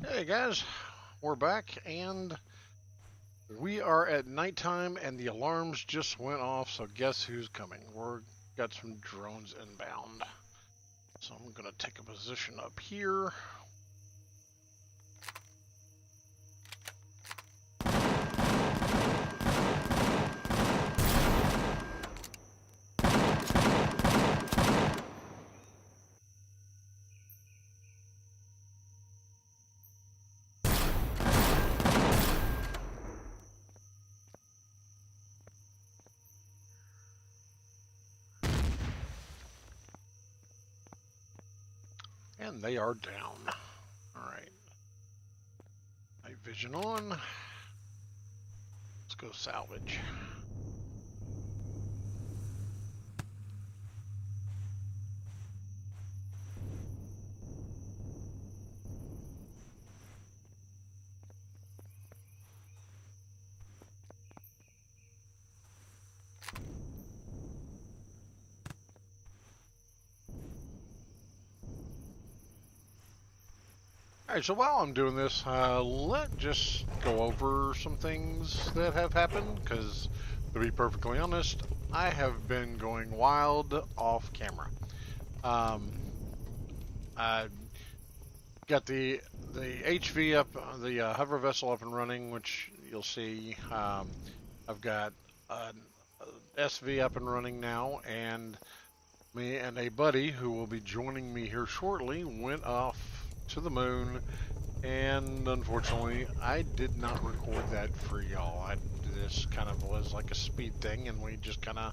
Hey guys, we're back and we are at nighttime and the alarms just went off, so guess who's coming? We're got some drones inbound. So I'm gonna take a position up here. And they are down. Alright. Night vision on. Let's go salvage. Alright, so while I'm doing this, let's just go over some things that have happened, because to be perfectly honest, I have been going wild off camera. I got the HV up, the hover vessel up and running, which you'll see. I've got an SV up and running now, and me and a buddy who will be joining me here shortly went off to the moon, and unfortunately I did not record that for y'all. This kind of was like a speed thing, and we just kind of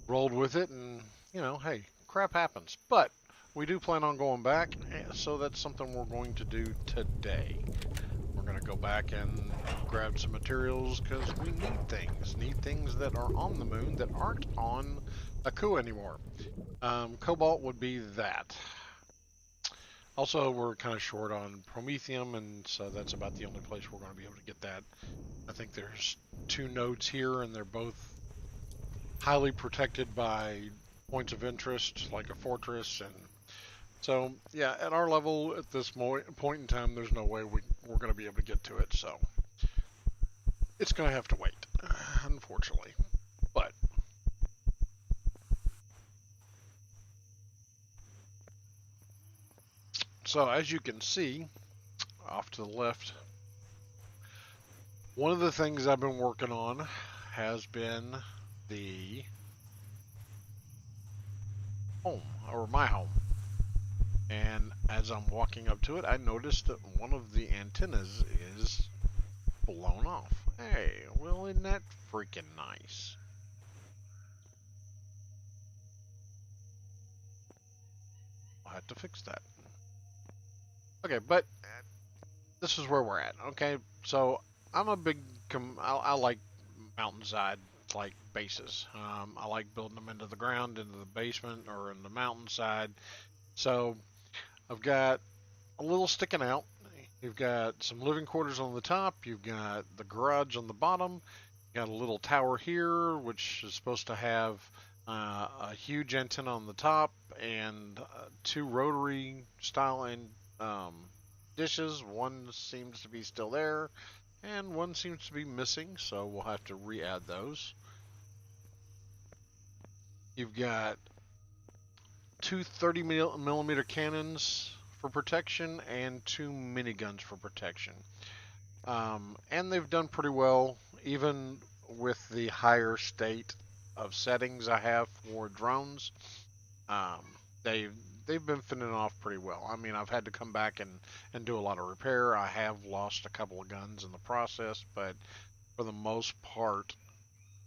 rolled with it, and you know, hey, crap happens. But we do plan on going back, so that's something we're going to do today. We're going to go back and grab some materials because we need things that are on the moon that aren't on Aku anymore. Cobalt would be that. Also, we're kind of short on Promethium, and so that's about the only place we're going to be able to get that. I think there's 2 nodes here, and they're both highly protected by points of interest, like a fortress, and so yeah, at our level at this point in time, there's no way we're going to be able to get to it. So it's going to have to wait, unfortunately. But so as you can see, off to the left, one of the things I've been working on has been the home, or my home. And as I'm walking up to it, I noticed that one of the antennas is blown off. Hey, well, isn't that freaking nice? I'll have to fix that. Okay, but this is where we're at. Okay, so I'm a big, I like mountainside like bases. I like building them into the ground, into the basement, or in the mountainside. So I've got a little sticking out. You've got some living quarters on the top. You've got the garage on the bottom. You got a little tower here, which is supposed to have a huge antenna on the top and 2 rotary style dishes. One seems to be still there, and one seems to be missing, so we'll have to re-add those. You've got 2 30mm cannons for protection and 2 miniguns for protection. And they've done pretty well, even with the higher state of settings I have for drones. They've been fending off pretty well. I mean, I've had to come back and do a lot of repair. I have lost a couple of guns in the process, but for the most part,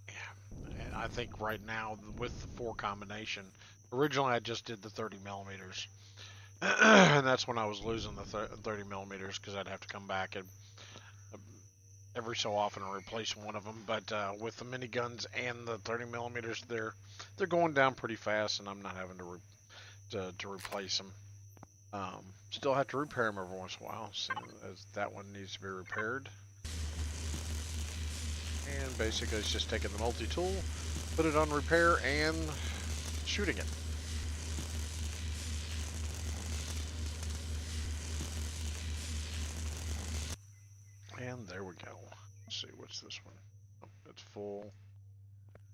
and I think right now with the 4 combination, originally I just did the 30mm. And that's when I was losing the 30mm because I'd have to come back and every so often and replace one of them. But with the miniguns and the 30mm, they're going down pretty fast, and I'm not having to replace them. Still have to repair them every once in a while, as that one needs to be repaired. And basically, it's just taking the multi-tool, put it on repair, and shooting it. And there we go. Let's see, what's this one? Oh, it's full.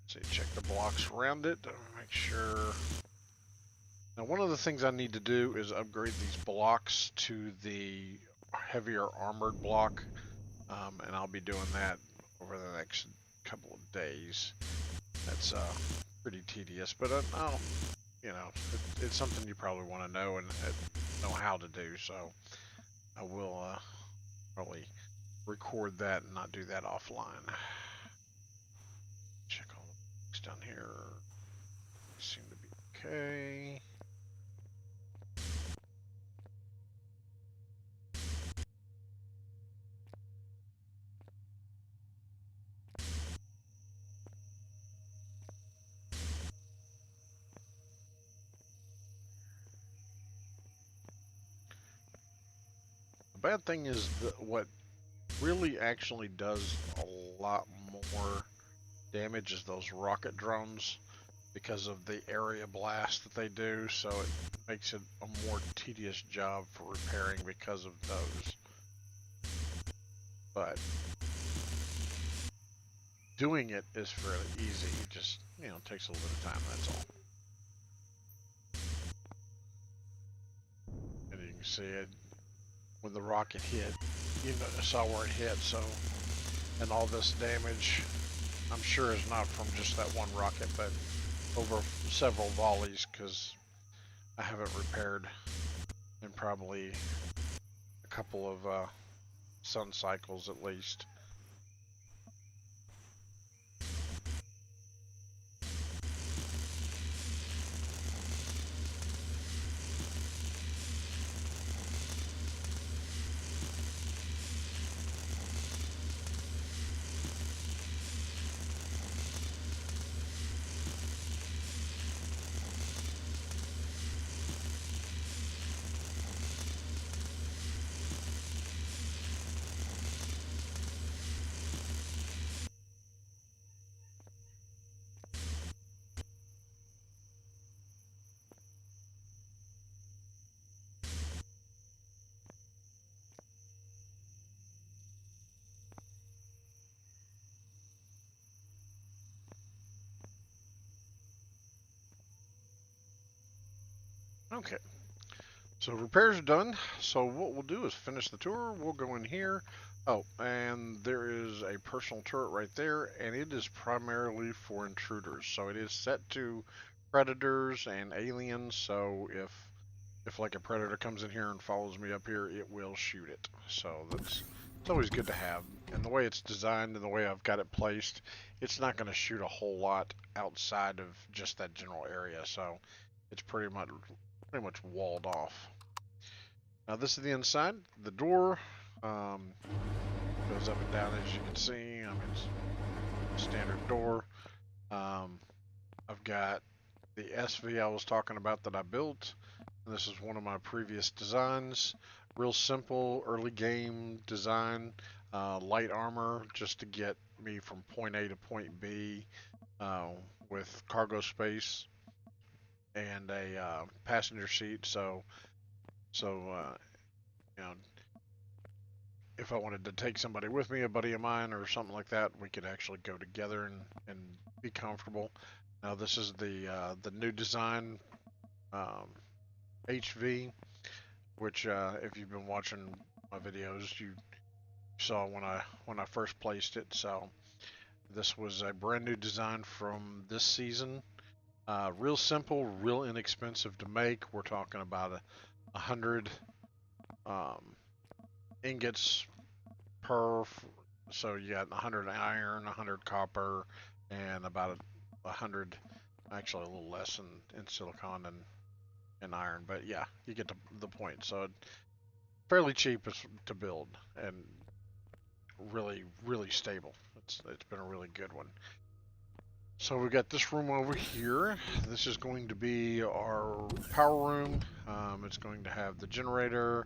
Let's see, check the blocks around it to make sure. Now, one of the things I need to do is upgrade these blocks to the heavier armored block, and I'll be doing that over the next couple of days. That's pretty tedious, but I'll, you know, it's something you probably want to know and know how to do. So I will probably record that and not do that offline. Check all the things down here. They seem to be okay. The bad thing is that what really actually does a lot more damage is those rocket drones because of the area blast that they do, so it makes it a more tedious job for repairing because of those. But doing it is fairly easy. It just, you know, takes a little bit of time, that's all. And you can see it when the rocket hit, you saw where it hit, so, and all this damage, I'm sure is not from just that one rocket, but over several volleys, because I haven't repaired in probably a couple of sun cycles at least. Okay, so repairs are done. So what we'll do is finish the tour. We'll go in here. Oh, and there is a personal turret right there, and it is primarily for intruders. So it is set to predators and aliens. So if like a predator comes in here and follows me up here, it will shoot it. So it's always good to have. And the way it's designed and the way I've got it placed, it's not going to shoot a whole lot outside of just that general area. So it's pretty much walled off. Now this is the inside. The door goes up and down as you can see. I mean, it's a standard door. I've got the SV I was talking about that I built. And this is one of my previous designs. Real simple early game design. Light armor just to get me from point A to point B with cargo space and a passenger seat, so you know, if I wanted to take somebody with me, a buddy of mine or something like that, we could actually go together and be comfortable. Now this is the new design HV, which if you've been watching my videos, you saw when I first placed it. So this was a brand new design from this season. Real simple, real inexpensive to make. We're talking about 100 ingots per, so you got 100 iron, 100 copper, and about 100, actually a little less in silicon and iron. But yeah, you get the point. So fairly cheap to build and really, really stable. It's been a really good one. So we got this room over here. This is going to be our power room. It's going to have the generator,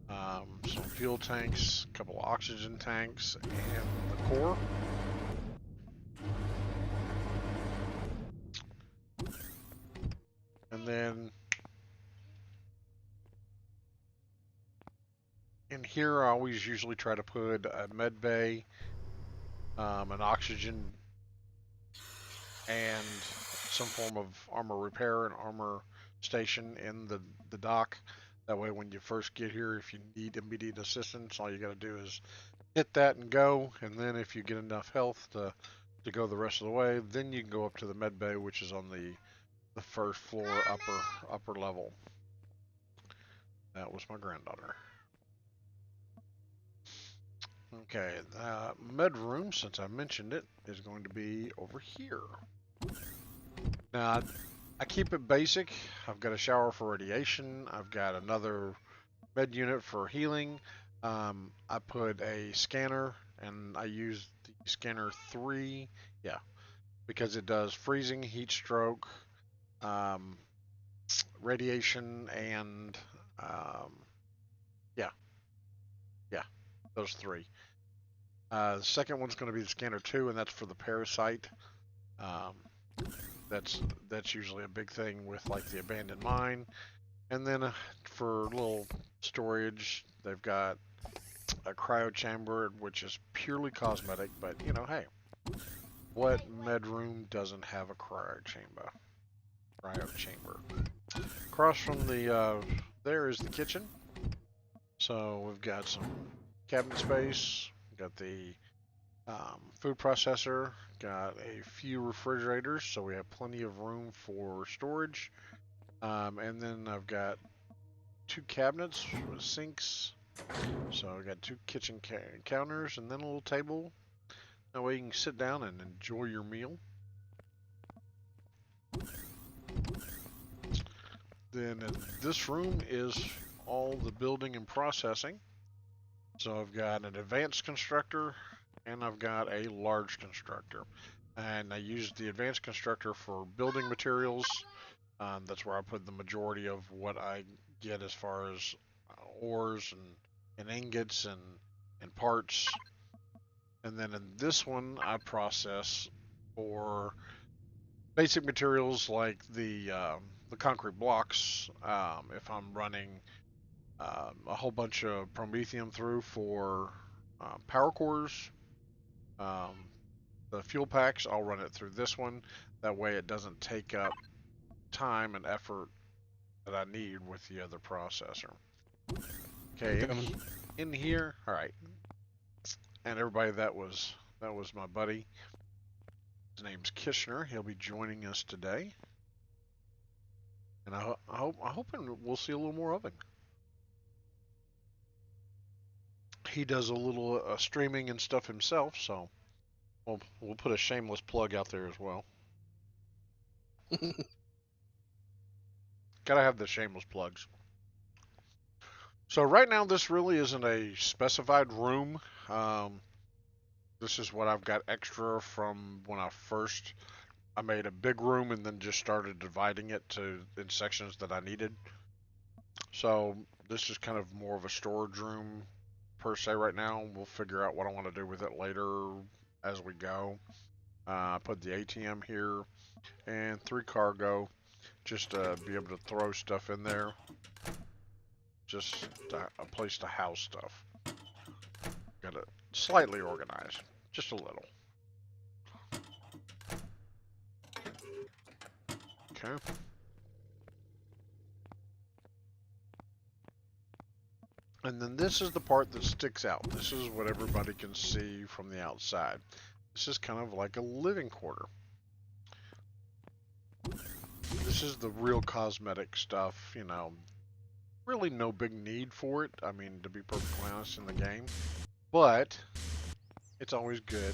some fuel tanks, a couple of oxygen tanks, and the core. And then in here, I always usually try to put a med bay, an oxygen, and some form of armor repair and armor station in the dock. That way, when you first get here, if you need immediate assistance, all you got to do is hit that and go. And then if you get enough health to go the rest of the way, then you can go up to the med bay, which is on the first floor, upper level. That was my granddaughter. Okay, the med room, since I mentioned it, is going to be over here. Now, I keep it basic. I've got a shower for radiation. I've got another med unit for healing. I put a scanner, and I use the scanner 3, yeah, because it does freezing, heat stroke, um, radiation, and yeah, yeah, those 3. The second one's going to be the scanner 2, and that's for the parasite. Um, that's usually a big thing with like the abandoned mine. And then for little storage, they've got a cryo chamber, which is purely cosmetic. But you know, hey, what med room doesn't have a cryo chamber? Across from the there is the kitchen. So we've got some cabinet space. We've got the food processor. Got a few refrigerators, so we have plenty of room for storage. And then I've got 2 cabinets with sinks. So I've got 2 kitchen counters and then a little table. That way you can sit down and enjoy your meal. Then this room is all the building and processing. So I've got an advanced constructor and I've got a large constructor. And I use the advanced constructor for building materials. That's where I put the majority of what I get as far as ores and ingots and parts. And then in this one, I process for basic materials like the concrete blocks. If I'm running a whole bunch of promethium through for power cores, the fuel packs, I'll run it through this one. That way it doesn't take up time and effort that I need with the other processor. Okay, in here, all right. And everybody, that was my buddy. His name's Kishner. He'll be joining us today, and I hope we'll see a little more of him. He does a little streaming and stuff himself, so we'll put a shameless plug out there as well. Gotta have the shameless plugs. So right now, this really isn't a specified room. This is what I've got extra from when I made a big room and then just started dividing it in sections that I needed. So this is kind of more of a storage room per se right now. We'll figure out what I want to do with it later as we go. I put the ATM here and 3 cargo just to be able to throw stuff in there. Just a place to house stuff. Got it slightly organized, just a little. Okay. And then this is the part that sticks out. This is what everybody can see from the outside. This is kind of like a living quarter. This is the real cosmetic stuff, you know. Really no big need for it, I mean, to be perfectly honest, in the game. But it's always good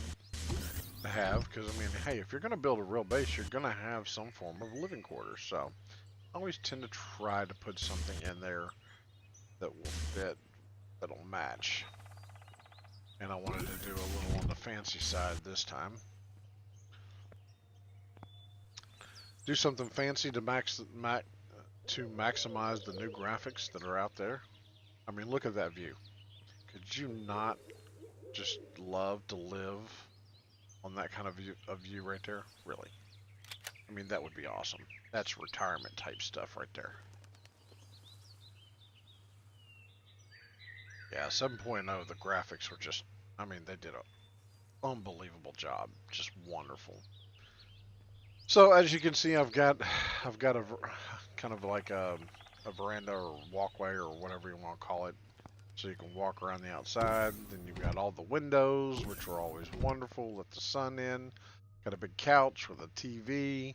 to have, because, I mean, hey, if you're going to build a real base, you're going to have some form of living quarters. So I always tend to try to put something in there that will fit, that'll match. And I wanted to do a little on the fancy side this time. Do something fancy to maximize the new graphics that are out there. I mean, look at that view. Could you not just love to live on that kind of view right there? Really? I mean, that would be awesome. That's retirement type stuff right there. Yeah, 7.0, the graphics were just, I mean, they did an unbelievable job. Just wonderful. So as you can see, I've got a kind of like a veranda or walkway or whatever you want to call it. So you can walk around the outside. Then you've got all the windows, which are always wonderful. Let the sun in. Got a big couch with a TV.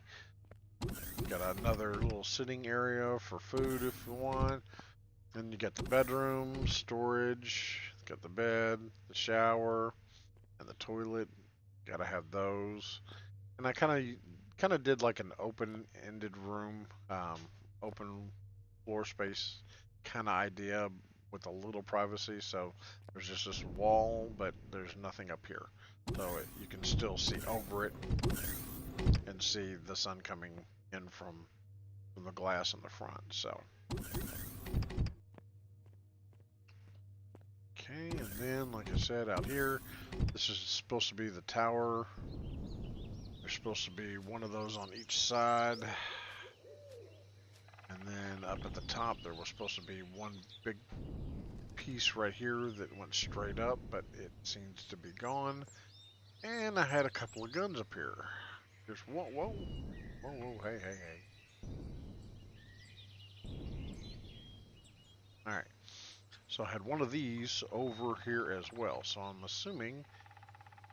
Got another little sitting area for food if you want. Then you got the bedroom, storage. Got the bed, the shower, and the toilet. Gotta have those. And I kind of did like an open-ended room, open floor space kind of idea with a little privacy. So there's just this wall, but there's nothing up here. So you can still see over it and see the sun coming in from the glass in the front. So okay, and then like I said, out here, this is supposed to be the tower. There's supposed to be one of those on each side. And then up at the top, there was supposed to be one big piece right here that went straight up, but it seems to be gone. And I had a couple of guns up here. Just whoa, whoa, whoa, whoa, hey, hey, hey. All right. So I had one of these over here as well. So I'm assuming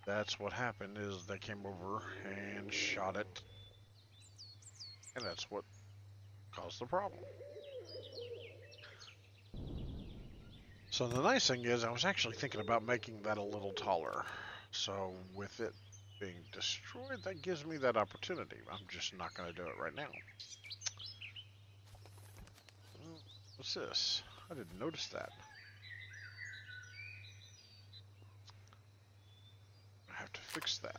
that's what happened is they came over and shot it. And that's what caused the problem. So the nice thing is I was actually thinking about making that a little taller. So with it being destroyed, that gives me that opportunity. I'm just not going to do it right now. What's this? I didn't notice that. I have to fix that.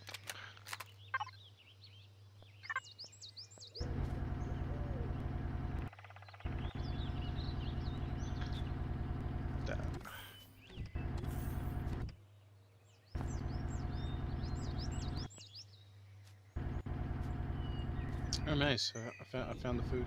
Oh, nice. I found the food.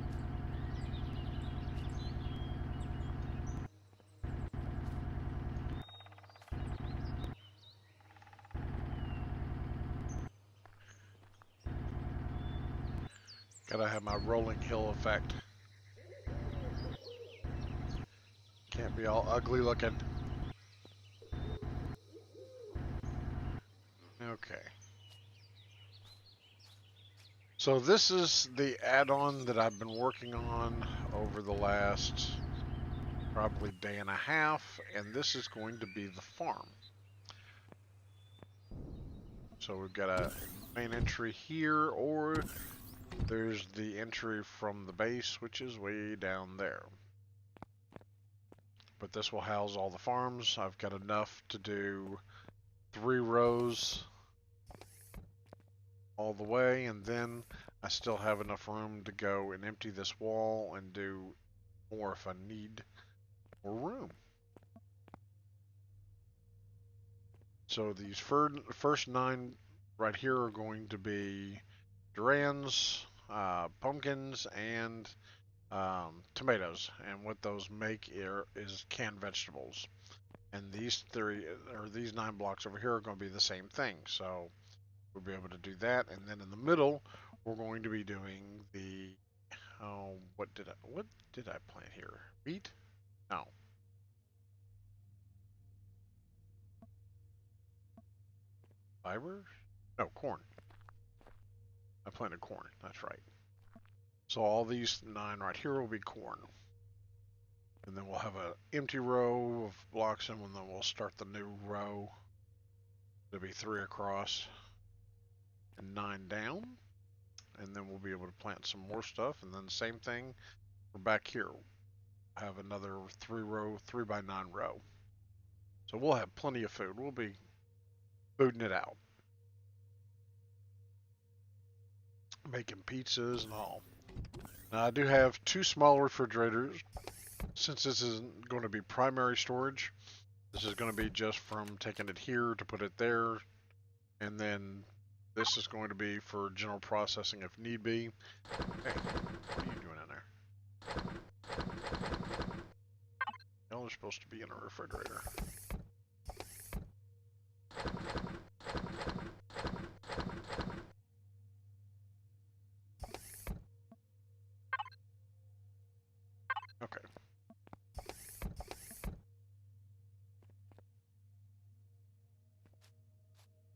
Gotta have my rolling hill effect. Can't be all ugly looking. Okay. So this is the add-on that I've been working on over the last probably day and a half, and this is going to be the farm. So we've got a main entry here, or there's the entry from the base, which is way down there. But this will house all the farms. I've got enough to do 3 rows all the way, and then I still have enough room to go and empty this wall and do more if I need more room. So these first 9 right here are going to be durans, pumpkins, and tomatoes. And what those make is canned vegetables. And these 9 blocks over here are going to be the same thing. So we'll be able to do that. And then in the middle, we're going to be doing the what did I plant here? Wheat? No. Fiber? No, corn. I planted corn. That's right. So all these 9 right here will be corn. And then we'll have an empty row of blocks, and then we'll start the new row. There'll be 3 across and 9 down. And then we'll be able to plant some more stuff. And then same thing for back here. We'll have another 3 by 9 row. So we'll have plenty of food. We'll be fooding it out. Making pizzas and all. Now I do have 2 small refrigerators. Since this isn't going to be primary storage, this is going to be just from taking it here to put it there. And then this is going to be for general processing if need be. Hey, what are you doing in there? Hell, they're supposed to be in a refrigerator. Okay.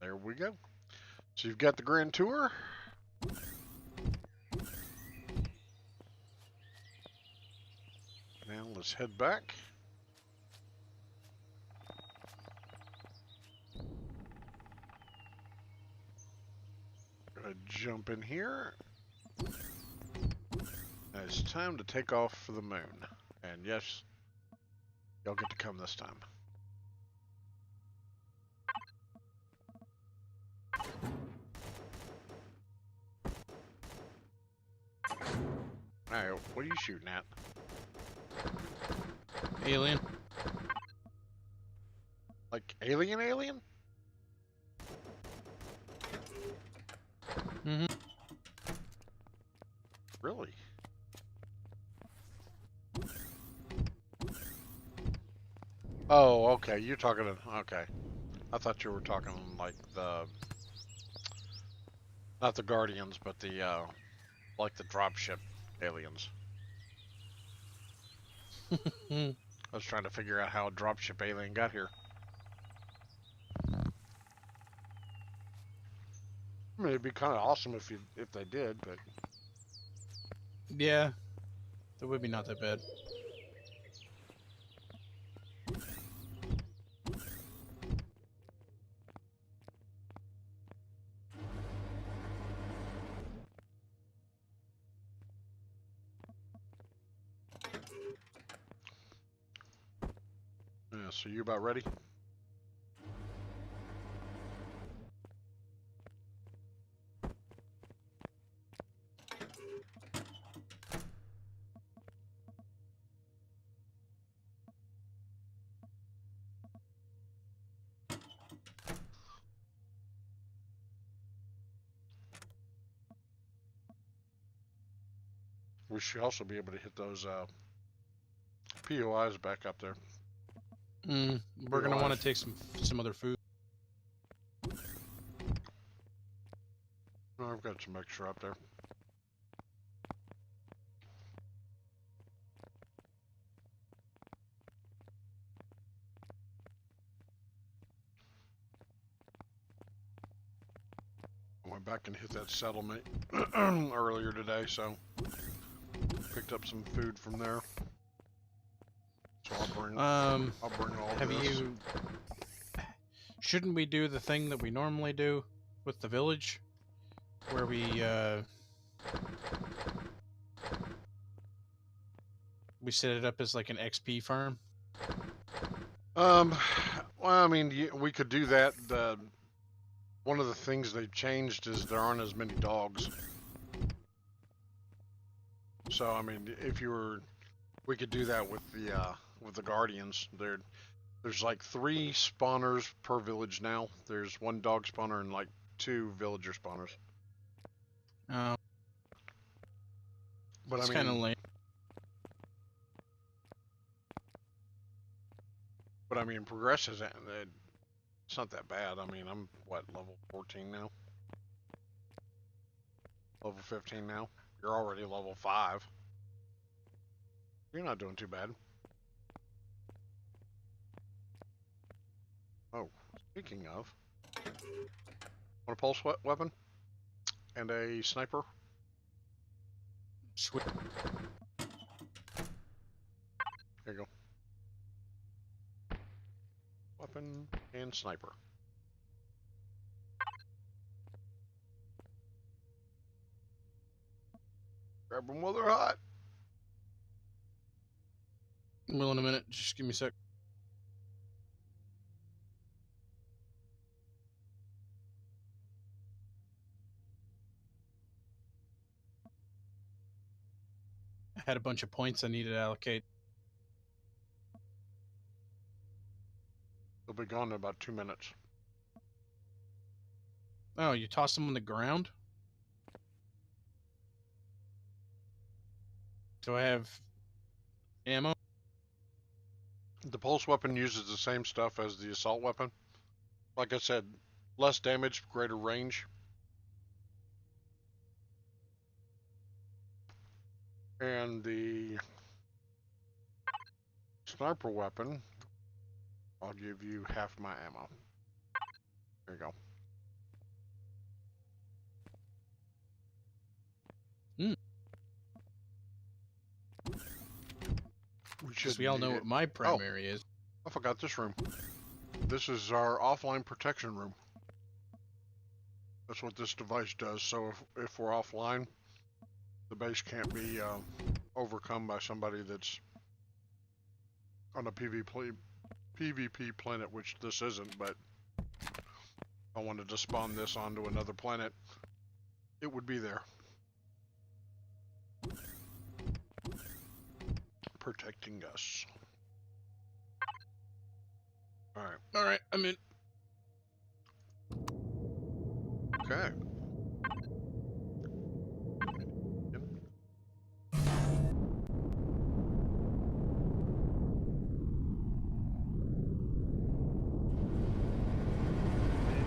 There we go. So you've got the grand tour. Now let's head back. Gonna jump in here. Now it's time to take off for the moon. And yes, y'all get to come this time. Alright, what are you shooting at? Alien. Like alien? Mm-hmm. Really? Oh, okay. You're talking. Okay. I thought you were talking like not the Guardians, but the like the dropship aliens. I was trying to figure out how a dropship alien got here. I mean, it'd be kind of awesome if they did, but Yeah, that would be not that bad. yeah. So you about ready? We should also be able to hit those POIs back up there. We're gonna want to take some other food. Oh, I've got some extra up there. I went back and hit that settlement earlier today, so picked up some food from there. So I'll bring all have this. you? Shouldn't we do the thing that we normally do with the village, where we set it up as like an XP farm? Well, I mean, we could do that. One of the things they've changed is there aren't as many dogs. So, I mean, we could do that with the Guardians. There's like 3 spawners per village now. There's 1 dog spawner and like 2 villager spawners. But It's I kind of mean, lame. progress isn't. It's not that bad. I mean, I'm what, level 14 now? Level 15 now? You're already level 5. You're not doing too bad. Oh, speaking of, want a pulse weapon? And a sniper? Sweet. There you go. Weapon and sniper. Grab them while they're hot. Will in a minute. Just give me a sec. I had a bunch of points I needed to allocate. They'll be gone in about 2 minutes. Oh, you tossed them on the ground? Do I have ammo? The pulse weapon uses the same stuff as the assault weapon. Like I said, less damage, greater range. And the sniper weapon, I'll give you half my ammo. There you go. We all know what my primary is. I forgot this room. This is our offline protection room. That's what this device does. So if we're offline, the base can't be overcome by somebody that's on a PvP planet, which this isn't, but if I wanted to spawn this onto another planet, it would be there. Protecting us. Alright. Alright, I'm in. Okay.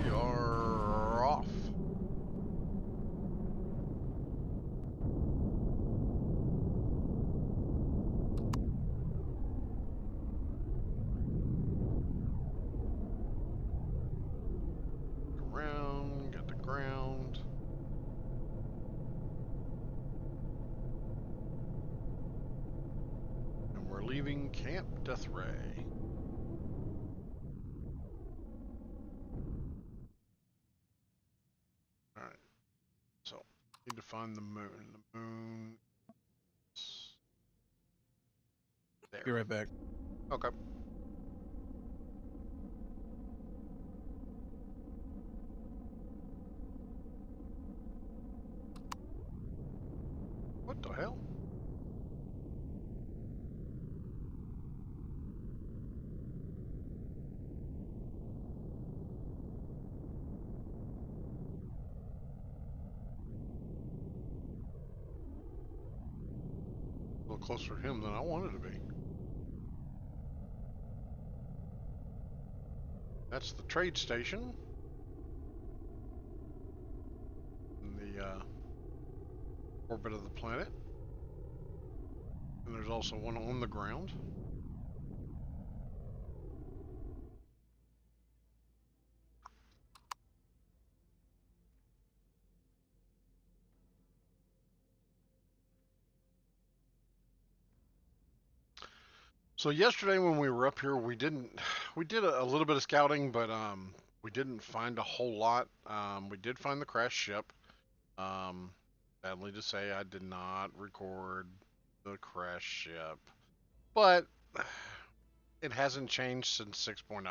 We are off. Around, get the ground. And we're leaving Camp DeathRaye. Alright. So, need to find the moon. The moon. There. Be right back. Okay. What the hell? A little closer to him than I wanted to be. That's the trade station. In the orbit of the planet. And there's also one on the ground. So yesterday when we were up here, we did a little bit of scouting, but we didn't find a whole lot. We did find the crash ship. Sadly to say, I did not record the crash ship, but it hasn't changed since 6.0.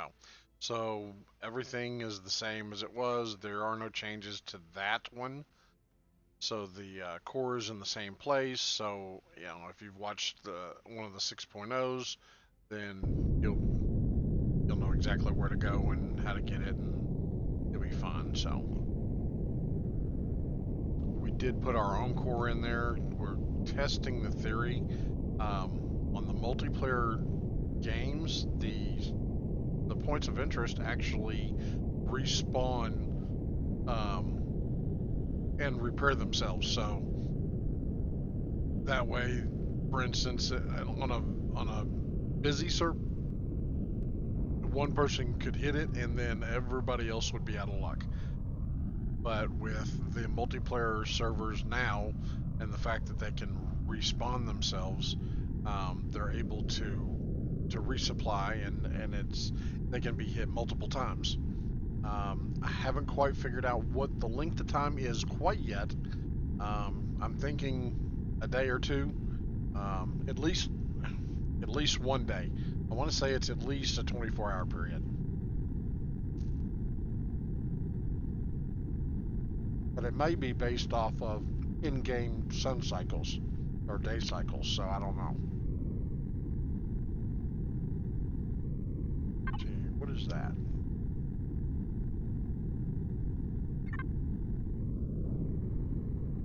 So everything is the same as it was. There are no changes to that one. So the core is in the same place. So if you've watched one of the 6.0s, then you'll know exactly where to go and how to get it, and it'll be fun. So we did put our own core in there. We're testing the theory on the multiplayer games. The points of interest actually respawn and repair themselves. So that way, for instance, on a busy server, one person could hit it and then everybody else would be out of luck. But with the multiplayer servers now and the fact that they can respawn themselves, they're able to resupply, and they can be hit multiple times. I haven't quite figured out what the length of time is quite yet. I'm thinking a day or two, at least 1 day. I want to say it's at least a 24-hour period. But it may be based off of in-game sun cycles or day cycles, so I don't know. Let's see, what is that?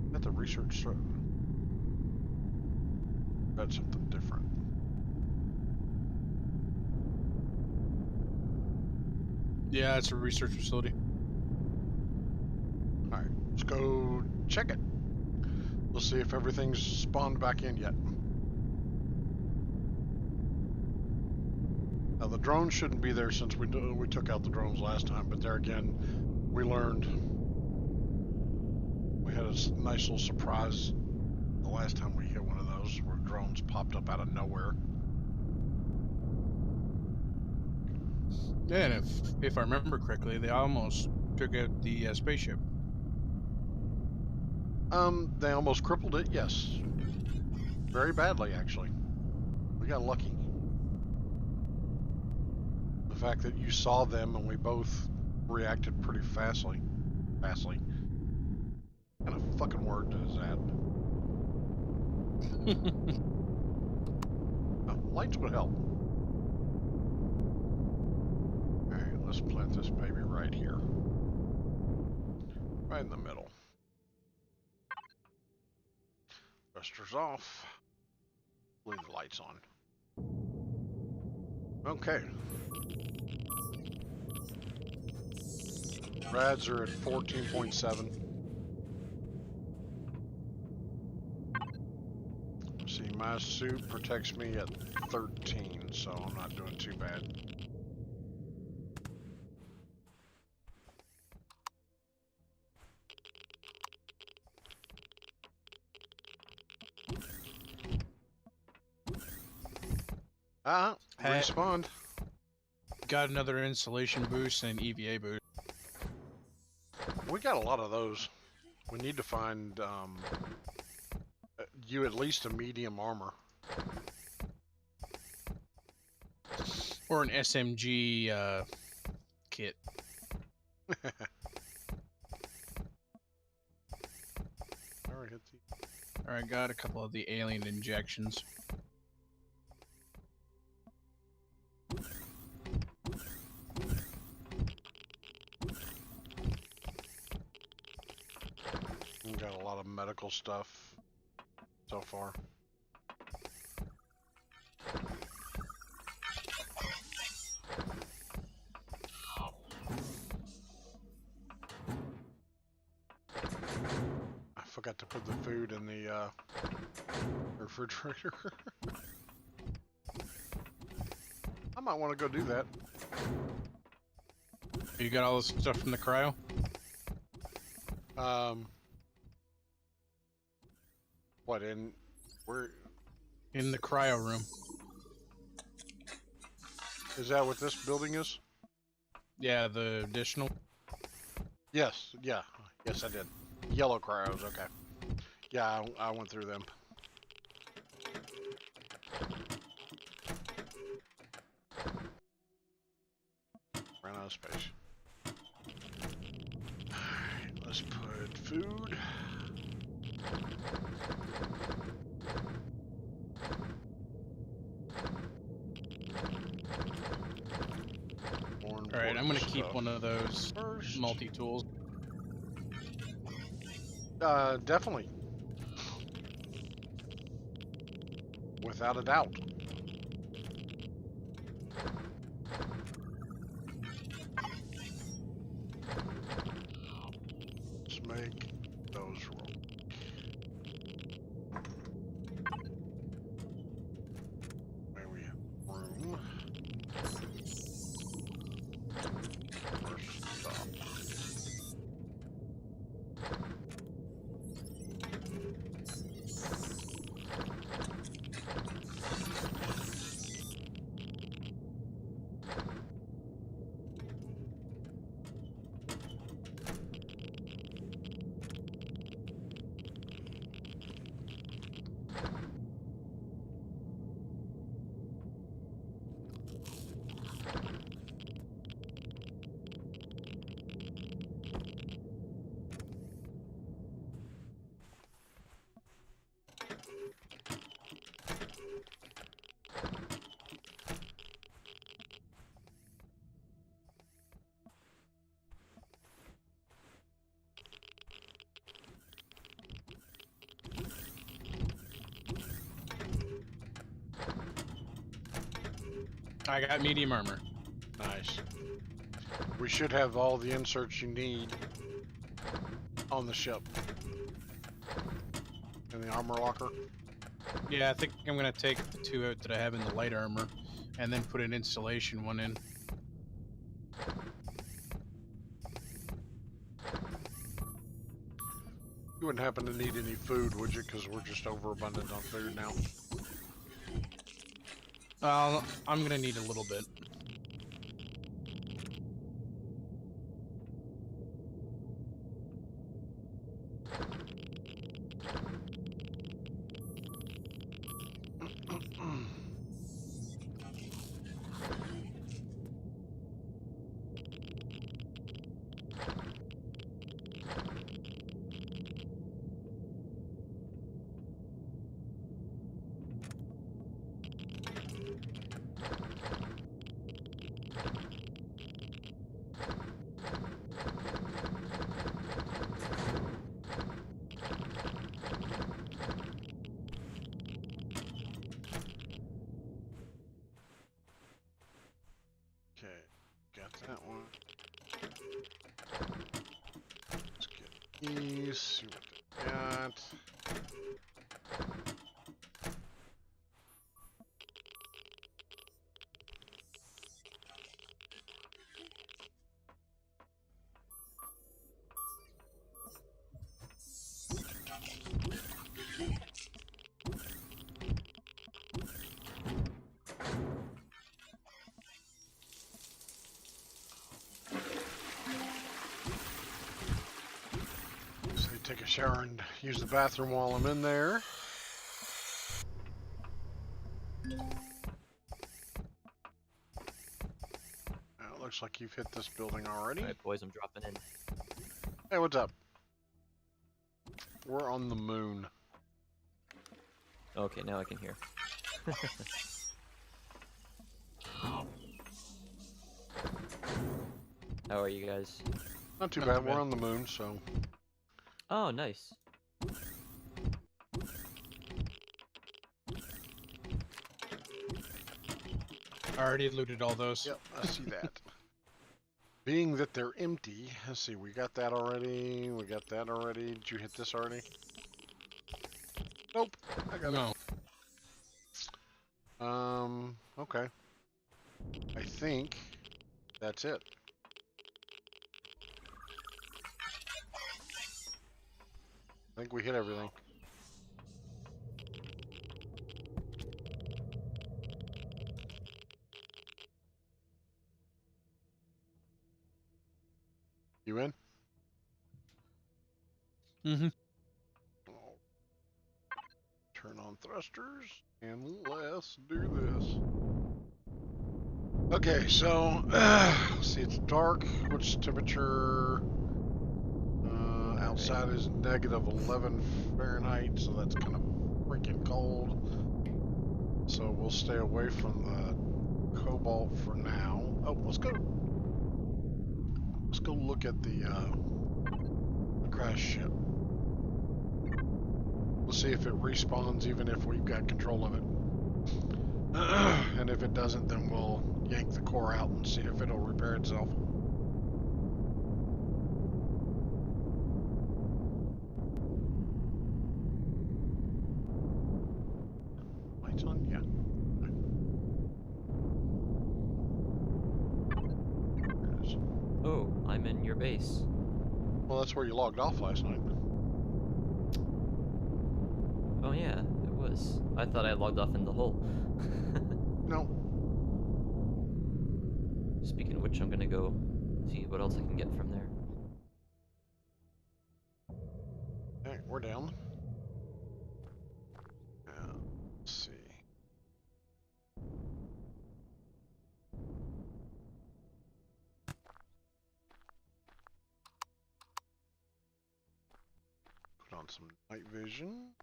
Is that the research? That's something different. Yeah, it's a research facility. All right, let's go check it. We'll see if everything's spawned back in yet. Now the drones shouldn't be there since we took out the drones last time, but there again, we learned. We had a nice little surprise the last time we hit one of those where drones popped up out of nowhere. Yeah, and if I remember correctly, they almost took out the spaceship. They almost crippled it, yes. Very badly, actually. We got lucky. The fact that you saw them and we both reacted pretty fastly. What kind of fucking word is that? Oh, lights would help. Alright, let's plant this baby right here. Right in the middle. Thrusters off. Leave the lights on. Okay. Rads are at 14.7. See, my suit protects me at 13, so I'm not doing too bad. Respawned. Got another insulation boost and EVA boost. We got a lot of those. We need to find you at least a medium armor. Or an SMG kit. Alright, got a couple of the alien injections. We got a lot of medical stuff so far. I forgot to put the food in the refrigerator. I might want to go do that. You got all this stuff from the cryo? What, in where? In the cryo room. Is that what this building is? Yeah, the additional. Yes, yeah. Yes, I did. Yellow cryos, okay. Yeah, I went through them. Ran out of space. Alright, let's put food. Alright, I'm gonna keep one of those multi-tools. Definitely. Without a doubt. Let's make those roll. Where we have room. First stop. I got medium armor. Nice. We should have all the inserts you need on the ship. In the armor locker. Yeah, I think I'm gonna take the 2 out that I have in the light armor, and then put an installation one in. You wouldn't happen to need any food, would you? Because we're just overabundant on food now. I'm gonna need a little bit. Okay, got that one. Let's get these, see what they got. So take a shower and use the bathroom while I'm in there. It looks like you've hit this building already. Alright, boys, I'm dropping in. Hey, what's up? We're on the moon. Okay, now I can hear. How are you guys? Not too Not bad. too We're bad. on the moon, so Oh, nice. I already looted all those. yep, I see that. Being that they're empty, let's see, we got that already. We got that already. Did you hit this already? Nope. I got No. it. Okay. I think that's it. I think we hit everything. You in? Mm-hmm. Oh. Turn on thrusters, and let's do this. Okay, so, let's see, it's dark. What's temperature? Outside is negative 11 Fahrenheit, so that's kind of freaking cold. So we'll stay away from the cobalt for now. Oh, let's go look at the crash ship. We'll see if it respawns even if we've got control of it. And if it doesn't, then we'll yank the core out and see if it'll repair itself. Lights on? Yeah. There it is. Oh, I'm in your base. Well, that's where you logged off last night. Oh yeah, it was. I thought I logged off in the hull. No. Speaking of which, I'm gonna go see what else I can get from there. Alright, we're down. Let's see. Put on some night vision.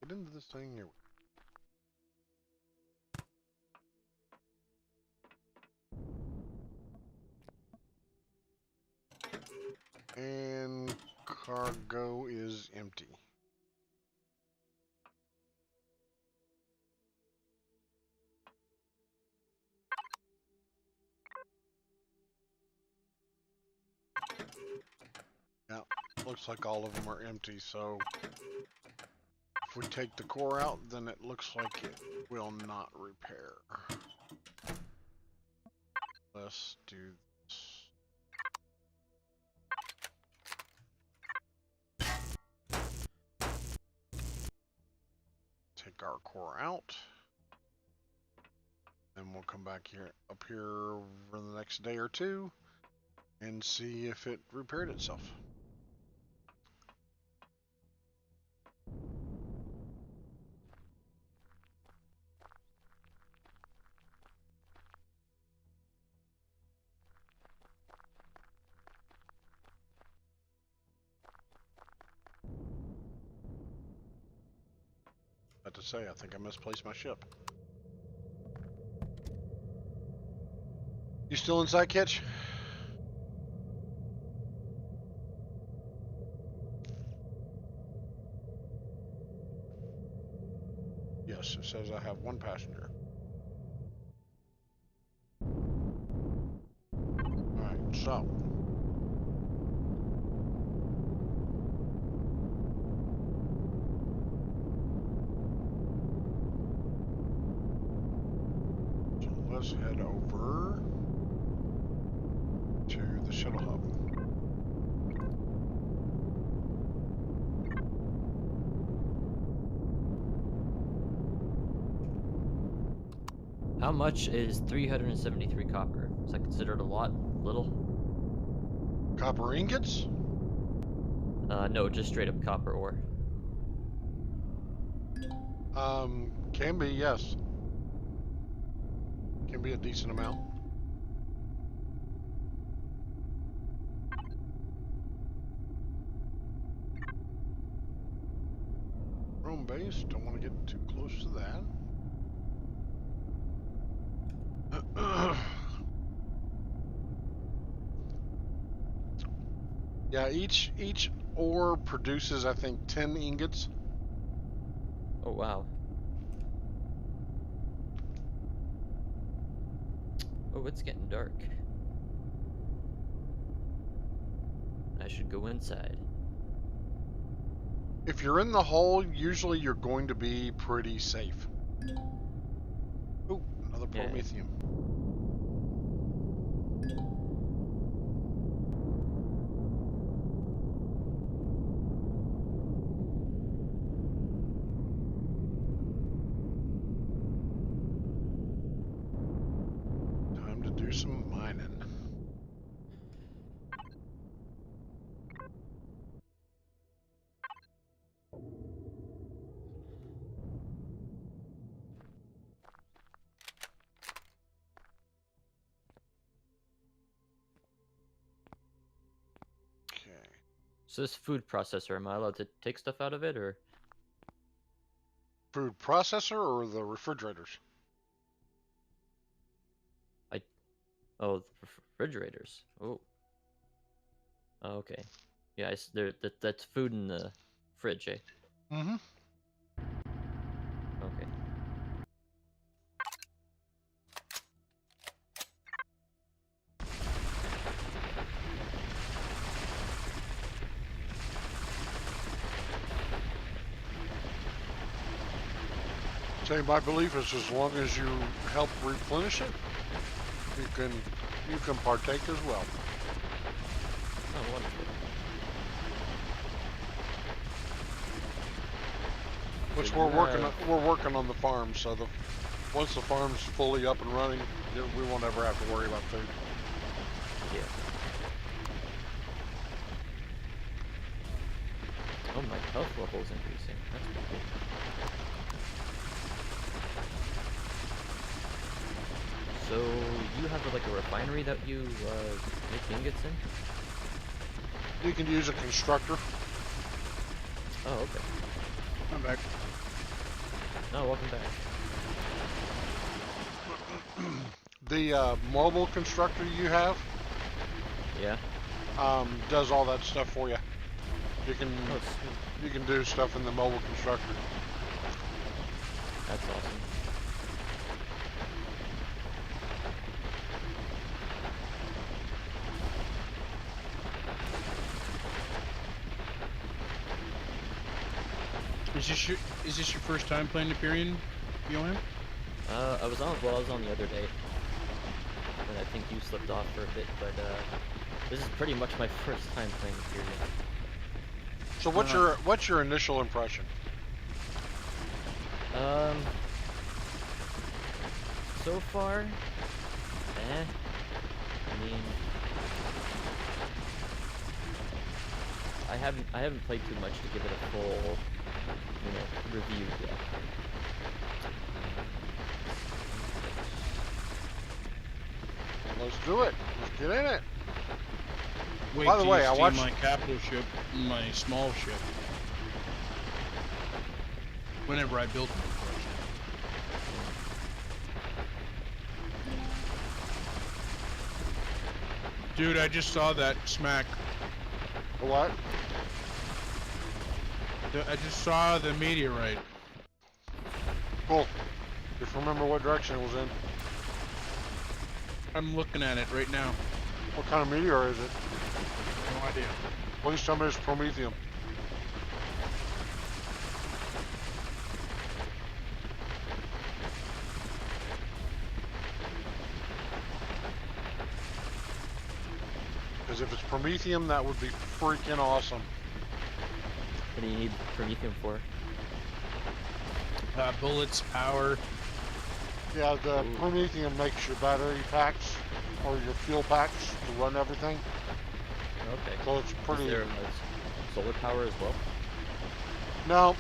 Get into this thing here. And cargo is empty. looks like all of them are empty, so if we take the core out, then it looks like it will not repair. Let's do this. Take our core out. Then we'll come back here, up here over the next day or two, and see if it repaired itself. About to say, I think I misplaced my ship. You still inside, Kitch? Yes, it says I have one passenger. Alright, so. So let's head over to the shuttle hub. How much is 373 copper? Is that considered a lot? Little? Copper ingots? No, just straight up copper ore. Can be, yes. Can be a decent amount. Rome base, don't want to get too close to that. Yeah, each ore produces, I think, 10 ingots. Oh, wow. Oh, it's getting dark. I should go inside. If you're in the hole, usually you're going to be pretty safe. Oh, another Yeah. promethium. Time to do some mining. Okay. So this food processor, am I allowed to take stuff out of it, or? Food processor or the refrigerators? Oh, the refrigerators. Oh. Oh, okay. Yeah, that's food in the fridge, eh? Mm-hmm. Okay. Say, my belief is as long as you help replenish it, you can partake as well. Oh, wonderful. Which So we're working on the farm, so once the farm's fully up and running, we won't ever have to worry about food. Yeah. Oh, my health level's increasing. That's pretty cool. So you have like a refinery that you make ingots in? You can use a constructor. Oh, okay. I'm back. No, welcome back. The mobile constructor you have Yeah. does all that stuff for you. Oh, sweet. You can do stuff in the mobile constructor. That's awesome. Is this your first time playing Empyrion, Johan? I was on the other day, and I think you slipped off for a bit, but this is pretty much my first time playing Empyrion. So what's your initial impression? So far, I mean, I haven't played too much to give it a full, review yet. Let's do it. Let's get in it. Wait By the till way, you I see watched my capital ship, my small ship. Whenever I build one, of course. Dude, I just saw that smack. The what? I just saw the meteorite. Cool. Just remember what direction it was in. I'm looking at it right now. What kind of meteor is it? No idea. Please tell me it's Promethium. Because if it's Promethium, that would be freaking awesome. What do you need Promethium for? Bullets, power. Yeah, the Promethium makes your battery packs or your fuel packs to run everything. Okay. So it's pretty. Is there solar power as well? No,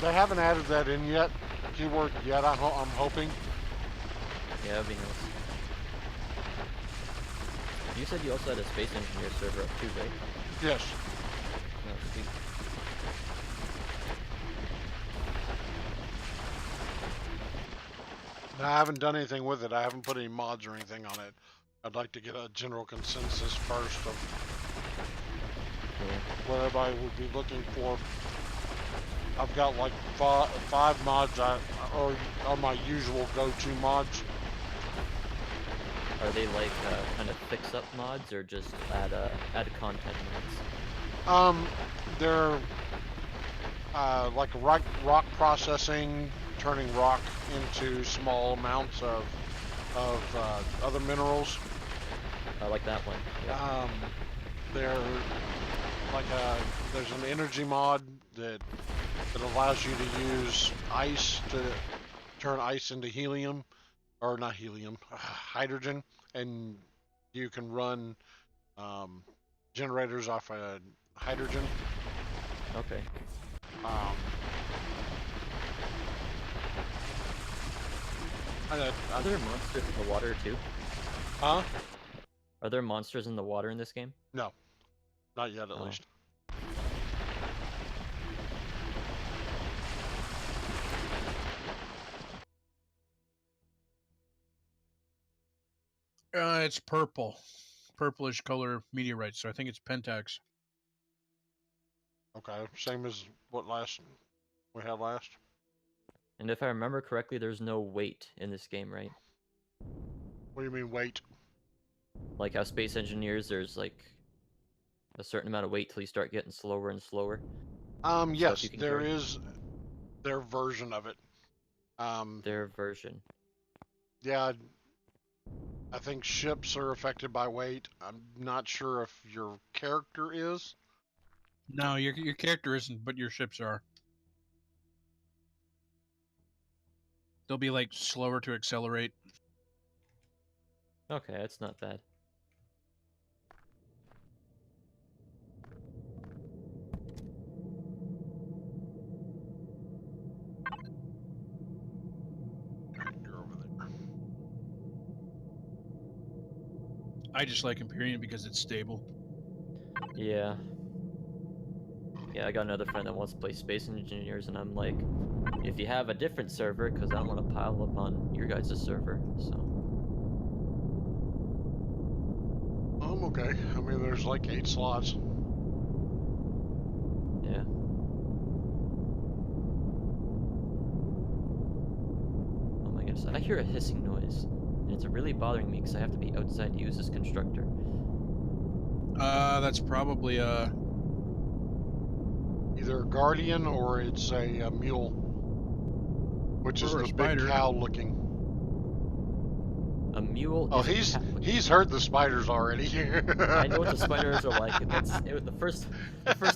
they haven't added that in yet. Keyword yet. I'm hoping. Yeah, that'd be nice. You said you also had a Space Engineer server up too, right? Yes. Oh, sweet. No, I haven't done anything with it. I haven't put any mods or anything on it. I'd like to get a general consensus first of what everybody would be looking for. I've got like five mods are my usual go-to mods. Are they like kind of fix-up mods or just add content mods? They're like rock processing, turning rock into small amounts of other minerals. I like that one. Yeah. They're like there's an energy mod that allows you to use ice to turn ice into helium, or not helium, hydrogen, and you can run generators off of hydrogen. Okay. Are there monsters in the water too? Huh? Are there monsters in the water in this game? No, not yet at least. It's purple. Purplish color meteorite, so I think it's Pentax. Okay, same as what we had last. And if I remember correctly, there's no weight in this game, right? What do you mean weight? Like how Space Engineers, there's like a certain amount of weight till you start getting slower and slower. Yes, there is their version of it. Their version. Yeah, I think ships are affected by weight. I'm not sure if your character is. No, your character isn't, but your ships are. They'll be like slower to accelerate. Okay, that's not bad. You're over there. I just like Empyrion because it's stable. Yeah. Yeah, I got another friend that wants to play Space Engineers, and I'm like, if you have a different server, because I don't want to pile up on your guys' server, so. I'm okay. I mean, there's like 8 slots. Yeah. Oh my goodness, I hear a hissing noise, and it's really bothering me because I have to be outside to use this constructor. That's probably Yeah, either a guardian or it's a mule, which is Or a the big spider. cow looking. A mule Oh, is a cat. he's heard the spiders already. I know what the spiders are like. The first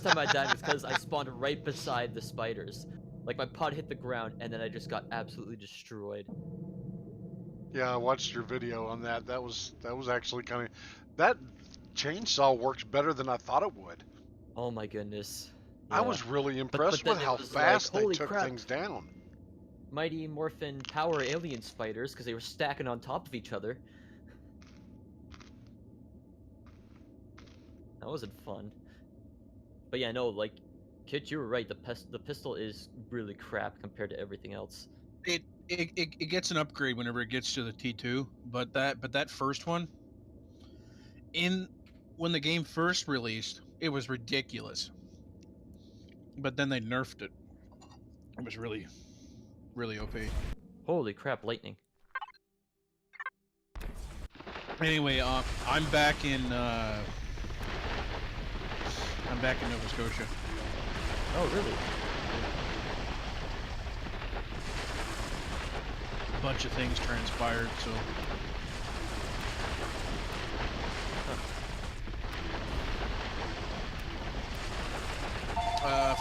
time I died was because I spawned right beside the spiders. Like my pod hit the ground and then I just got absolutely destroyed. Yeah, I watched your video on that. That was actually kind of, that chainsaw works better than I thought it would. Oh my goodness. I Yeah. was really But impressed then with it how was fast like, they holy took crap. things down. Mighty Morphin Power Alien spiders because they were stacking on top of each other. That wasn't fun. But yeah, no, like, Kit, you were right. The pistol is really crap compared to everything else. It gets an upgrade whenever it gets to the T2, but that first one, when the game first released, it was ridiculous. But then they nerfed it. It was really, really OP. Holy crap, lightning. Anyway, I'm back in Nova Scotia. Oh, really? A bunch of things transpired, so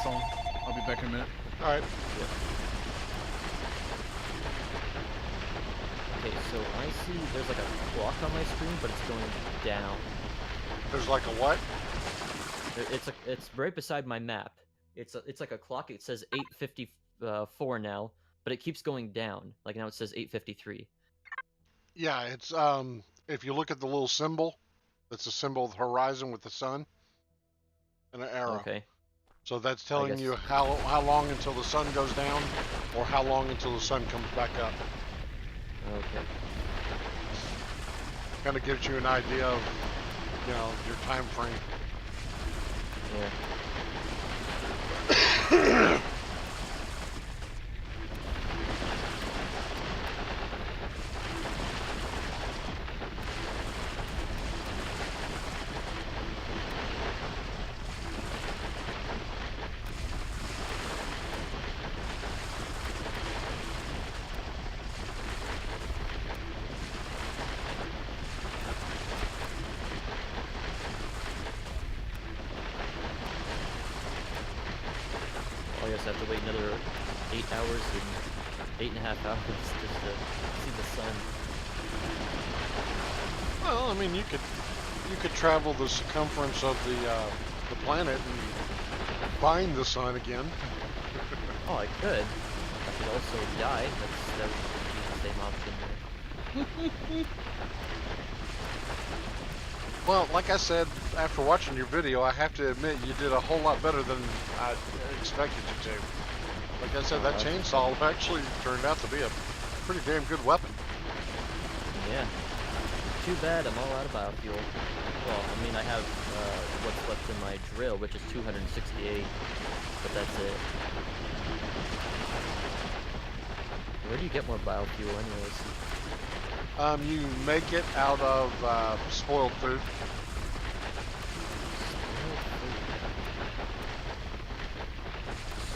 phone. I'll be back in a minute. All right. Yep. Okay, so I see there's like a clock on my screen, but it's going down. There's like a what? It's right beside my map. It's like a clock. It says 8:54 now, but it keeps going down. Like now it says 8:53. Yeah, it's if you look at the little symbol, that's a symbol of the horizon with the sun and an arrow. Okay. So that's telling guess- you how long until the sun goes down, or how long until the sun comes back up. Okay. Kind of gives you an idea of, you know, your time frame. Yeah. I guess I have to wait another 8 hours and 8.5 hours just to see the sun. Well, I mean, you could travel the circumference of the planet and find the sun again. Oh, I could. I could also die. That would be the same option there. Well, like I said, after watching your video, I have to admit you did a whole lot better than I expected you to. Like I said, that chainsaw actually turned out to be a pretty damn good weapon. Yeah. Too bad I'm all out of biofuel. Well, I mean, I have what's left in my drill, which is 268, but that's it. Where do you get more biofuel anyways? You make it out of spoiled food.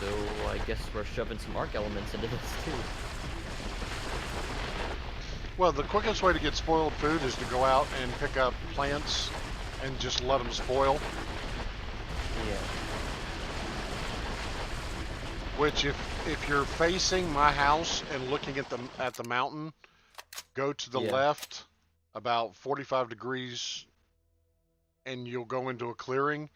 So I guess we're shoving some arc elements into this too. Well, the quickest way to get spoiled food is to go out and pick up plants and just let them spoil. Yeah. Which, if you're facing my house and looking at the mountain, go to the Yeah. left about 45 degrees, and you'll go into a clearing,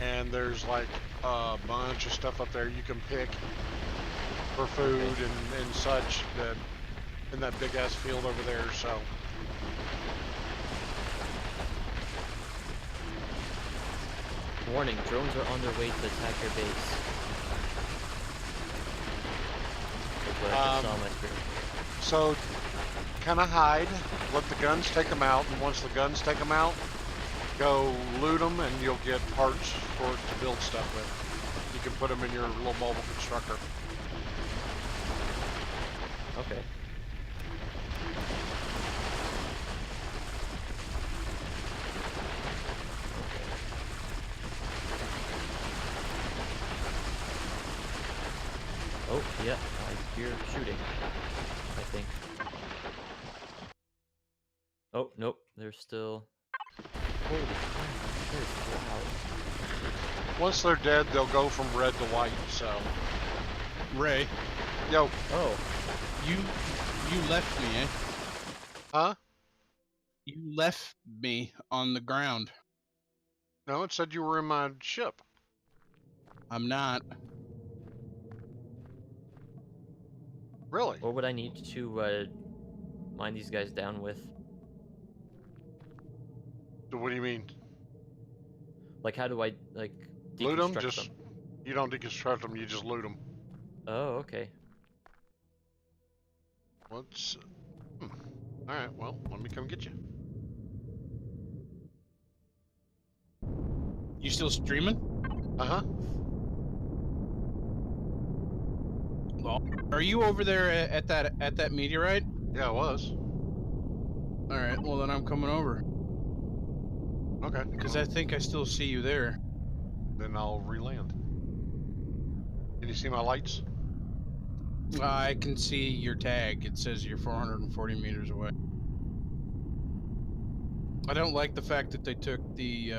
and there's like a bunch of stuff up there you can pick for food and such that in that big ass field over there. So Warning, drones are on their way to attack your base. That's what I just saw on my screen. So kind of hide, let the guns take them out, and once the guns take them out, go loot them, and you'll get parts to build stuff with. You can put them in your little mobile constructor. Okay. Yep, I hear shooting. I think. Oh, nope, they're still... Holy crap, that is loud. Once they're dead, they'll go from red to white, so... Ray, Yo. Oh, you left me, eh? Huh? You left me on the ground. No, it said you were in my ship. I'm not. Really? what would I need to mine these guys down with? So what do you mean? Like, how do I, like, Loot them? deconstruct Just... them? You don't deconstruct them, you just loot them. Oh, okay. What's... Alright, well, let me come get you. You still streaming? Uh-huh. Well, are you over there at that meteorite? Yeah, it was. All right. Well, then I'm coming over Okay. because well, I think I still see you there. Then I'll re-land. Can you see my lights? I can see your tag. It says you're 440 meters away. I don't like the fact that they took the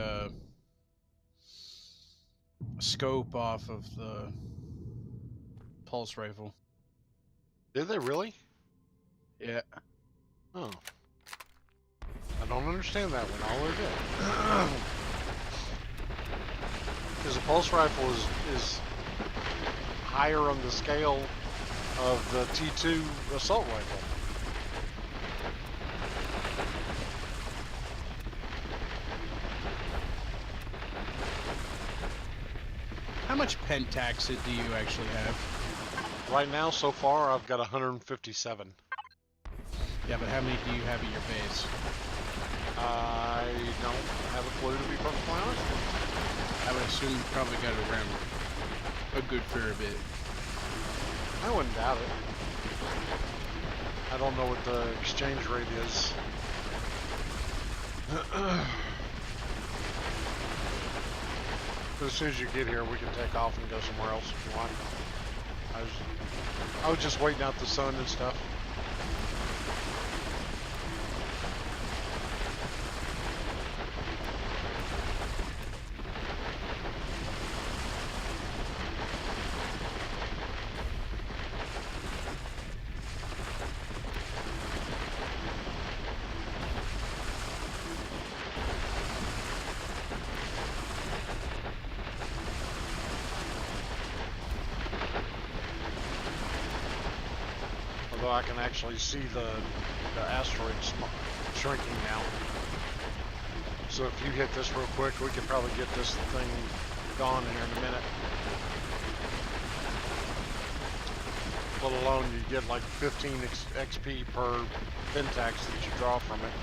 scope off of the pulse rifle. Did they really? Yeah. Oh. I don't understand that one. All they're doing. Because the pulse rifle is higher on the scale of the T2 assault rifle. How much pentaxid do you actually have? Right now, so far, I've got 157. Yeah, but how many do you have at your base? I don't have a clue, to be perfectly honest. I would assume you probably got around a good fair bit. I wouldn't doubt it. I don't know what the exchange rate is. But as soon as you get here, we can take off and go somewhere else if you want. I was just waiting out the sun and stuff. Although I can actually see the asteroid shrinking now. So if you hit this real quick, we could probably get this thing gone here in a minute. Let alone you get like 15 XP per pentax that you draw from it.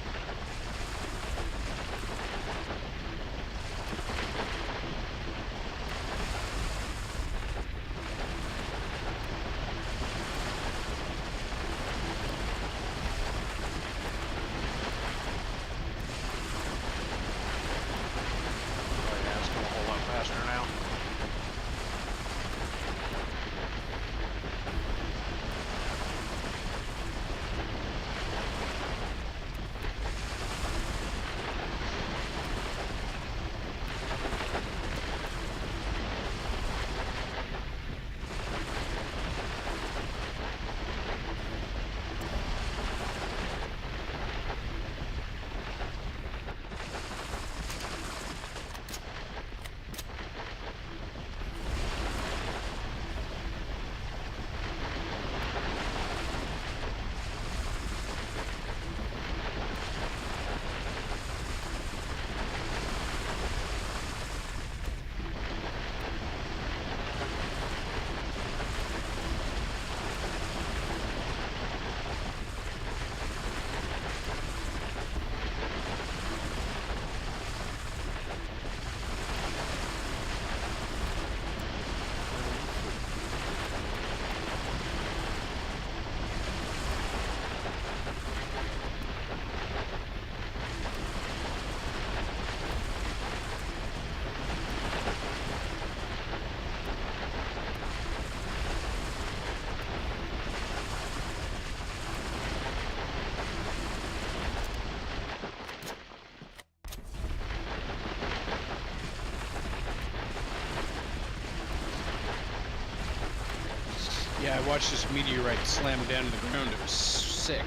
I watched this meteorite slam down to the ground. It was sick.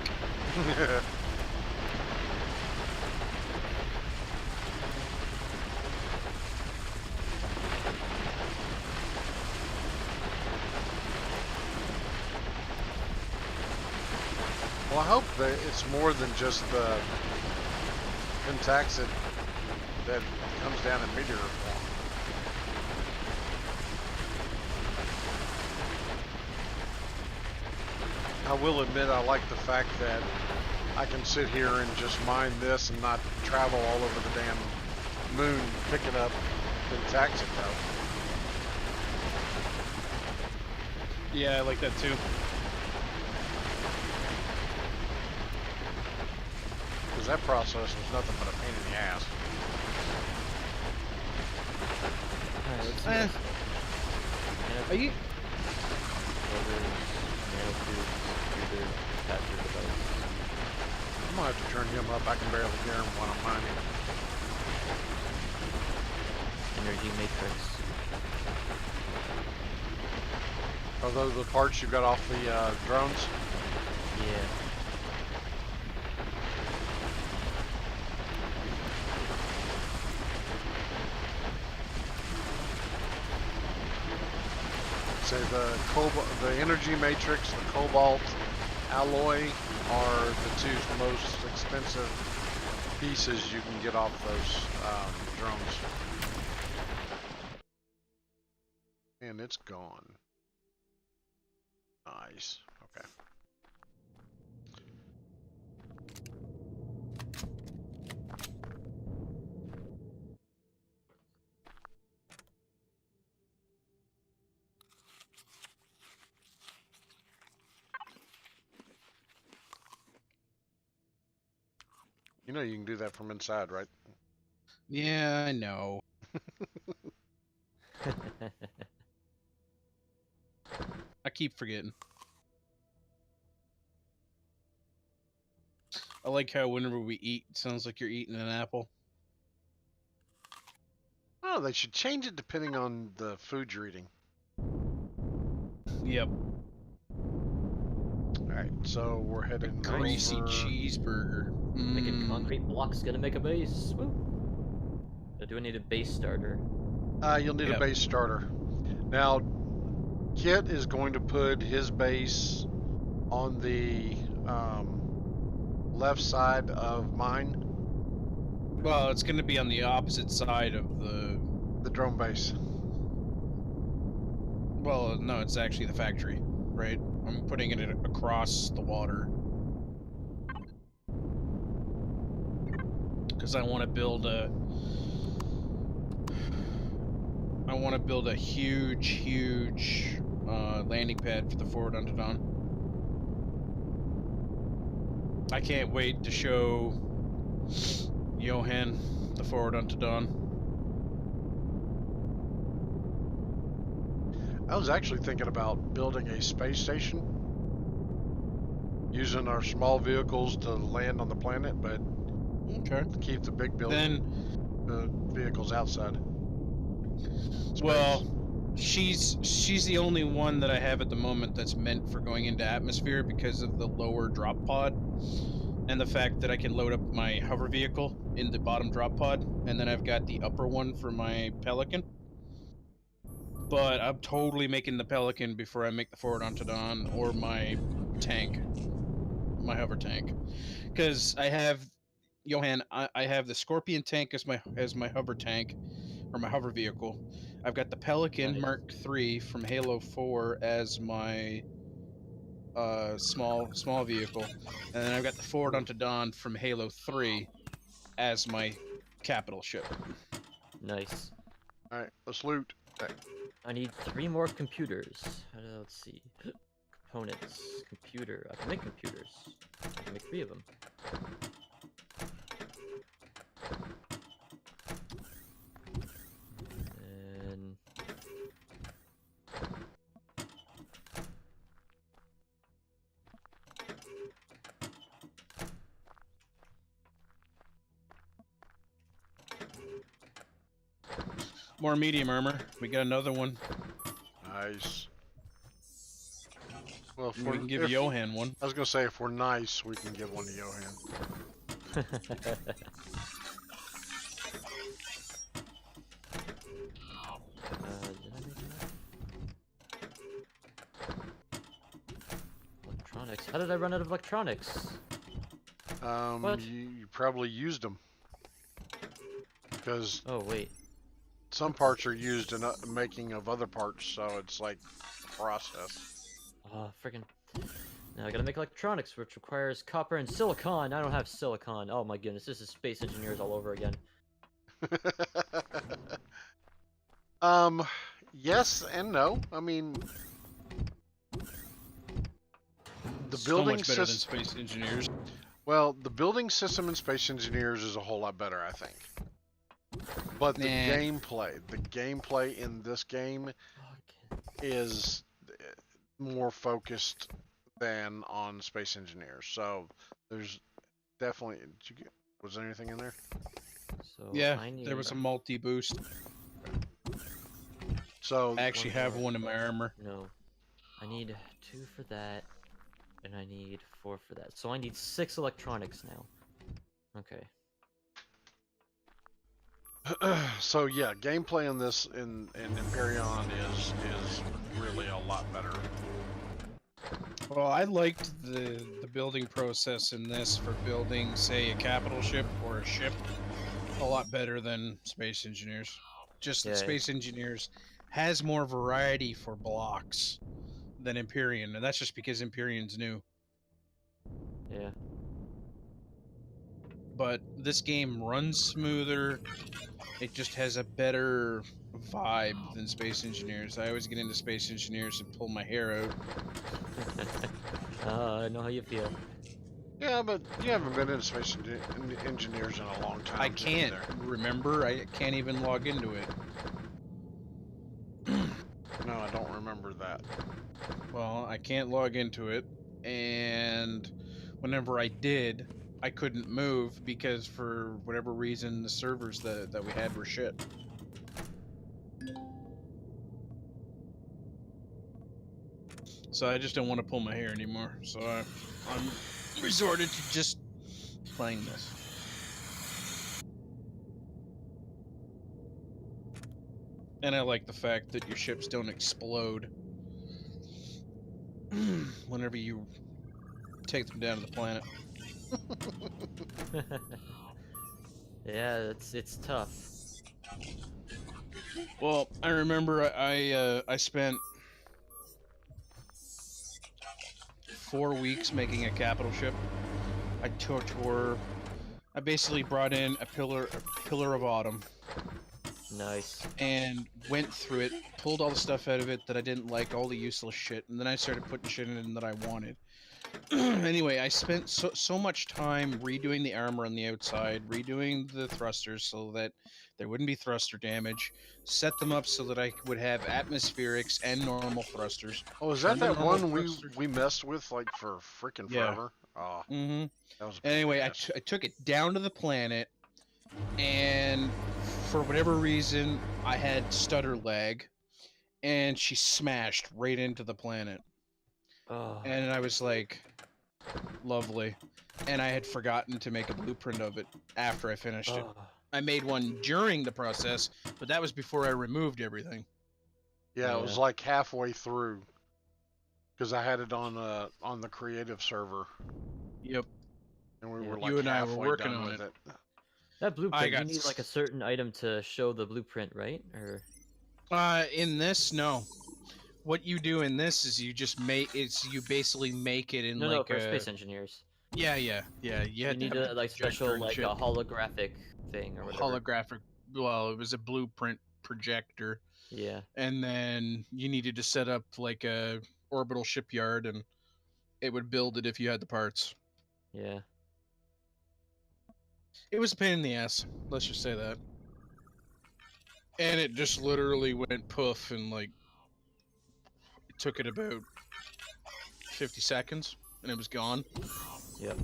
Well, I hope that it's more than just the pentaxid that comes down in meteor form. I will admit I like the fact that I can sit here and just mine this and not travel all over the damn moon picking up pentaxid though. Yeah, I like that too. Because that process was nothing but a pain in the ass. Alright, let's see. Eh. Are you? I'm gonna have to turn him up. I can barely hear him when I'm mining. Energy matrix. Are those the parts you got off the drones? Yeah. Say the energy matrix, the cobalt alloy are the two most expensive pieces you can get off those drones. And it's gone. Nice. Okay. You know you can do that from inside, right? Yeah, I know. I keep forgetting. I like how whenever we eat, it sounds like you're eating an apple. Oh, they should change it depending on the food you're eating. Yep. Alright, so we're heading Greasy over... cheeseburger. Making concrete blocks, gonna make a base. Woo! So do I need a base starter? You'll need a Yep. base starter. Now, Kit is going to put his base on the left side of mine, Well, it's going to be on the opposite side of the... the drone base. Well, no, it's actually the factory, right? I'm putting it across the water. Because I want to build a... I want to build a huge landing pad for the forward unto dawn. I can't wait to show Johan the forward unto dawn. I was actually thinking about building a space station, using our small vehicles to land on the planet, but Okay. keep the big Then, vehicles outside space. well, she's the only one that I have at the moment that's meant for going into atmosphere because of the lower drop pod and the fact that I can load up my hover vehicle in the bottom drop pod, and then I've got the upper one for my Pelican. But I'm totally making the Pelican before I make the forward onto dawn or my tank, my hover tank, because I have Johan. I have the Scorpion tank as my hover tank or my hover vehicle. I've got the Pelican Nice. Mark III from Halo 4 as my small vehicle, and then I've got the Forward Unto Dawn from Halo 3 as my capital ship. Nice. Alright, let's loot. I need 3 more computers. Let's see. Components. Computer. I can make computers. I can make 3 of them. And... More medium armor. We got another one. Nice. Well, if We we're, can give if, Johan one. I was gonna say if we're nice, we can give one to Johan. Did I make enough? Electronics. How did I run out of electronics? What? You probably used them because Oh wait. some parts are used in making of other parts, so it's like a process. Oh, friggin'. Now I gotta make electronics, which requires copper and silicon. I don't have silicon. Oh my goodness, this is Space Engineers all over again. Yes and no. I mean, the So building much better than system. Space Engineers. Well, the building system in Space Engineers is a whole lot better, I think. But the Nah. gameplay in this game is more focused than on Space Engineers. So there's definitely. Was there anything in there? So Yeah, I need... there was a multi-boost. So I actually have one in my armor. No. I need 2 for that, and I need 4 for that. So I need 6 electronics now. Okay. so yeah, gameplay in this in Empyrion is really a lot better. Well, I liked the building process in this for building, say, a capital ship or a ship a lot better than Space Engineers. Just that Yeah. Space Engineers has more variety for blocks than Empyrean, and that's just because Empyrean's new. Yeah. But this game runs smoother. It just has a better vibe than Space Engineers. I always get into Space Engineers and pull my hair out. I know how you feel. Yeah, but you haven't been in Space Engineers in a long time. I can't remember. I can't even log into it. No, I don't remember that. Well, I can't log into it, and whenever I did, I couldn't move because for whatever reason the servers that we had were shit. So I just don't want to pull my hair anymore. So I'm resorted to just playing this. And I like the fact that your ships don't explode whenever you take them down to the planet. Yeah, it's tough. Well, I remember I spent 4 weeks making a capital ship. I basically brought in a pillar of autumn Nice. and went through it, pulled all the stuff out of it that I didn't like, all the useless shit, and then I started putting shit in it that I wanted. Anyway, I spent so much time redoing the armor on the outside, redoing the thrusters so that there wouldn't be thruster damage, set them up so that I would have atmospherics and normal thrusters. Oh, is that Turned the that normal one thrusters- we messed with like for freaking Yeah. forever? Oh, Mm-hmm. that was a pain in Anyway, the I ass. took it down to the planet, and for whatever reason, I had stutter lag, and she smashed right into the planet. Oh. And I was like, lovely. And I had forgotten to make a blueprint of it after I finished it. Oh. I made one during the process, but that was before I removed everything. Yeah, it was Yeah. like halfway through because I had it on the creative server, Yep. and we Yeah. were like You and I were halfway working done on with it. That blueprint, you got need like a certain item to show the blueprint, right? Or In this, no. What you do in this is you basically make it in no, like for a... Space Engineers. Yeah. You You had to need have a like projector special and like shit. a holographic thing or whatever. Holographic. Well, it was a blueprint projector, Yeah. and then you needed to set up like a orbital shipyard, and it would build it if you had the parts. Yeah. It was a pain in the ass. Let's just say that. And it just literally went poof, and like it took it about 50 seconds, and it was gone. Yep.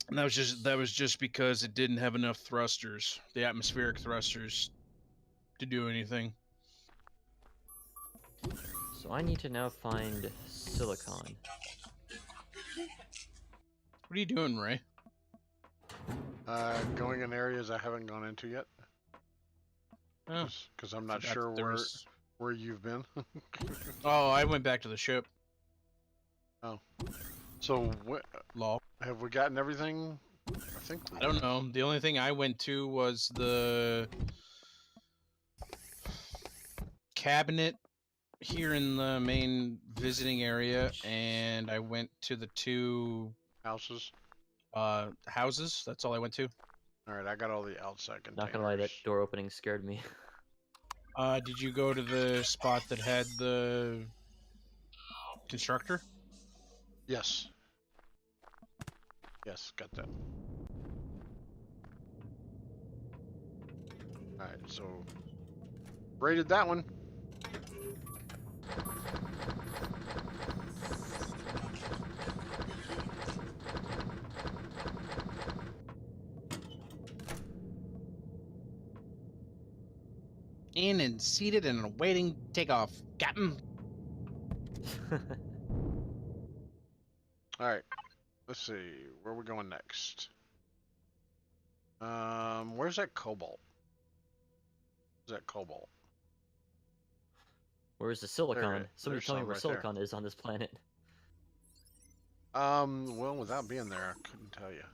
And that was just because it didn't have enough thrusters, the atmospheric thrusters, to do anything. So I need to now find silicon. What are you doing, Ray? Going in areas I haven't gone into yet. Oh, Because I'm not forgot sure that there was- where you've been. Oh, I went back to the ship. So Lol. have we gotten everything? I think we I don't know. The only thing I went to was the cabinet here in the main visiting area, and I went to the 2 houses. houses. That's all I went to. All right, I got all the outside containers. Not gonna lie, that door opening scared me. Did you go to the spot that had the constructor? Yes. Yes, got that. All right, so rated that one. In and seated and awaiting takeoff, Captain. All right, let's see where we're going next. Where's that cobalt? Is that cobalt? Where's the silicon? Somebody there's tell me some where right there. silicon is on this planet. Well, without being there, I couldn't tell you.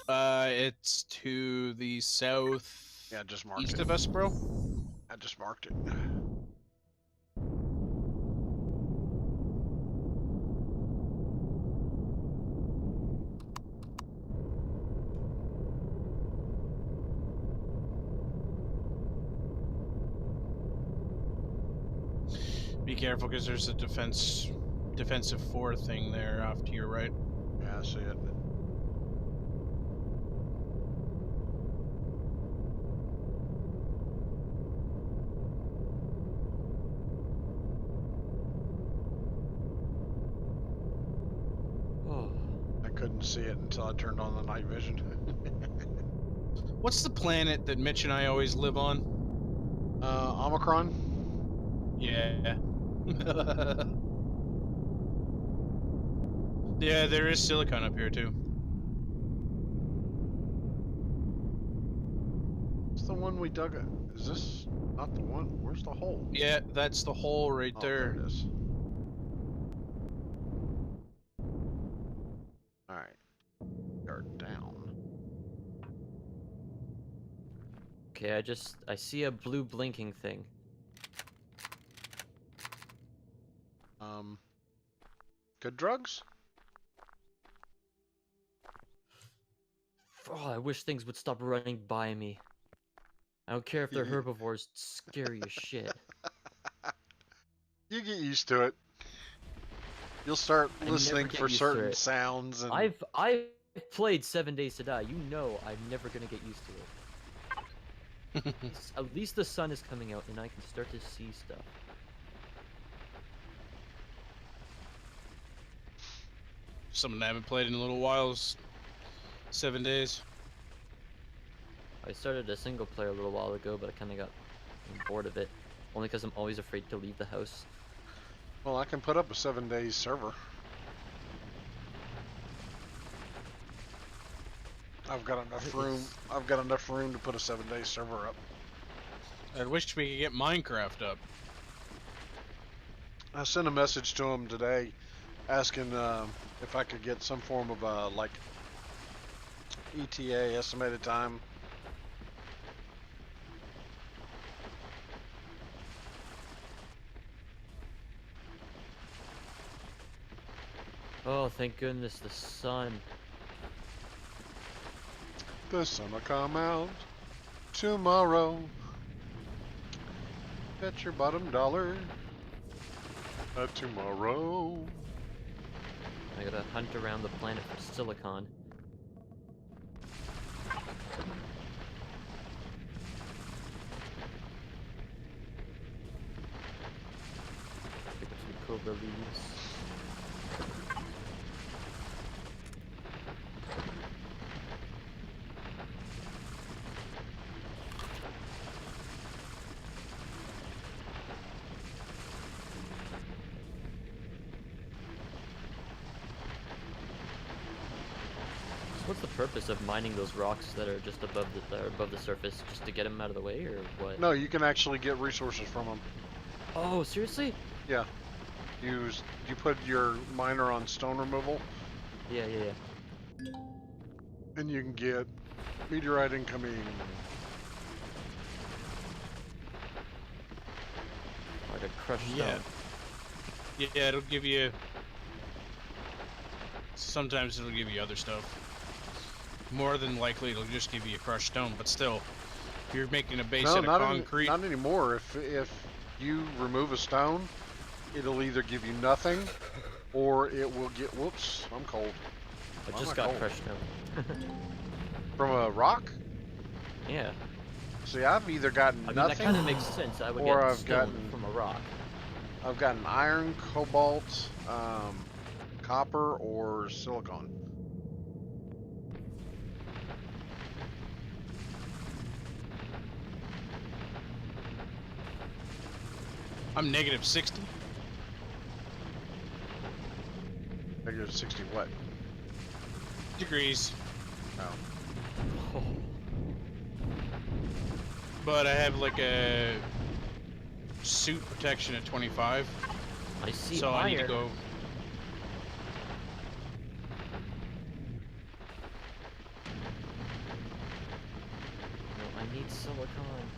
It's to the south Yeah, just marked east it. of us, bro. I just marked it. Be careful, because there's a defensive 4 thing there off to your right. Yeah, I see it. Oh, I couldn't see it until I turned on the night vision. What's the planet that Mitch and I always live on? Omicron? Yeah. Yeah, there is silicon up here too. It's the one we dug. Is this not the one? Where's the hole? Yeah, that's the hole right Oh, there. there it is. All right. Start down. okay. I see a blue blinking thing. Good drugs? Oh, I wish things would stop running by me. I don't care if they're herbivores. It's scary as shit. You get used to it. You'll start I never listening get for used to certain it. sounds and I've played 7 Days to Die. You know I'm never gonna get used to it. At least the sun is coming out and I can start to see stuff. Something I haven't played in a little while is 7 days. I started a single player a little while ago, but I kind of got bored of it. Only because I'm always afraid to leave the house. well, I can put up a 7-day server. I've got enough room. I've got enough room to put a 7-day server up. I wish we could get Minecraft up. I sent a message to him today, asking if I could get some form of like ETA, estimated time. Oh, thank goodness, the sun. The sun will come out tomorrow. Bet your bottom dollar. Tomorrow. I gotta hunt around the planet for silicon. Pick up some cobra leaves. the purpose of mining those rocks that are just above the surface, just to get them out of the way, or what? No, you can actually get resources from them. Oh, seriously? Yeah. You put your miner on stone removal, Yeah. and you can get meteorite incoming. Like a crushed Yeah. stone. Yeah, it'll give you. Sometimes it'll give you other stuff. More than likely, it'll just give you a crushed stone. But still, if you're making a base No, out of concrete. not anymore. If you remove a stone, it'll either give you nothing, or it will get. Whoops, I'm cold. I Why just am I got cold? crushed stone. From a rock. Yeah. See, I've either gotten I mean, that nothing, kind of makes sense. I would or get I've stone gotten- from a rock. I've gotten iron, cobalt, copper, or silicon. I'm negative 60. Negative 60 what? Degrees. Oh. But I have like a suit protection at 25. I see So iron. I need to go. No, I need silicon.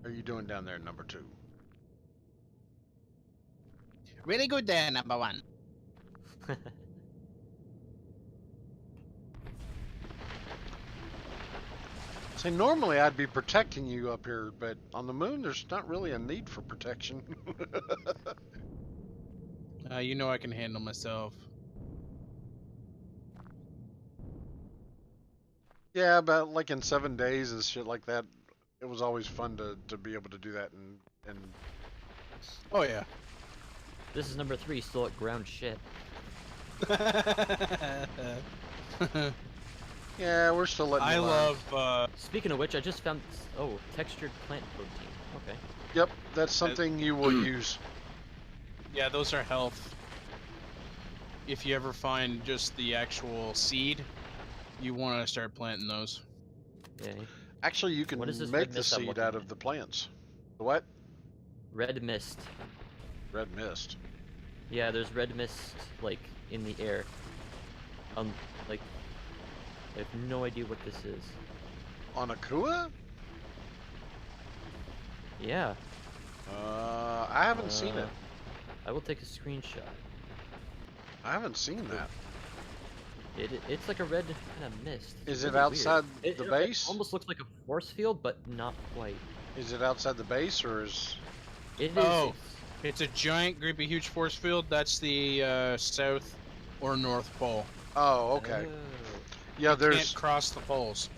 How are you doing down there, number 2? Really good there, number 1. See, normally I'd be protecting you up here, but on the moon there's not really a need for protection. You know I can handle myself. Yeah, but like in 7 days and shit like that, it was always fun to be able to do that and Oh yeah. This is number 3, still at ground shit. yeah, we're still letting I you learn. love. Speaking of which, I just found textured plant protein. Okay. Yep, that's something you will use. Yeah, those are health. If you ever find just the actual seed, you want to start planting those. Yay. Actually, you can What is this make red the mist I'm seed looking out at? of the plants. The what? Red mist. Red mist. Yeah, there's red mist like in the air. Like I have no idea what this is. On Akua? Yeah. I haven't seen it. I will take a screenshot. I haven't seen that. It's like a red kind of mist. It's Is it really outside weird. the It base? almost looks like a force field, but not quite. Is it outside the base or is? It is. Oh. It's a giant, great, huge force field. That's the south or north pole. Oh, okay. Oh, Yeah, Can't there's cross the poles.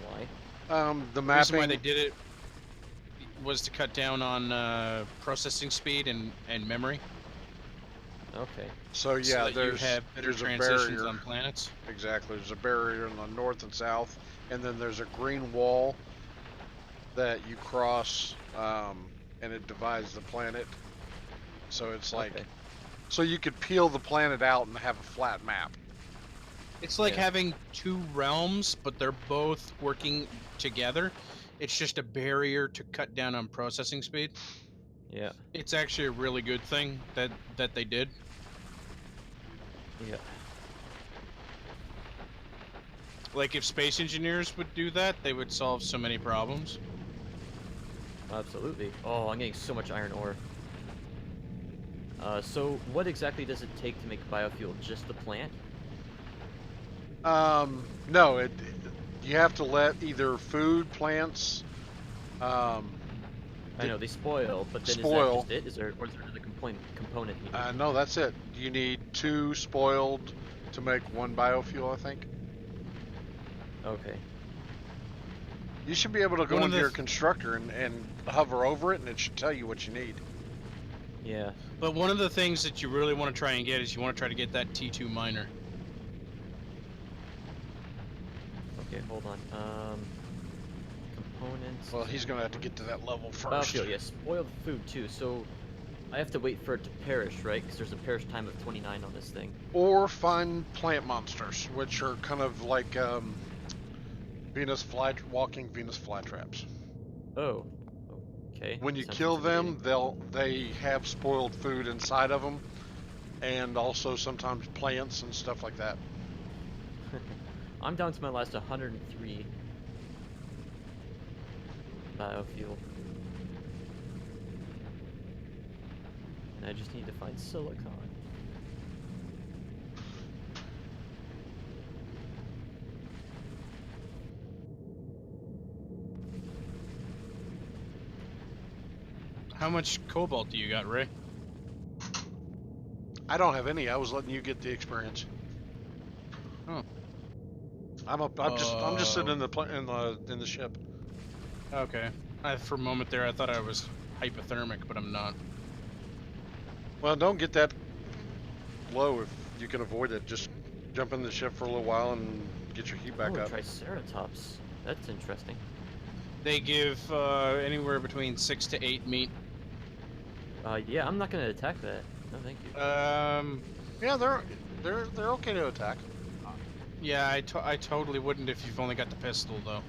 why? the The reason why mapping. they did it was to cut down on processing speed and memory. Okay. So so yeah, that there's you have better there's a transitions barrier. on planets. Exactly, there's a barrier in the north and south, and then there's a green wall that you cross, and it divides the planet. So it's like, Okay. so you could peel the planet out and have a flat map. It's like Yeah. having two realms, but they're both working together. It's just a barrier to cut down on processing speed. Yeah. It's actually a really good thing that they did. Yeah. Like if space engineers would do that, they would solve so many problems. Absolutely. Oh, I'm getting so much iron ore. So what exactly does it take to make biofuel? Just the plant? No, you have to let either food, plants, I know they spoil, but then Spoil. is that just it? Is there another component you need? no, that's it. You need 2 spoiled to make 1 biofuel, I think. Okay. You should be able to go One of into the your constructor and hover over it, and it should tell you what you need. Yeah. But one of the things that you really want to try and get is you want to try to get that T2 miner. Okay, hold on. Components. Well, he's gonna have to get to that level first. Biofuel, yeah, spoiled food too. So I have to wait for it to perish, right? Because there's a perish time of 29 on this thing. Or find plant monsters, which are kind of like walking Venus flytraps. Oh. Okay. When you Sounds kill them, intimidating. they have spoiled food inside of them, and also sometimes plants and stuff like that. I'm down to my last 103 biofuel. And I just need to find silicon. How much cobalt do you got, Ray? I don't have any. I was letting you get the experience. Oh. I'm just sitting in the ship. Okay. For a moment there, I thought I was hypothermic, but I'm not. Well, don't get that low if you can avoid it. Just jump in the ship for a little while and get your heat back Oh, up. Triceratops. That's interesting. They give anywhere between 6 to 8 meat. Yeah, I'm not gonna attack that. No, thank you. Yeah, they're okay to attack. Yeah, I totally wouldn't if you've only got the pistol, though.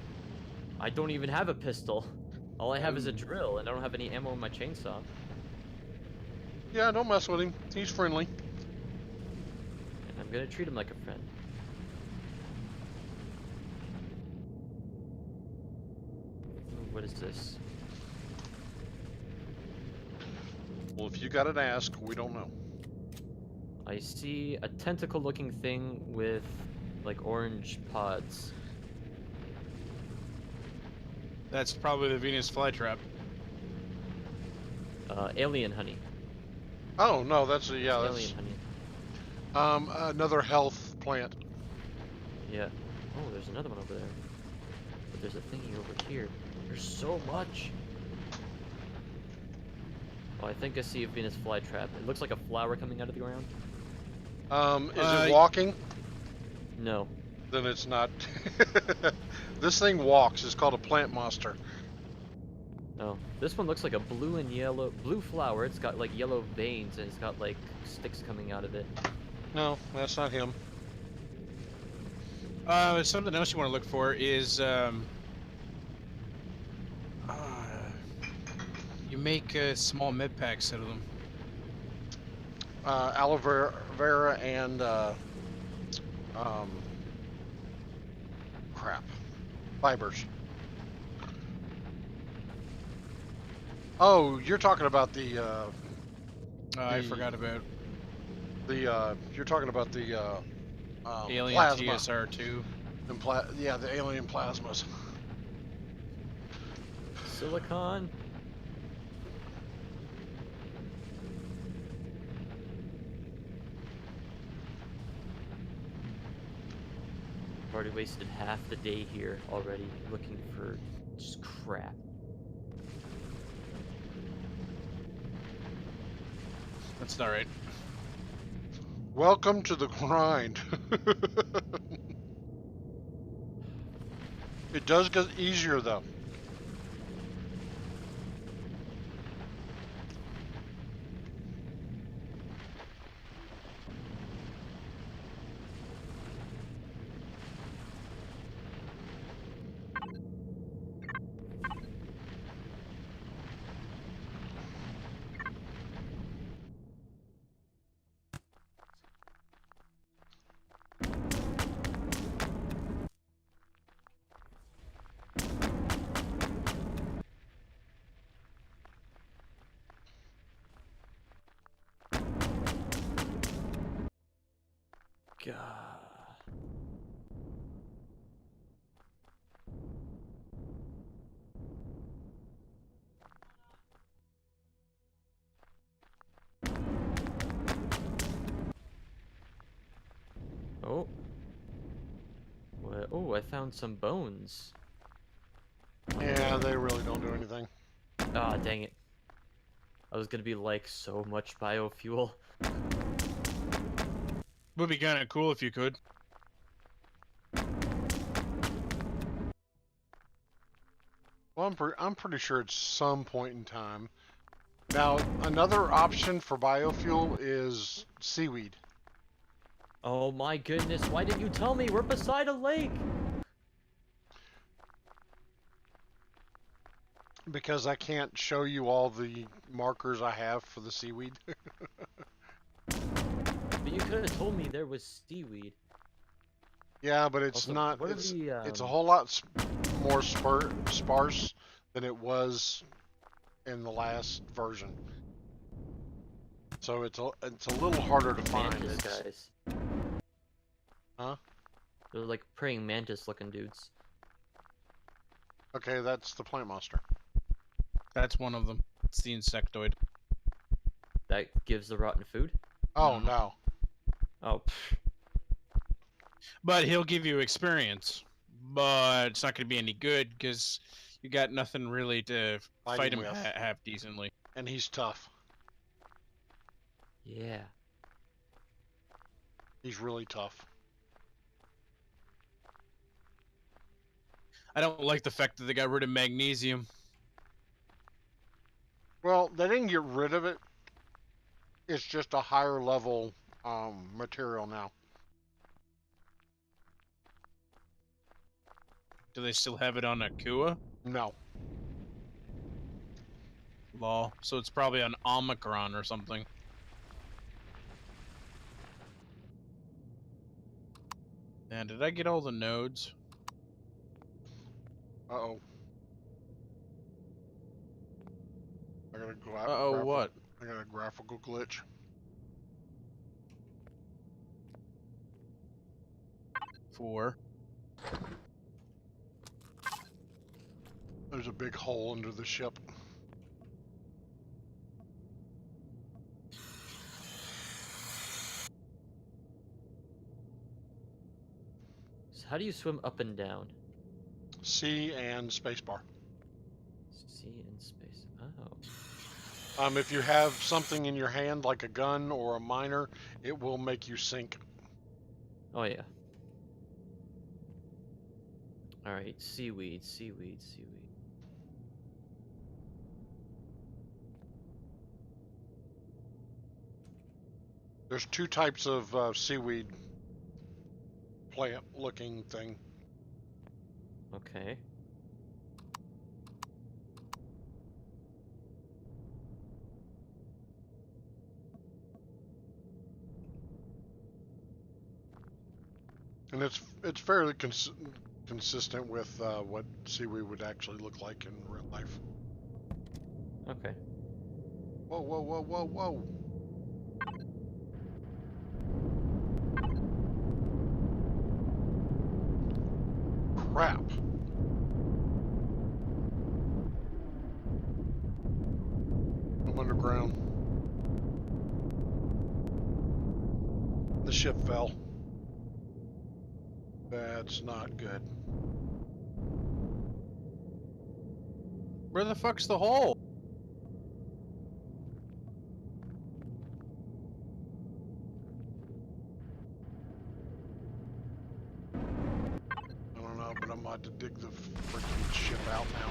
I don't even have a pistol. All I have is a drill, and I don't have any ammo in my chainsaw. Yeah, don't mess with him. He's friendly. And I'm gonna treat him like a friend. Ooh, what is this? Well, if you got an ask, we don't know. I see a tentacle-looking thing with, like, orange pods. That's probably the Venus flytrap. Alien honey. Oh no, that's Alien honey. another health plant. Yeah. Oh, there's another one over there. But there's a thingy over here. There's so much. Oh, I think I see a Venus flytrap. It looks like a flower coming out of the ground. Is it walking? No. Then it's not. This thing walks. It's called a plant monster. Oh, this one looks like a blue and yellow blue flower. It's got like yellow veins and it's got like sticks coming out of it. No, that's not him. Something else you want to look for is you make small med packs out of them. Aloe vera and crap, fibers. Oh, you're talking about I forgot about you're talking about the Alien plasma. TSR2. And yeah, the alien plasmas. Silicon. I've already wasted half the day here already looking for just crap. That's not right. Welcome to the grind. It does get easier though. God. Oh. What? Oh, I found some bones. Yeah, they really don't do anything. Ah, dang it. I was gonna be like, so much biofuel. Would be kind of cool if you could. Well, I'm pretty sure it's some point in time. Now, another option for biofuel is seaweed. Oh my goodness, why didn't you tell me? We're beside a lake! Because I can't show you all the markers I have for the seaweed. But you could have told me there was seaweed. Yeah, but it's Also, not. what are It's the, it's a whole lot more sparse than it was in the last version. So it's a little harder to find. mantis It's, guys? huh? They're like praying mantis looking dudes. Okay, that's the plant monster. That's one of them. It's the insectoid. That gives the rotten food? Oh Mhm. no. Oh, pff. But he'll give you experience. But it's not going to be any good because you got nothing really to Fight fight him him with. half decently. And he's tough. Yeah. He's really tough. I don't like the fact that they got rid of magnesium. Well, they didn't get rid of it. It's just a higher level material now. Do they still have it on Akua? No. Lol. So it's probably on Omicron or something. And did I get all the nodes? Uh-oh. I got a Uh-oh, what? I got a graphical glitch. Four. There's a big hole under the ship. So how do you swim up and down? C and spacebar. C in space. Oh. If you have something in your hand like a gun or a miner, it will make you sink. Oh yeah. Alright, seaweed, seaweed, seaweed. There's two types of seaweed plant looking thing. Okay. And it's fairly consistent with what seaweed would actually look like in real life. Okay. Whoa, whoa, whoa, whoa, whoa. Crap. I'm underground. The ship fell. That's not good. Where the fuck's the hole? I don't know, but I'm about to dig the freaking ship out now.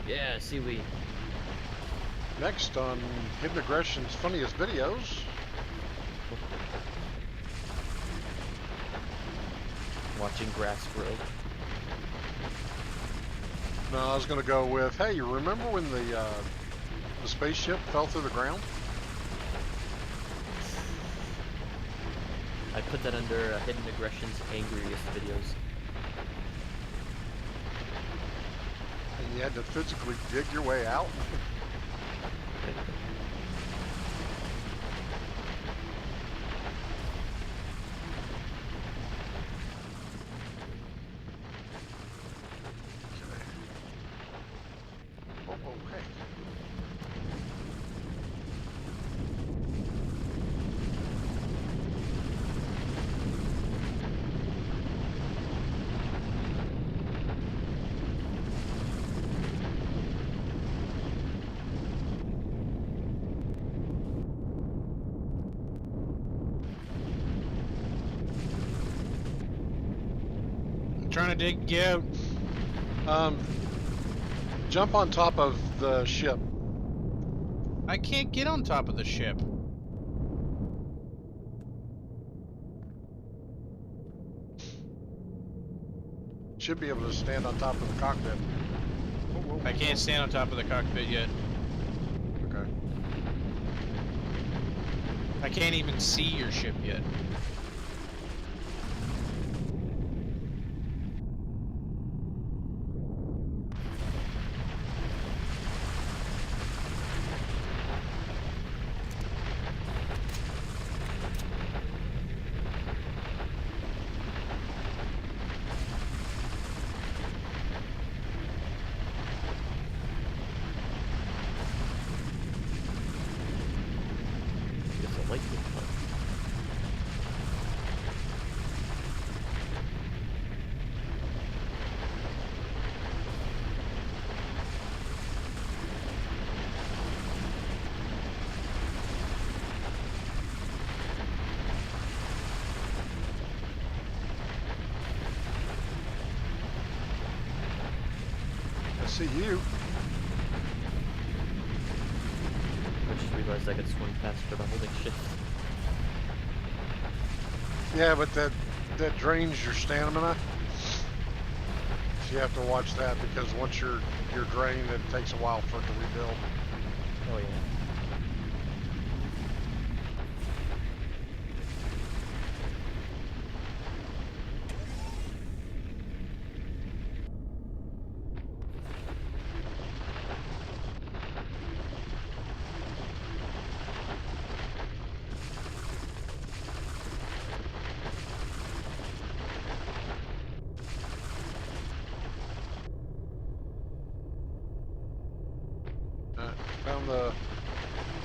Yeah, seaweed. Next on Hidden Aggression's Funniest Videos. Watching grass grow. No, I was going to go with, hey, you remember when the spaceship fell through the ground? I put that under Hidden Aggression's angriest videos. And you had to physically dig your way out? Trying to dig you out. Jump on top of the ship. I can't get on top of the ship. Should be able to stand on top of the cockpit. Whoa, whoa, I can't stand on top of the cockpit yet. Okay. I can't even see your ship yet. Guess I like this one. I see you. I just realized I could swim faster by holding shift. Yeah, but that drains your stamina. So you have to watch that because once you're drained, it takes a while for it to rebuild. Oh yeah.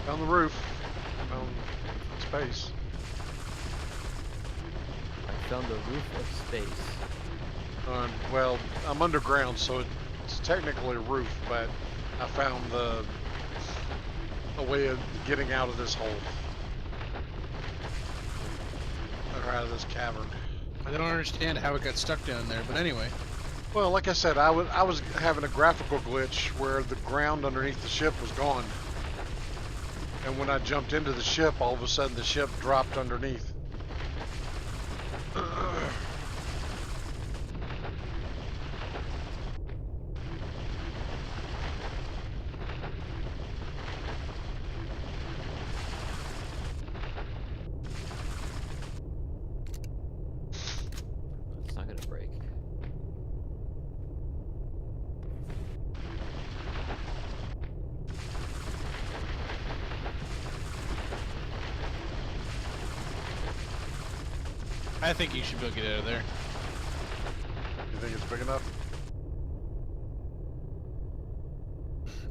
Found the roof. Found space. I found the roof of space. Well, I'm underground, so it's technically a roof, but I found a way of getting out of this hole. Or out of this cavern. I don't understand how it got stuck down there, but anyway. Well, like I said, I was having a graphical glitch where the ground underneath the ship was gone. And when I jumped into the ship, all of a sudden the ship dropped underneath. It's not gonna break. I think you should be able to get out of there. You think it's big enough?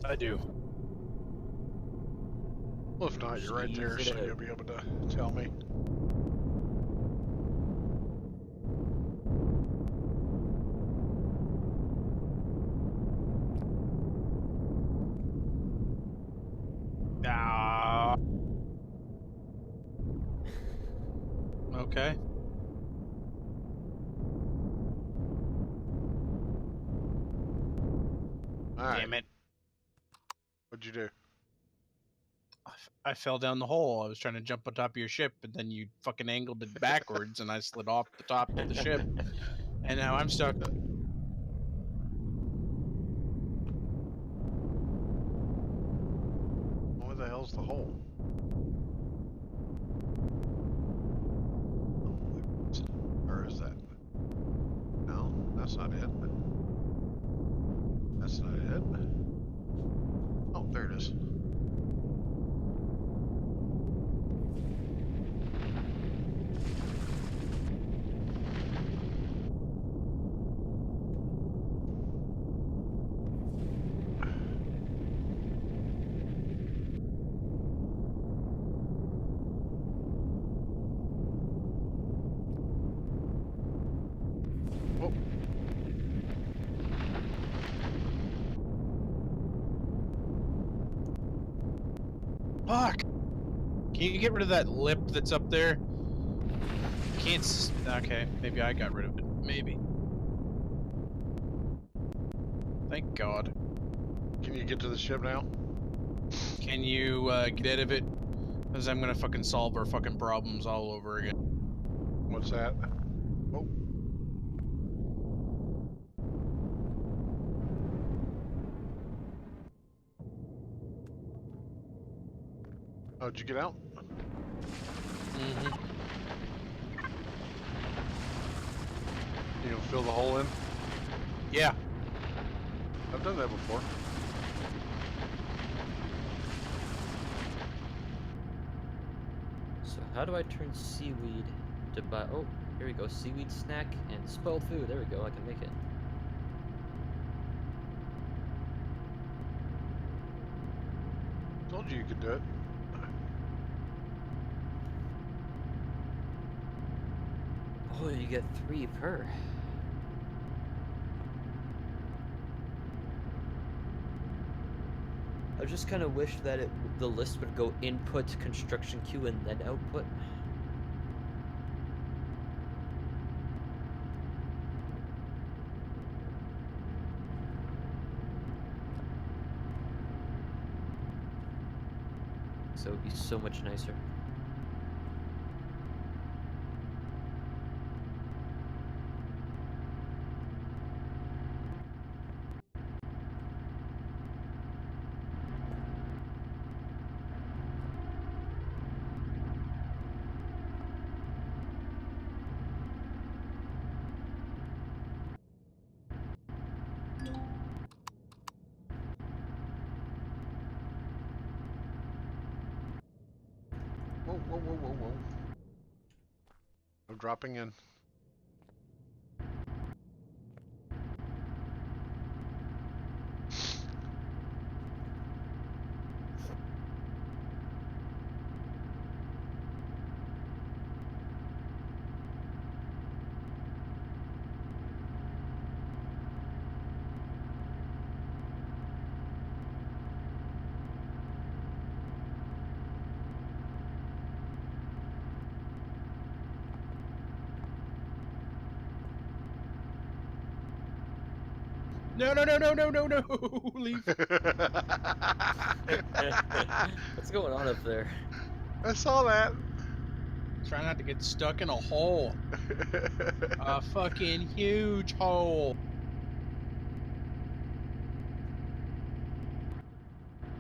I do. Well, if not, you're right there, Ease it so out. you'll be able to tell me. Ah. Okay. All right. Damn it. What'd you do? I fell down the hole. I was trying to jump on top of your ship, and then you fucking angled it backwards, and I slid off the top of the ship, and now I'm stuck. Where the hell's the hole? Or is that? No, that's not it. That's not it. Oh, there it is. Oh. Fuck! Can you get rid of that lip that's up there? Can't. Okay, maybe I got rid of it. Maybe. Thank God. Can you get to the ship now? Can you get out of it? Because I'm gonna fucking solve our fucking problems all over again. What's that? Oh. Oh, did you get out? Mm-hmm. You gonna fill the hole in? Yeah. I've done that before. So how do I turn seaweed to buy? Oh, here we go. Seaweed snack and spoiled food. There we go. I can make it. Told you could do it. Oh, you get 3 per. I just kind of wish that the list would go input, construction queue, and then output. So it'd be so much nicer. Whoa, whoa, whoa, whoa, whoa. I'm dropping in. No! Leave. What's going on up there? I saw that. Try not to get stuck in a hole. A fucking huge hole.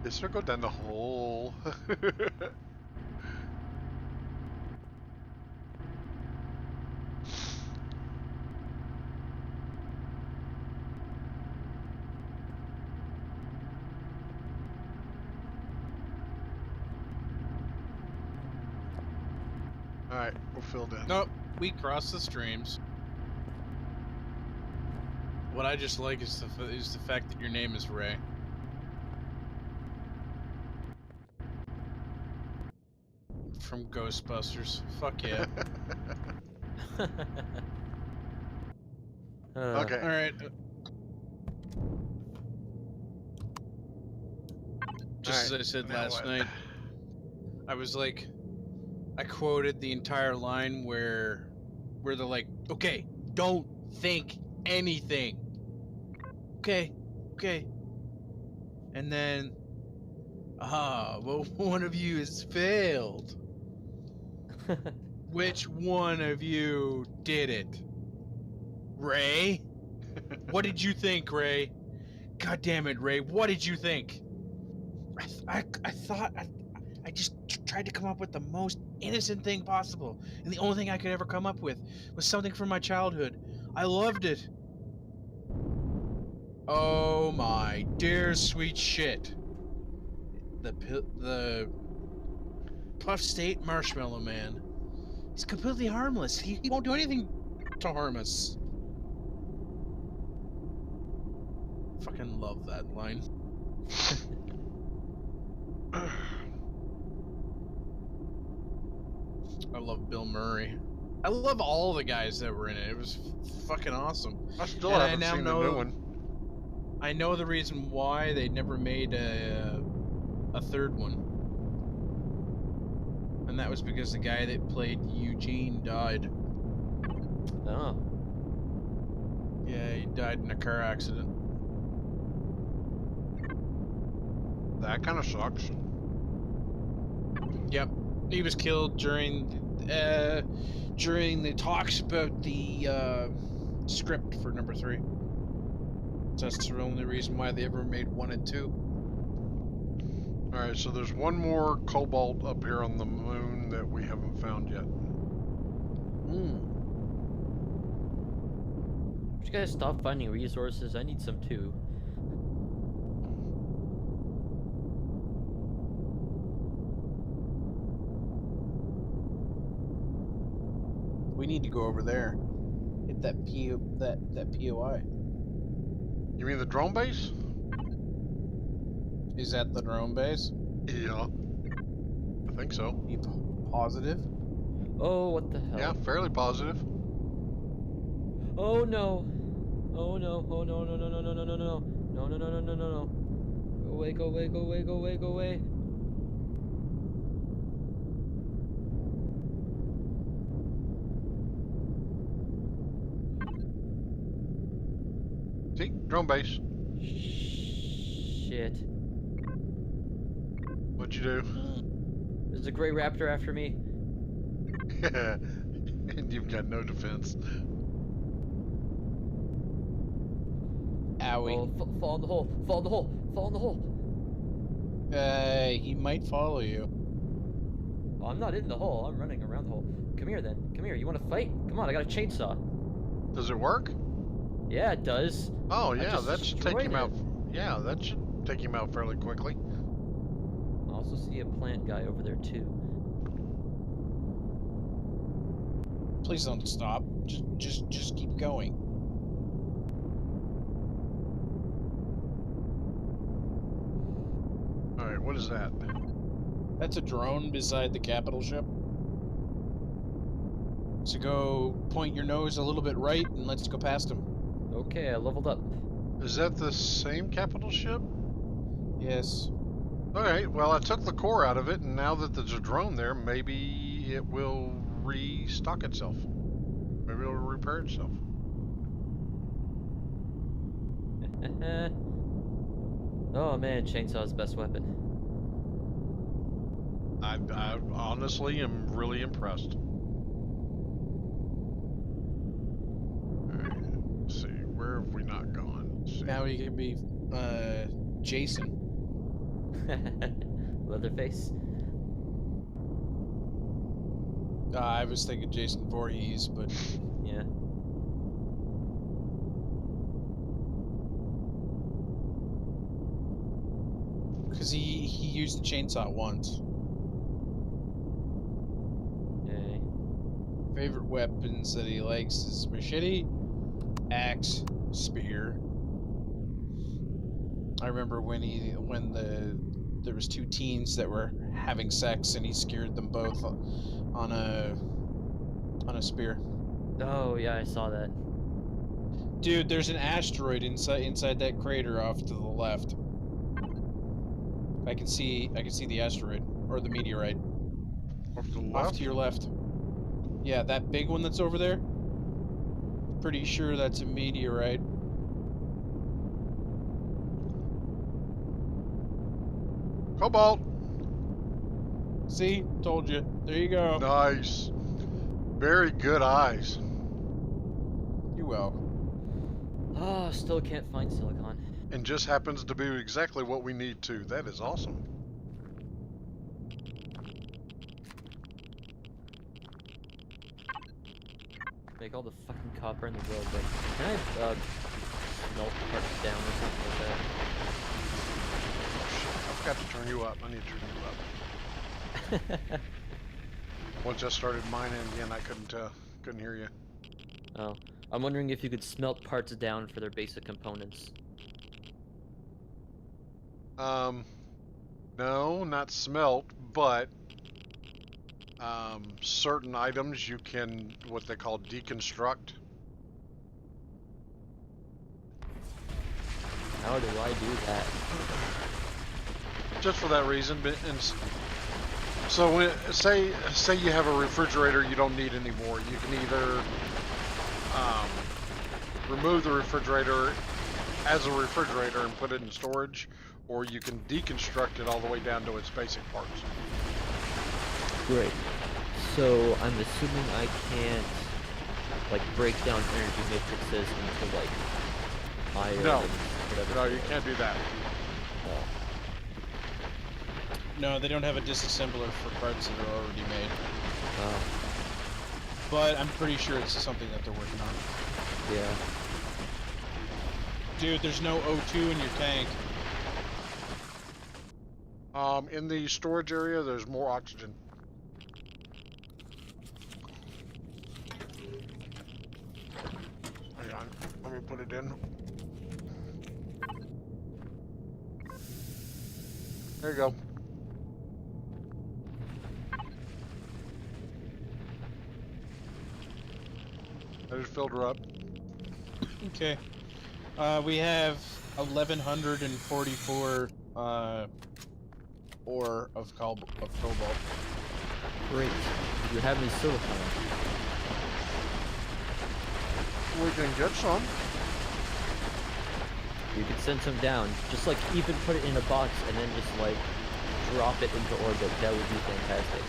This will go down the hole. Alright, we're filled in. Nope. We crossed the streams. What I just like is the fact that your name is Ray. From Ghostbusters. Fuck yeah. Okay. All right. Just as I said now last what? night, I was like, I quoted the entire line where they're like, okay, don't think anything. Okay. And then Ah, well, one of you has failed. Which one of you did it? Ray? What did you think, Ray? God damn it, Ray, what did you think? I thought I just tried to come up with the most innocent thing possible, and the only thing I could ever come up with was something from my childhood. I loved it. Oh my dear sweet shit. The Puff State Marshmallow Man. He's completely harmless. He won't do anything to harm us. Fucking love that line. I love Bill Murray. I love all the guys that were in it. It was fucking awesome. I still And I haven't now seen the know new one. I know the reason why they never made a third one. And that was because the guy that played Eugene died. Oh. Yeah, he died in a car accident. That kind of sucks. Yep. He was killed during the talks about the script for number 3. So that's the only reason why they ever made 1 and 2. Alright, so there's one more cobalt up here on the moon that we haven't found yet. Would you guys stop finding resources? I need some too. We need to go over there. Hit that POI. You mean the drone base? Is that the drone base? Yeah. I think so. You positive? Oh, what the hell? Yeah, fairly positive. Oh no! Oh no! Oh no! No! No! No! No! No! No! No! No! No! No! No! No! No! No! Go away! Go away! Go away! Go away! Go away! See? Drone base. Shit! What'd you do? There's a gray raptor after me. And you've got no defense. Owie. Oh, fall in the hole! Fall in the hole! Fall in the hole! He might follow you. Oh, I'm not in the hole. I'm running around the hole. Come here then. Come here. You want to fight? Come on. I got a chainsaw. Does it work? Yeah, it does. Oh, I yeah, just that should take destroyed him out. it. Yeah, that should take him out fairly quickly. I also see a plant guy over there too. Please don't stop. Just keep going. Alright, what is that? That's a drone beside the capital ship. So go point your nose a little bit right and let's go past him. Okay, I leveled up. Is that the same capital ship? Yes. Alright, well, I took the core out of it, and now that there's a drone there, maybe it will restock itself. Maybe it'll repair itself. Oh man, chainsaw's the best weapon. I honestly am really impressed. Alright, let's see, where have we not gone? Let's see. Now he can be Jason. Leatherface. I was thinking Jason Voorhees, but Yeah. because he used the chainsaw once. Okay. Favorite weapons that he likes is machete, axe, spear. I remember when there was 2 teens that were having sex and he scared them both on a spear. Oh yeah, I saw that. Dude, there's an asteroid inside that crater off to the left. I can see the asteroid or the meteorite. Off to the Off left? to your left. Yeah, that big one that's over there. Pretty sure that's a meteorite. Cobalt. See? Told you. There you go. Nice. Very good eyes. You're welcome. Oh, still can't find silicon. And just happens to be exactly what we need too. That is awesome. Make all the fucking copper in the world. Like, can I melt parts down or something like that? Oh shit! I forgot to turn you up. I need to turn you up. Once I started mining again, I couldn't hear you. Oh, I'm wondering if you could smelt parts down for their basic components. No, not smelt, but certain items you can what they call deconstruct. How do I do that? Just for that reason, so when say you have a refrigerator you don't need anymore, you can either remove the refrigerator as a refrigerator and put it in storage, or you can deconstruct it all the way down to its basic parts. Great. So I'm assuming I can't like break down energy matrices into like iron No. and whatever. No, you can't do that. Oh. No, they don't have a disassembler for parts that are already made. Oh. But I'm pretty sure it's something that they're working on. Yeah. Dude, there's no O2 in your tank. In the storage area, there's more oxygen. Hang on, let me put it in. There you go. I just filled her up. Okay. We have 1,144 ore of cobalt. Great. Do you have any silicon? We can get some. You could send some down. Just like even put it in a box and then just like drop it into orbit. That would be fantastic.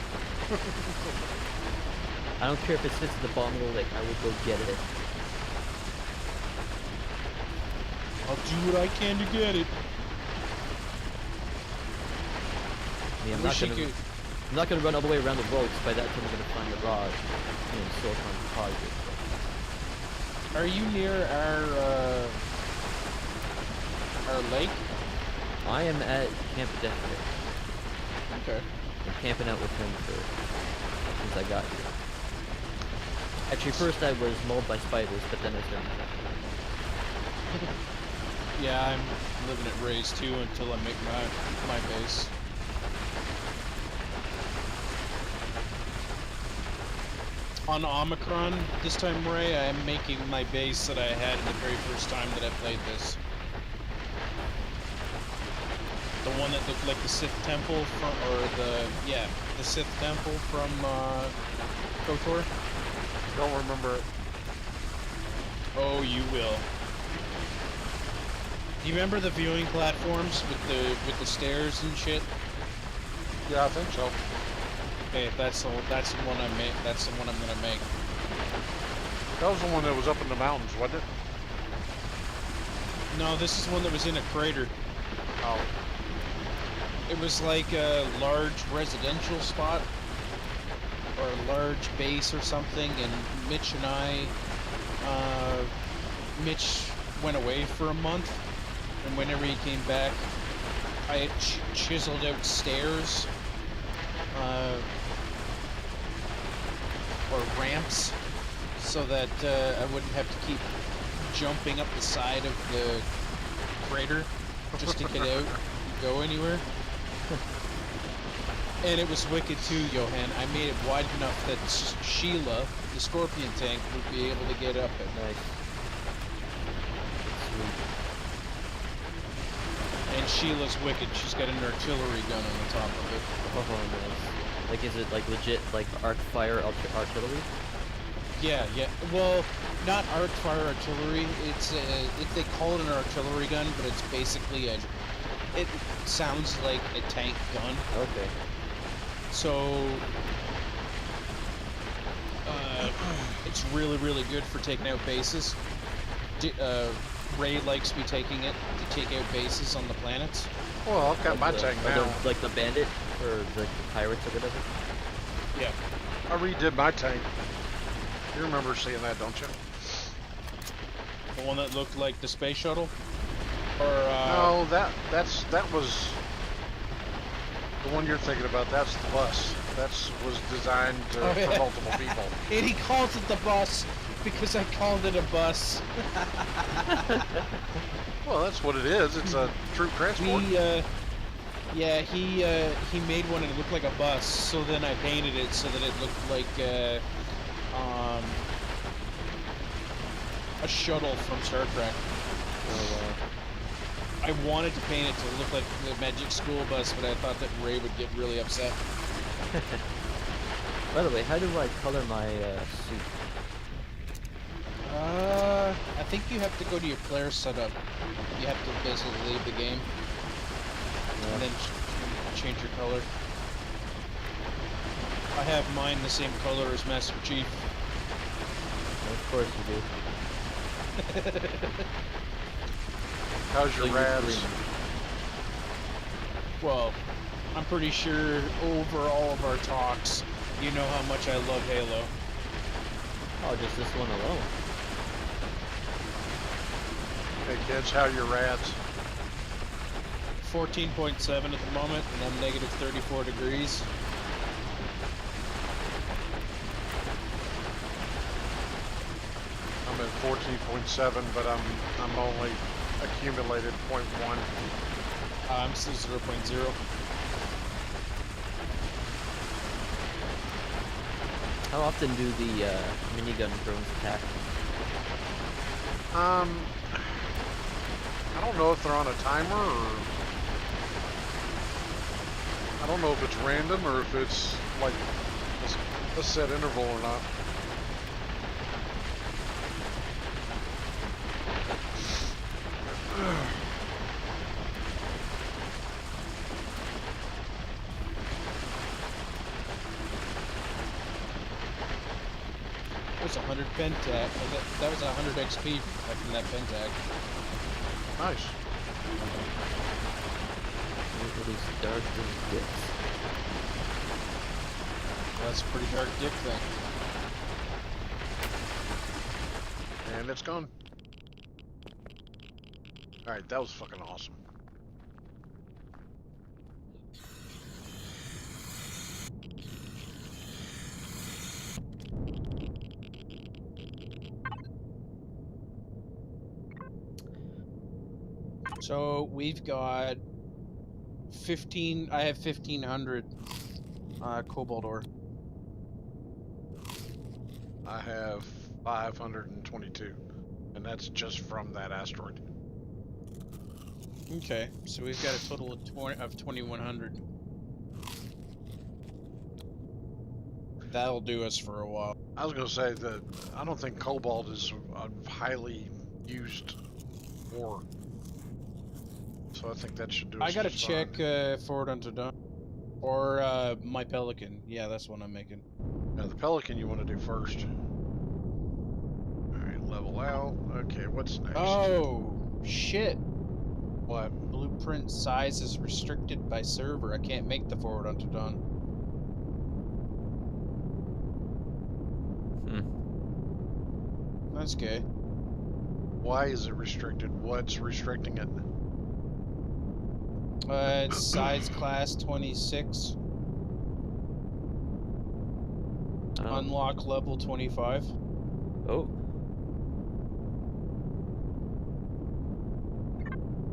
I don't care if it sits at the bottom of the lake. I will go get it. I'll do what I can to get it. I mean, I'm not gonna run all the way around the world, because by that time I'm gonna find the raw, silicon deposit. Are you near our lake? I am at Camp DeathRaye. Okay. I'm camping out with him since I got here. Actually, first I was mauled by spiders, but then I started. Yeah, I'm living at Ray's too until I make my base. On Omicron this time, Ray, I am making my base that I had the very first time that I played this. The one that looked like the Sith Temple from, the Sith Temple from KOTOR. Don't remember it. Oh, you will. Do you remember the viewing platforms with the stairs and shit? Yeah, I think so. Okay, that's the one I make. That's the one I'm gonna make. That was the one that was up in the mountains, wasn't it? No, this is one that was in a crater. Oh. It was like a large residential spot or a large base or something, and Mitch and I, Mitch went away for a month, and whenever he came back, I had chiseled out stairs, or ramps, so that I wouldn't have to keep jumping up the side of the crater just to get out and go anywhere. And it was wicked too, Johan. I made it wide enough that Sheila, the scorpion tank, would be able to get up at night. And Sheila's wicked. She's got an artillery gun on the top of it. Oh, nice. Like, is it like legit, like arc fire artillery? Yeah, yeah. Well, not arc fire artillery. It's they call it an artillery gun, but it's basically a It sounds like a tank gun. Okay. So it's really, really good for taking out bases. Ray likes me taking it to take out bases on the planets. Well, I've got my tank now. Like the bandit or the pirates or whatever. Yeah. I redid my tank. You remember seeing that, don't you? The one that looked like the space shuttle? Or No, that was the one you're thinking about. That's the bus. Was designed for multiple people. And he calls it the bus because I called it a bus. Well, that's what it is. It's a troop transport. He made one and it looked like a bus. So then I painted it so that it looked like a shuttle from Star Trek. I wanted to paint it to look like the Magic School Bus, but I thought that Ray would get really upset. By the way, how do I color my suit? I think you have to go to your player setup. You have to basically leave the game and then change your color. I have mine the same color as Master Chief. Of course you do. How's your So rads? green. Well, I'm pretty sure over all of our talks, you know how much I love Halo. Oh, just this one alone. Hey kids, how are your rads? 14.7 at the moment, and I'm negative 34 degrees. I'm at 14.7, but I'm only accumulated 0.1. I'm still 0.0. How often do the minigun drones attack? I don't know if they're on a timer or I don't know if it's random or if it's like a set interval or not. That was 100 pentag. That was 100 XP from that pentag. Nice. It is dark as dicks. That's a pretty dark dick thing. And it's gone. Alright, that was fucking awesome. So we've got 15. I have 1,500 cobalt ore. I have 522, and that's just from that asteroid. Okay, so we've got a total of 2,100. That'll do us for a while. I was gonna say that I don't think cobalt is a highly used ore, so I think that should do us. I gotta just check fine. forward onto done. Or my Pelican. Yeah, that's what I'm making. Now the Pelican you want to do first. Alright, level out. Okay, what's next? Oh shit! What? Blueprint size is restricted by server. I can't make the forward onto dawn. That's gay. Why is it restricted? What's restricting it? It's size class 26. Oh. Unlock level 25. Oh.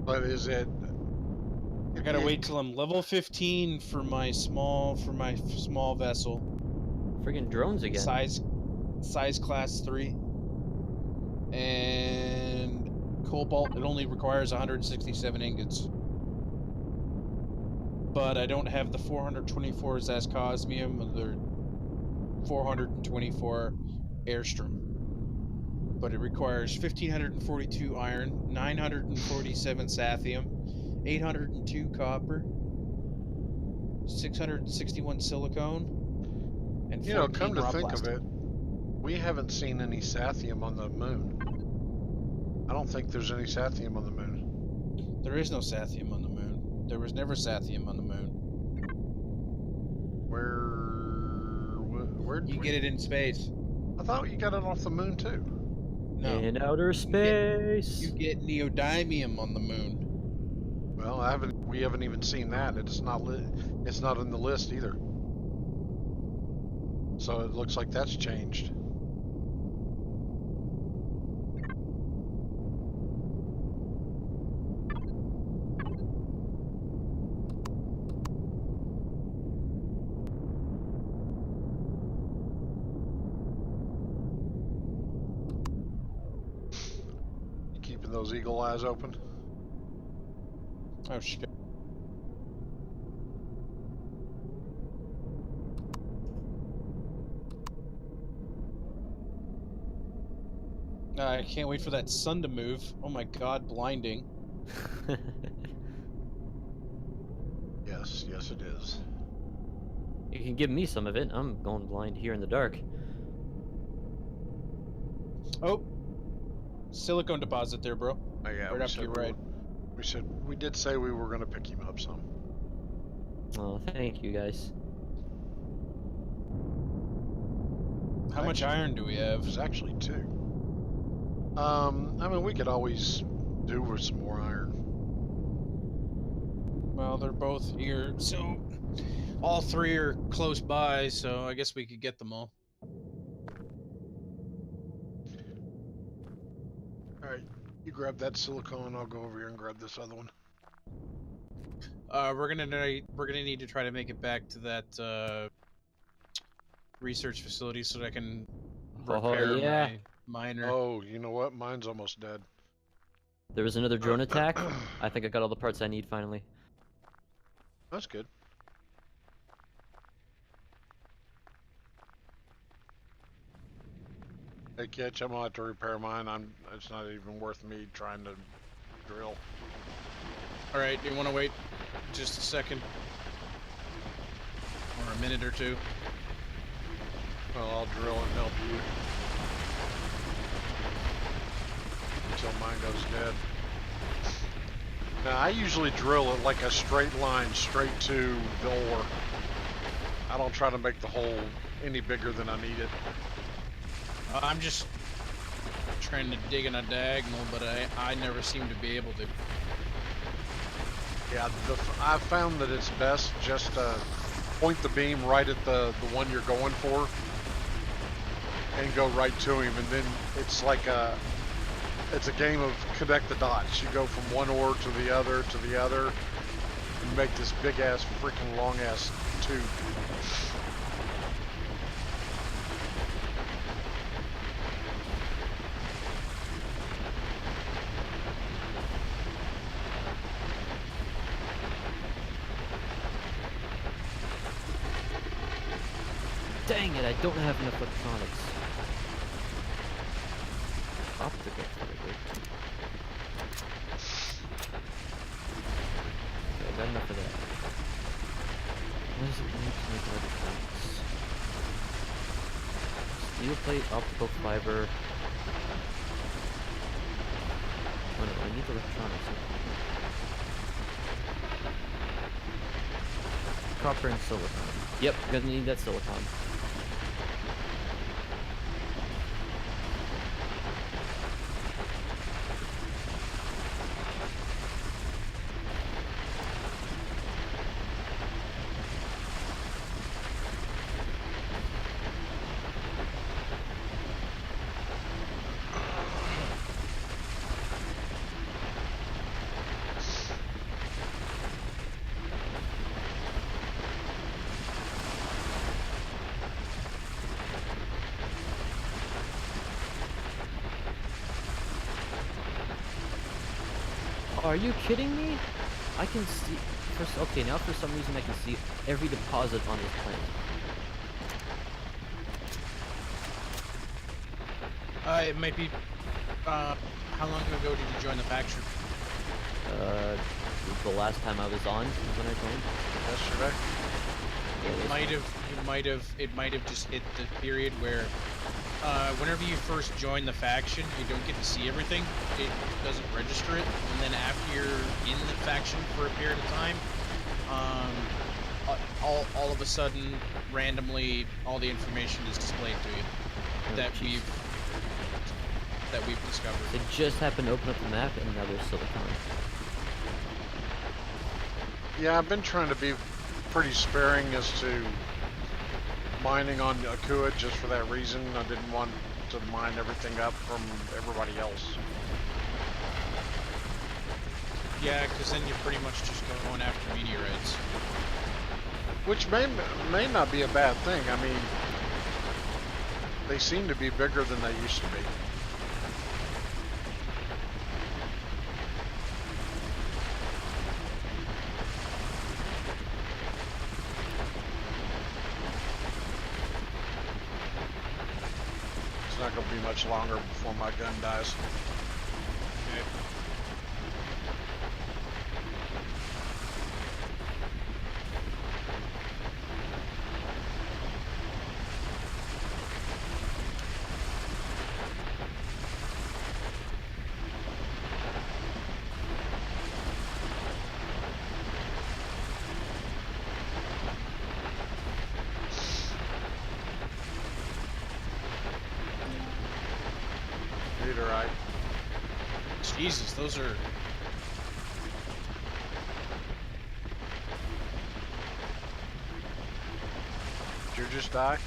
But is it? I gotta wait till I'm level 15 for my small vessel. Friggin' drones again. Size class 3. And cobalt, it only requires 167 ingots. But I don't have the 424 Zascosmium or the 424 Airstrom. But it requires 1,542 iron, 947 Sathium, 802 copper, 661 silicone, and 14 You know, come to raw think plastic. of it, we haven't seen any sathium on the moon. I don't think there's any sathium on the moon. There is no sathium on the moon. There was never sathium on the moon. Where? You get it in space. I thought you got it off the moon too. No. In outer space. You get neodymium on the moon. Well, we haven't even seen that. It's not It's not in the list either. So it looks like that's changed. You keeping those eagle eyes open? Oh shit. I can't wait for that sun to move. Oh my god, blinding. Yes, yes it is. You can give me some of it. I'm going blind here in the dark. Oh! Silicone deposit there, bro. Oh yeah, Right up to your right. We did say we were going to pick him up some. Oh, thank you guys. How much iron do we have? There's actually 2. I mean, we could always do with some more iron. Well, they're both here, so all 3 are close by, so I guess we could get them all. Alright, you grab that silicone, I'll go over here and grab this other one. We're gonna need to try to make it back to that research facility so that I can repair my miner. Oh, you know what? Mine's almost dead. There was another drone attack. I think I got all the parts I need finally. That's good. Hey, Kitch, I'm gonna have to repair mine. It's not even worth me trying to drill. Alright, do you want to wait just a second? Or a minute or 2? Well, I'll drill and help you. Until mine goes dead. Now, I usually drill it like a straight line, straight to the ore. I don't try to make the hole any bigger than I need it. I'm just trying to dig in a diagonal, but I never seem to be able to. Yeah, I've found that it's best just to point the beam right at the one you're going for and go right to him, and then it's like it's a game of connect the dots. You go from one ore to the other, and make this big ass, freaking long ass tube. Dang it, I don't have enough electronics. Optical fiber. Okay, I got enough of that. What does it need to make electronics? Steel plate, optical fiber. Oh no, I need electronics. Copper and silicon. Yep, gonna need that silicon. Are you kidding me? I can see... Okay, now for some reason I can see every deposit on this planet. It might be... how long ago did you join the faction? the last time I was on when I joined. Yesterday. It might have just hit the period where whenever you first join the faction, you don't get to see everything. It doesn't register it, and then after you're in the faction for a period of time, all of a sudden, randomly, all the information is displayed to you that we've discovered. It just happened to open up the map, and now there's silicon. Yeah, I've been trying to be pretty sparing as to mining on Akua just for that reason. I didn't want to mine everything up from everybody else. Yeah, because then you're pretty much just going after meteorites. Which may not be a bad thing. I mean, they seem to be bigger than they used to be. It's not going to be much longer before my gun dies. Okay. DeathRaye. Jesus, those are... Did you just die?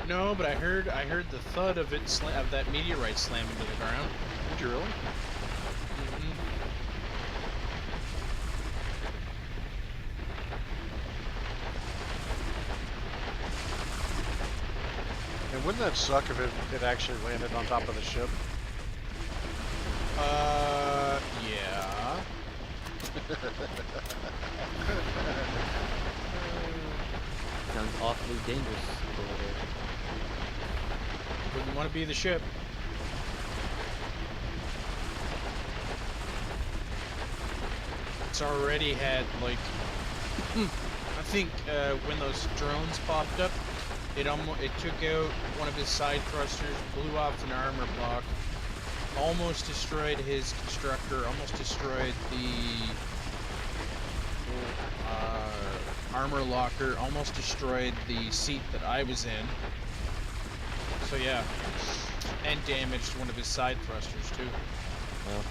No, but I heard the thud of it of that meteorite slamming to the ground. Did you really? Mm-hmm. And wouldn't that suck if it actually landed on top of the ship? Yeah. Sounds awfully dangerous over there. Wouldn't want to be the ship. It's already had, like... I think when those drones popped up, it took out one of his side thrusters, blew off an armor block, almost destroyed his constructor, almost destroyed the armor locker, almost destroyed the seat that I was in. So yeah, and damaged one of his side thrusters too. Well,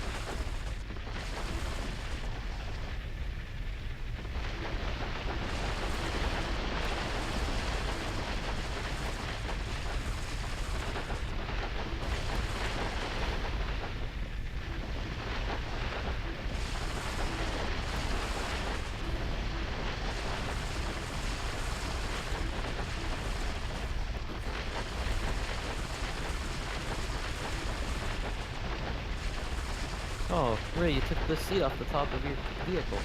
oh, Ray, you took the seat off the top of your vehicle.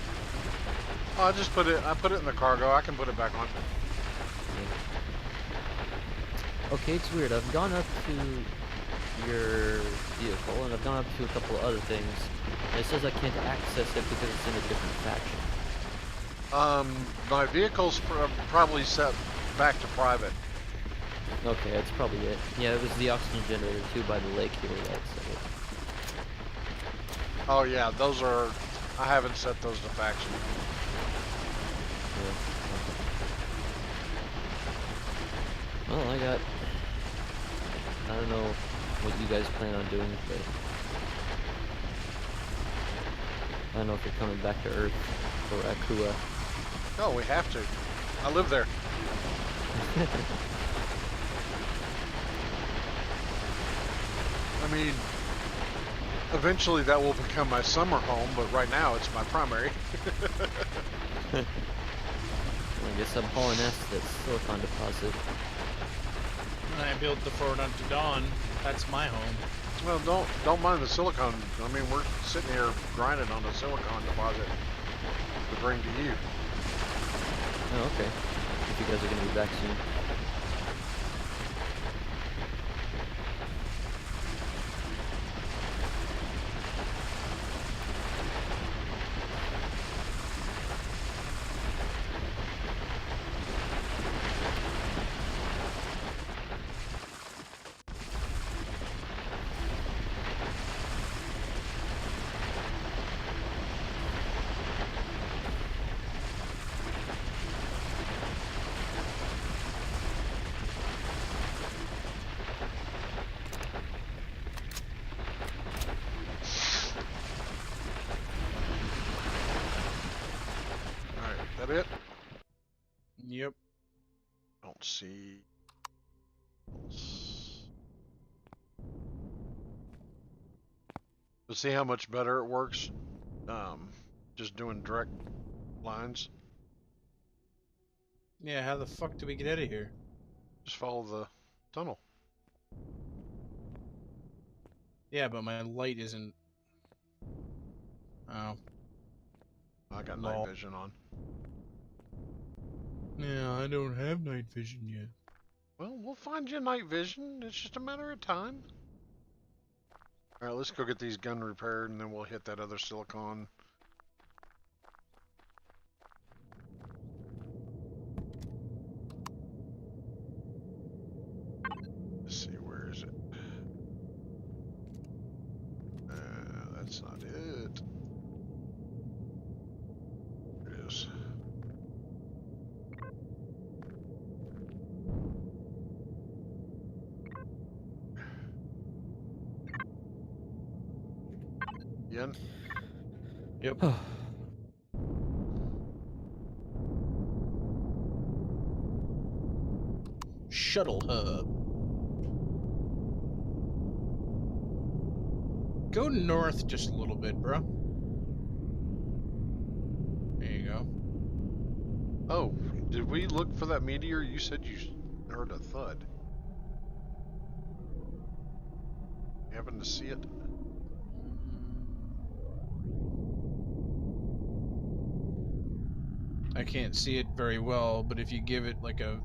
Oh, I put it in the cargo. I can put it back on. Okay, it's weird. I've gone up to your vehicle, and I've gone up to a couple of other things, and it says I can't access it because it's in a different faction. My vehicle's probably set back to private. Okay, that's probably it. Yeah, it was the oxygen generator too by the lake here that said it. Oh yeah, those are. I haven't set those to faction. Yeah. Well, I don't know what you guys plan on doing, but I don't know if you're coming back to Earth or Akua. No, we have to. I live there. I mean, eventually that will become my summer home, but right now it's my primary. I guess I'm hauling ass to that silicon deposit. When I built the Fort unto Dawn, that's my home. Well, don't mind the silicon. I mean, we're sitting here grinding on the silicon deposit to bring to you. Oh, okay. If you guys are gonna be back soon. it? Yep. Don't see. To see how much better it works, just doing direct lines. Yeah, how the fuck do we get out of here? Just follow the tunnel. Yeah, but my light isn't... Oh. I got Lol. night vision on. Yeah, I don't have night vision yet. Well, we'll find you night vision. It's just a matter of time. Alright, let's go get these gun repaired and then we'll hit that other silicon. Let's see, where is it? That's not it. There it is. Yen? Yep. Shuttle hub. Go north just a little bit, bro. There you go. Oh, did we look for that meteor? You said you heard a thud. You happen to see it? I can't see it very well, but if you give it like a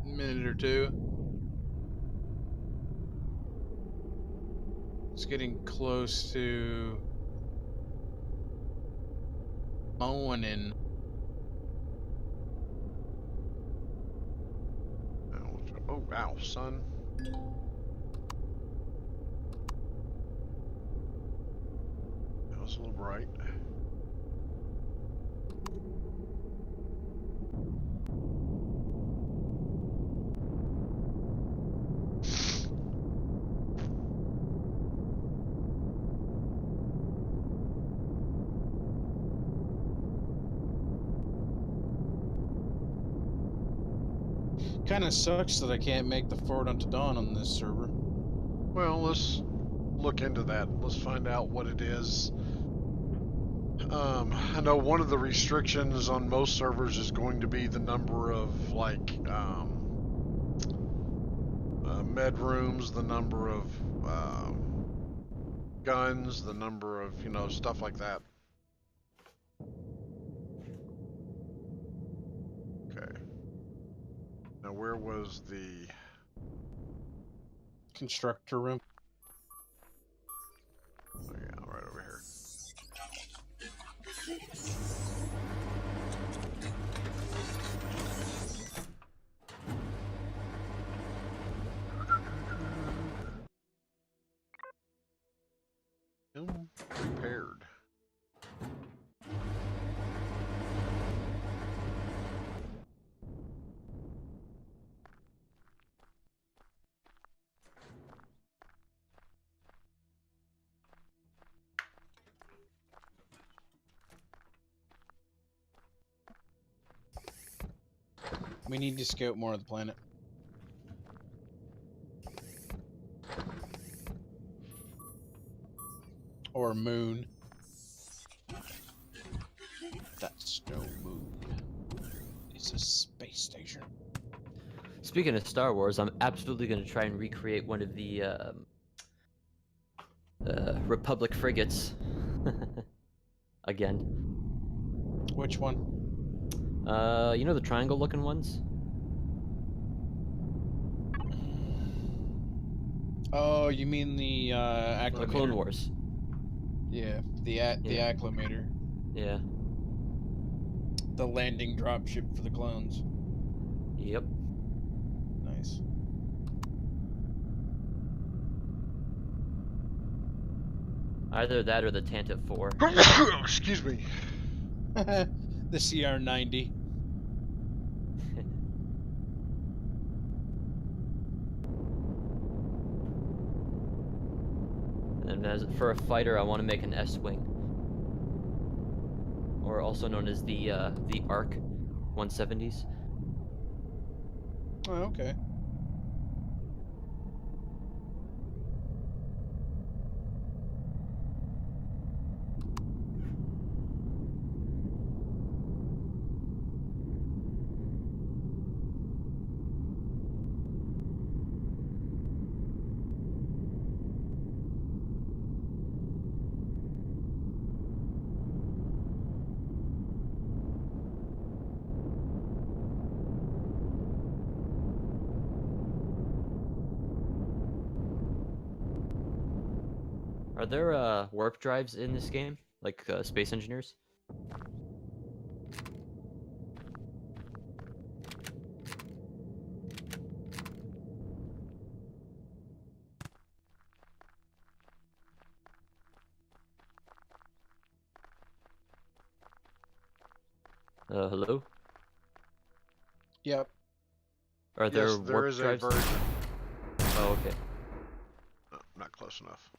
minute or two. It's getting close to Moanin. Oh, ow, son. That was a little bright. Kind of sucks that I can't make the forward onto dawn on this server. Well, let's look into that. Let's find out what it is. I know one of the restrictions on most servers is going to be the number of, like, med rooms, the number of guns, the number of, you know, stuff like that. Okay. Now, where was the... Constructor room. Oh, yeah, right over here. Repaired. We need to scout more of the planet. Or moon. That's no moon. It's a space station. Speaking of Star Wars, I'm absolutely going to try and recreate one of the Republic frigates again. Which one? You know the triangle-looking ones? Oh, you mean the The acclimator? Clone Wars. Yeah, the acclimator. Yeah. The landing dropship for the clones. Yep. Nice. Either that or the Tantive 4. Excuse me. The CR-90. And then for a fighter, I want to make an S-wing, or also known as the Ark. 170s. Oh, okay. Are there warp drives in this game, like space engineers? Hello? Yep. Are there Yes, there warp is a drives? version. Oh, okay. Oh, not close enough.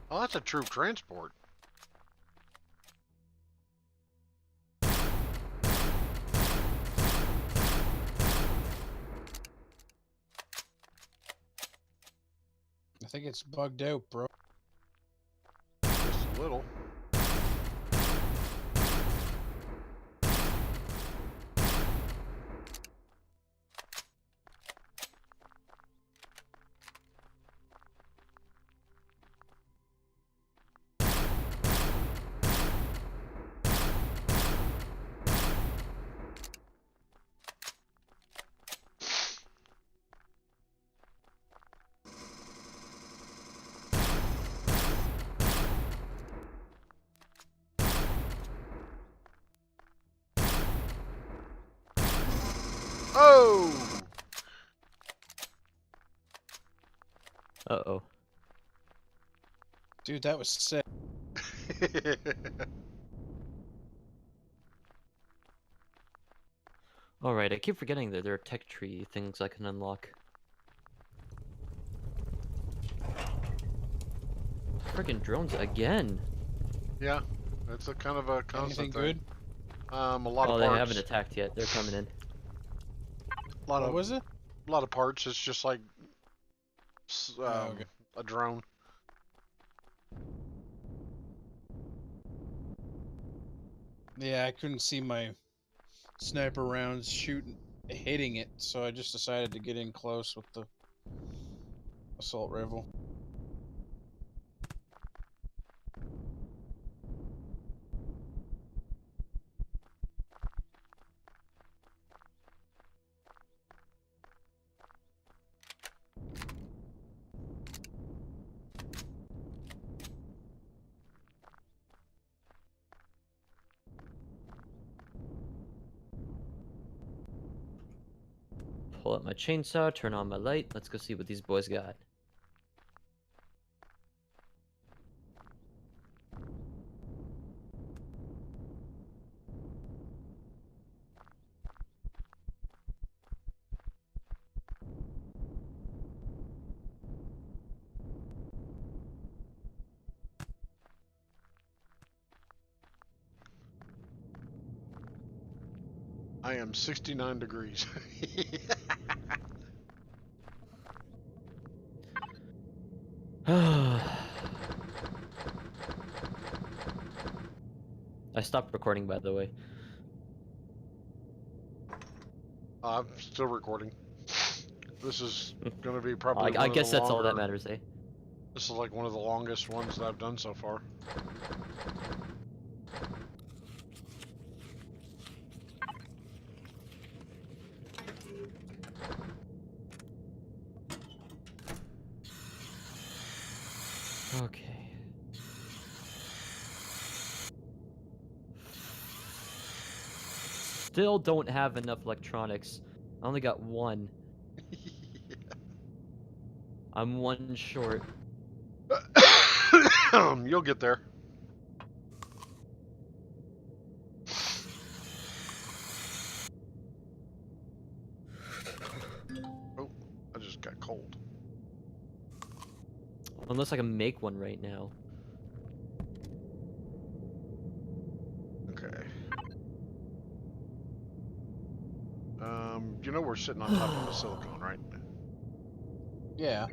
Oh, that's a troop transport. I think it's bugged out, bro. Just a little. Oh! Uh-oh. Dude, that was sick. Alright, I keep forgetting that there are tech tree things I can unlock. Freaking drones again! Yeah, it's a kind of a constant Anything thing. good? A lot Oh, of they parts. haven't attacked yet. They're coming in. What was it? A lot of parts. It's just like Okay. a drone. Yeah, I couldn't see my sniper rounds hitting it, so I just decided to get in close with the assault rifle. Pull up my chainsaw, turn on my light. Let's go see what these boys got. I am 69 degrees. I stopped recording, by the way. I'm still recording. This is going to be probably I one of guess the that's all that longer. matters, eh? This is like one of the longest ones that I've done so far. Okay. Still don't have enough electronics. I only got one. I'm one short. You'll get there. Oh, I just got cold. Unless I can make one right now. Okay. You know we're sitting on top of a silicon, right? Yeah.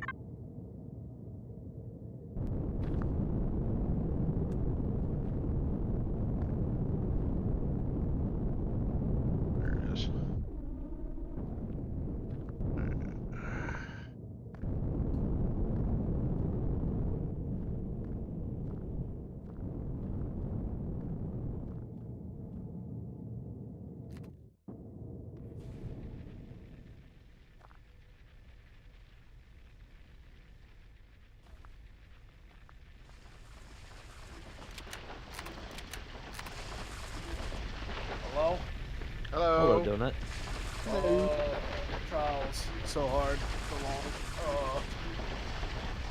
There it is. Hello? Hello, Hello. Donut. Trials. So hard. So long.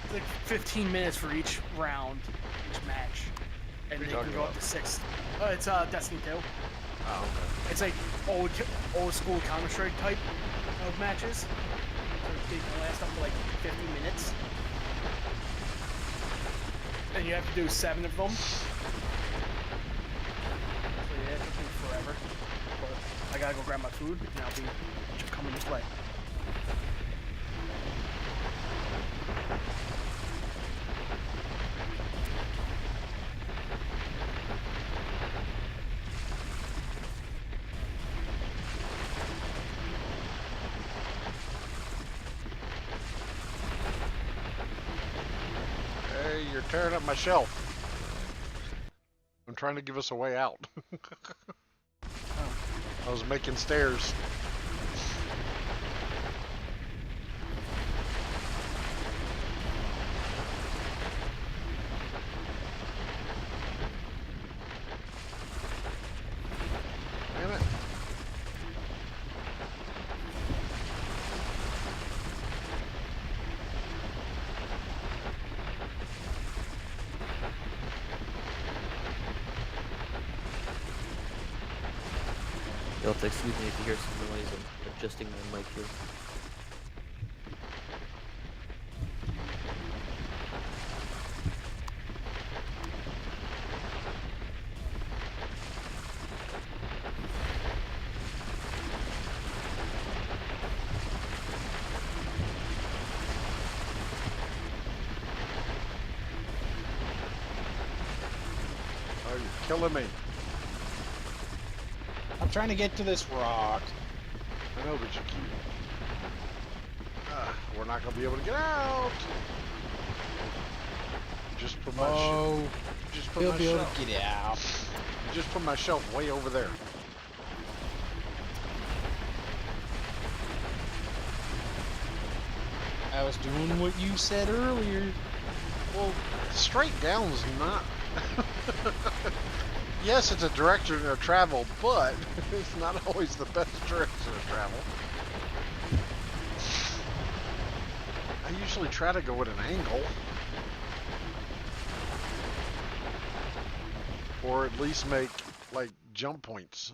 It's like 15 minutes for each round, each match. And What are they you can talking go up about? to 6. It's Destiny 2. Oh, okay. It's like old school Counter-Strike type of matches. So they can last up to like 50 minutes. And you have to do 7 of them. So yeah, it took me forever. But I gotta go grab my food and I'll be coming to play. Hey, you're tearing up my shelf. I'm trying to give us a way out. I was making stairs. Damn it. You'll have to excuse me if you hear some noise. I'm adjusting my mic here. Oh, you're killing me. I'm trying to get to this rock. I know, but you keep. We're not gonna be able to get out. Just put my Oh, just put he'll my be able shelf. to get out. Just put my shelf way over there. I was doing what you said earlier. Well, straight down's not. Yes, it's a direction of travel, but it's not always the best direction of travel. I usually try to go at an angle. Or at least make, like, jump points.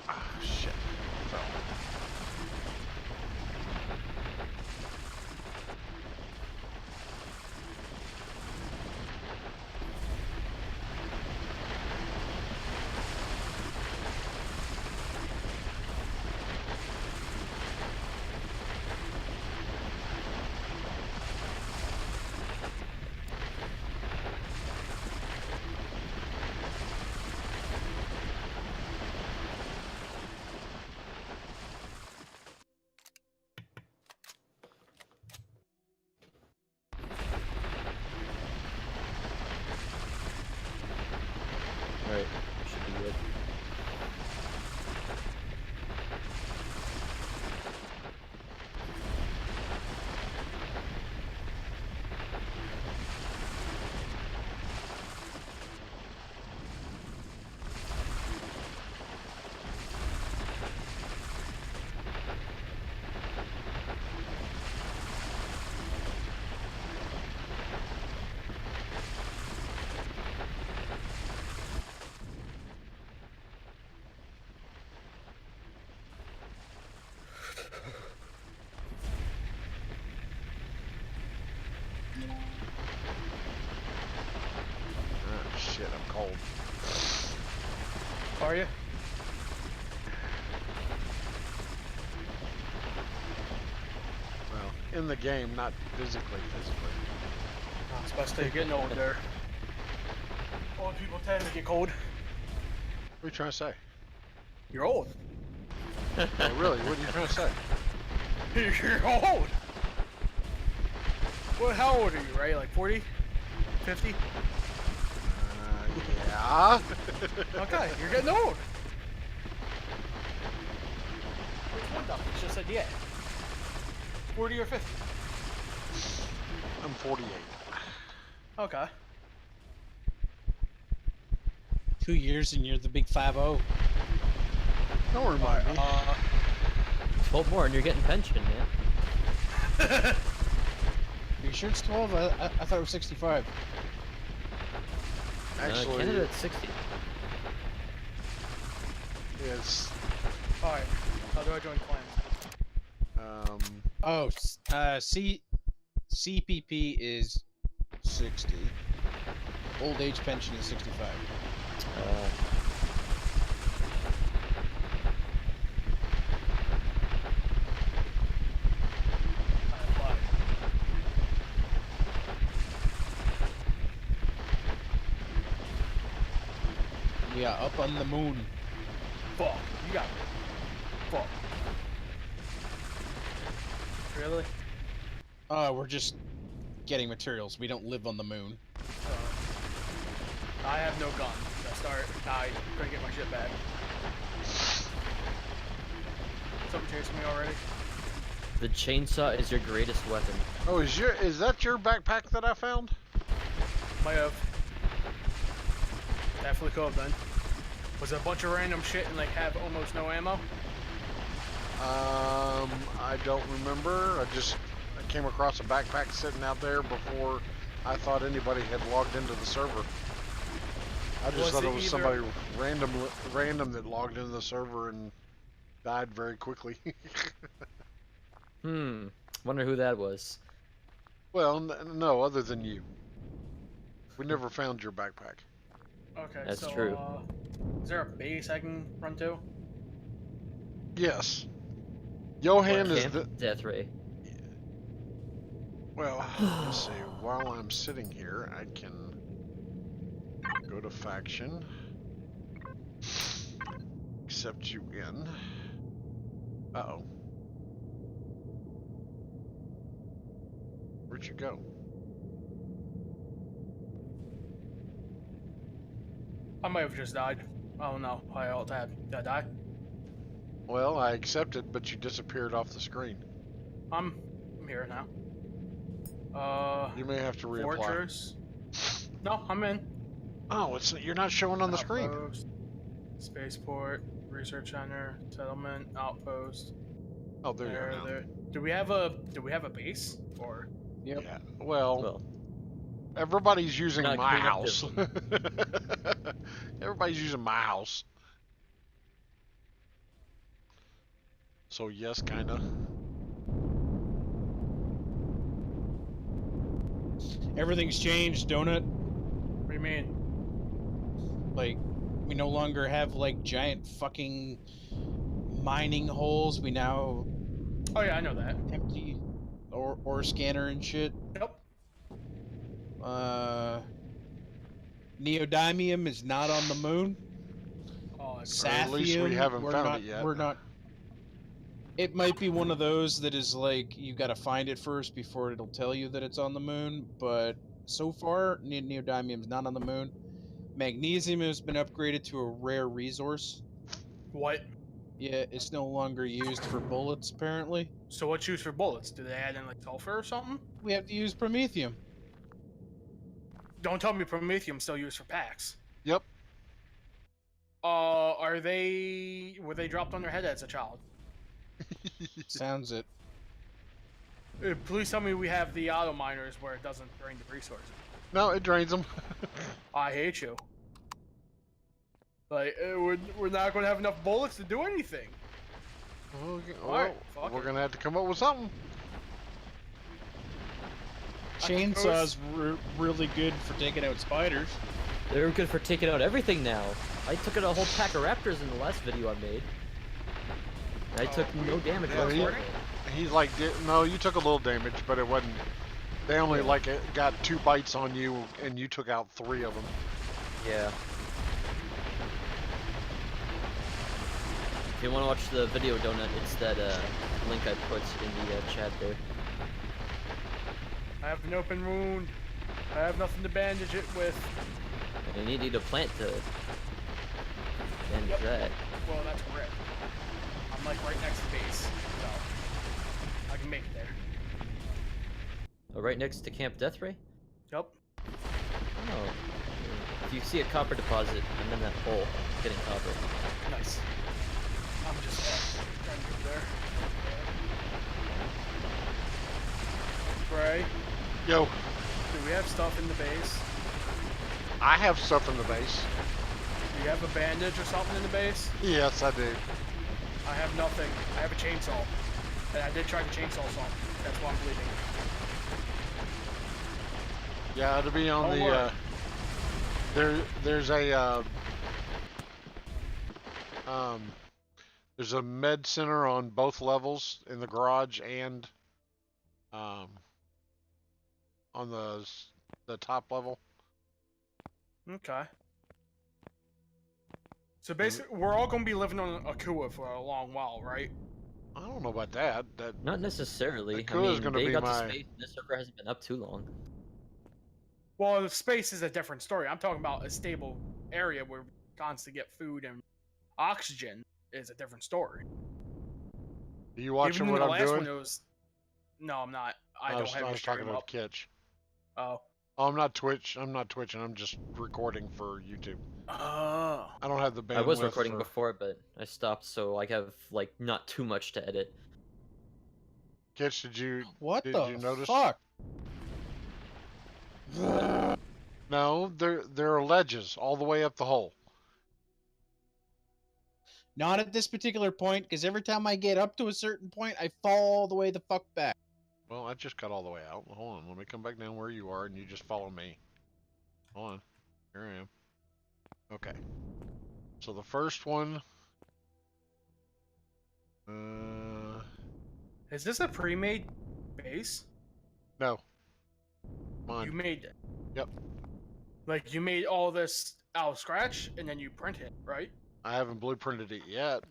Ah, shit. Fell. Oh, shit, I'm cold. Are you? Well, in the game, not physically. Especially you're getting old there. Old people tend to get cold. What are you trying to say? You're old. No, really, what are you trying to say? You're old. Well, how old are you, right? Like 40? 50? Yeah. Okay, you're getting old. Which one though? It's just said yeah. 40 or 50? I'm 48. Okay. 2 years and you're the big 5-0. Don't remind me. 12 more and you're getting pension, man. Are you sure it's 12? I thought it was 65. Actually, Canada at 60. it's Alright. How do I join clans? Oh, CPP is 60. Old age pension is 65. Yeah, up on the moon. Fuck. You got me. Fuck. Really? We're just getting materials. We don't live on the moon. I have no gun. I couldn't get my shit back. Something chasing me already. The chainsaw is your greatest weapon. Oh, is that your backpack that I found? Might have. Definitely could have been. Was it a bunch of random shit and like have almost no ammo? I don't remember. I came across a backpack sitting out there before I thought anybody had logged into the server. I just thought it was somebody random that logged into the server and died very quickly. Wonder who that was. Well, no, other than you. We never found your backpack. Okay, That's so, true. Is there a base I can run to? Yes. Johan is Camp the... DeathRaye. Well, let's see. While I'm sitting here, I can go to faction. Accept you in. Uh-oh. Where'd you go? I might have just died. Oh no, I alt tab. Did I die? Well, I accepted, but you disappeared off the screen. I'm here now. You may have to reapply. Fortress. No, I'm in. Oh, you're not showing on the screen. Outpost, Spaceport, Research Center, Settlement, Outpost. Oh, there you are now. There. Do we have a base or? Yep. Yeah. Well, Well, everybody's using not my clean up house. Everybody's using my house. So yes, kinda. Everything's changed, don't it? What do you mean? Like, we no longer have, like, giant fucking mining holes. We now Oh yeah, I know that. empty ore scanner and shit. Yep. Neodymium is not on the moon. Oh, it's Or at least we Saphium, haven't we're found not, it yet. We're not. It might be one of those that is like you got to find it first before it'll tell you that it's on the moon. But so far, neodymium's not on the moon. Magnesium has been upgraded to a rare resource. what? Yeah, it's no longer used for bullets. Apparently, So what's used for bullets? Do they add in like sulfur or something? we have to use promethium. Don't tell me promethium's still used for packs. Yep. Were they dropped on their head as a child? Sounds it. Please tell me we have the auto miners where it doesn't drain the resources. No, it drains them. I hate you. Like, we're not going to have enough bullets to do anything. Well, Alright, fuck we're it. gonna have to come up with something. chainsaws were really good for taking out spiders. They're good for taking out everything now. I took out a whole pack of raptors in the last video I made. And I took no damage. Yeah, he's like, no, you took a little damage, but it wasn't. They only like got 2 bites on you, and you took out 3 of them. Yeah. If you want to watch the video, Donut, it's that link I put in the chat there. I have an open wound. I have nothing to bandage it with. And you need a plant to bandage that. Well, that's rip. I'm like right next to base, so I can make it there. Oh, right next to Camp DeathRaye? Yep. Oh. If you see a copper deposit, I'm in that hole getting copper. Nice. I'm just trying to get there. Gray, Yo, do we have stuff in the base? I have stuff in the base. Do you have a bandage or something in the base? Yes, I do. I have nothing. I have a chainsaw. And I did try to chainsaw something. That's why I'm bleeding. Yeah, to be on Don't the there's a med center on both levels in the garage and on the top level. Okay. So basically, we're all going to be living on Akua for a long while, right? I don't know about that. Not necessarily. I Akua's mean, gonna they be got my- to space and this server hasn't been up too long. Well, the space is a different story. I'm talking about a stable area where we constantly get food and oxygen is a different story. Are you watching Even in what the I'm last doing? one, it was... No, I'm not. I don't have I your was talking stream to up. Kitch. Oh. Oh, I'm not twitching. I'm just recording for YouTube. Oh. I don't have the bandwidth. I was recording for... before, but I stopped, so I have like not too much to edit. Kitch, did you What you notice? fuck? No, there are ledges all the way up the hole. Not at this particular point, because every time I get up to a certain point, I fall all the way the fuck back. Well, I just got all the way out. Hold on, let me come back down where you are, and you just follow me. Hold on, here I am. Okay. So the first one. Is this a pre-made base? No. Mine. You made it. Yep. Like, you made all this out of scratch, and then you print it, right? I haven't blueprinted it yet,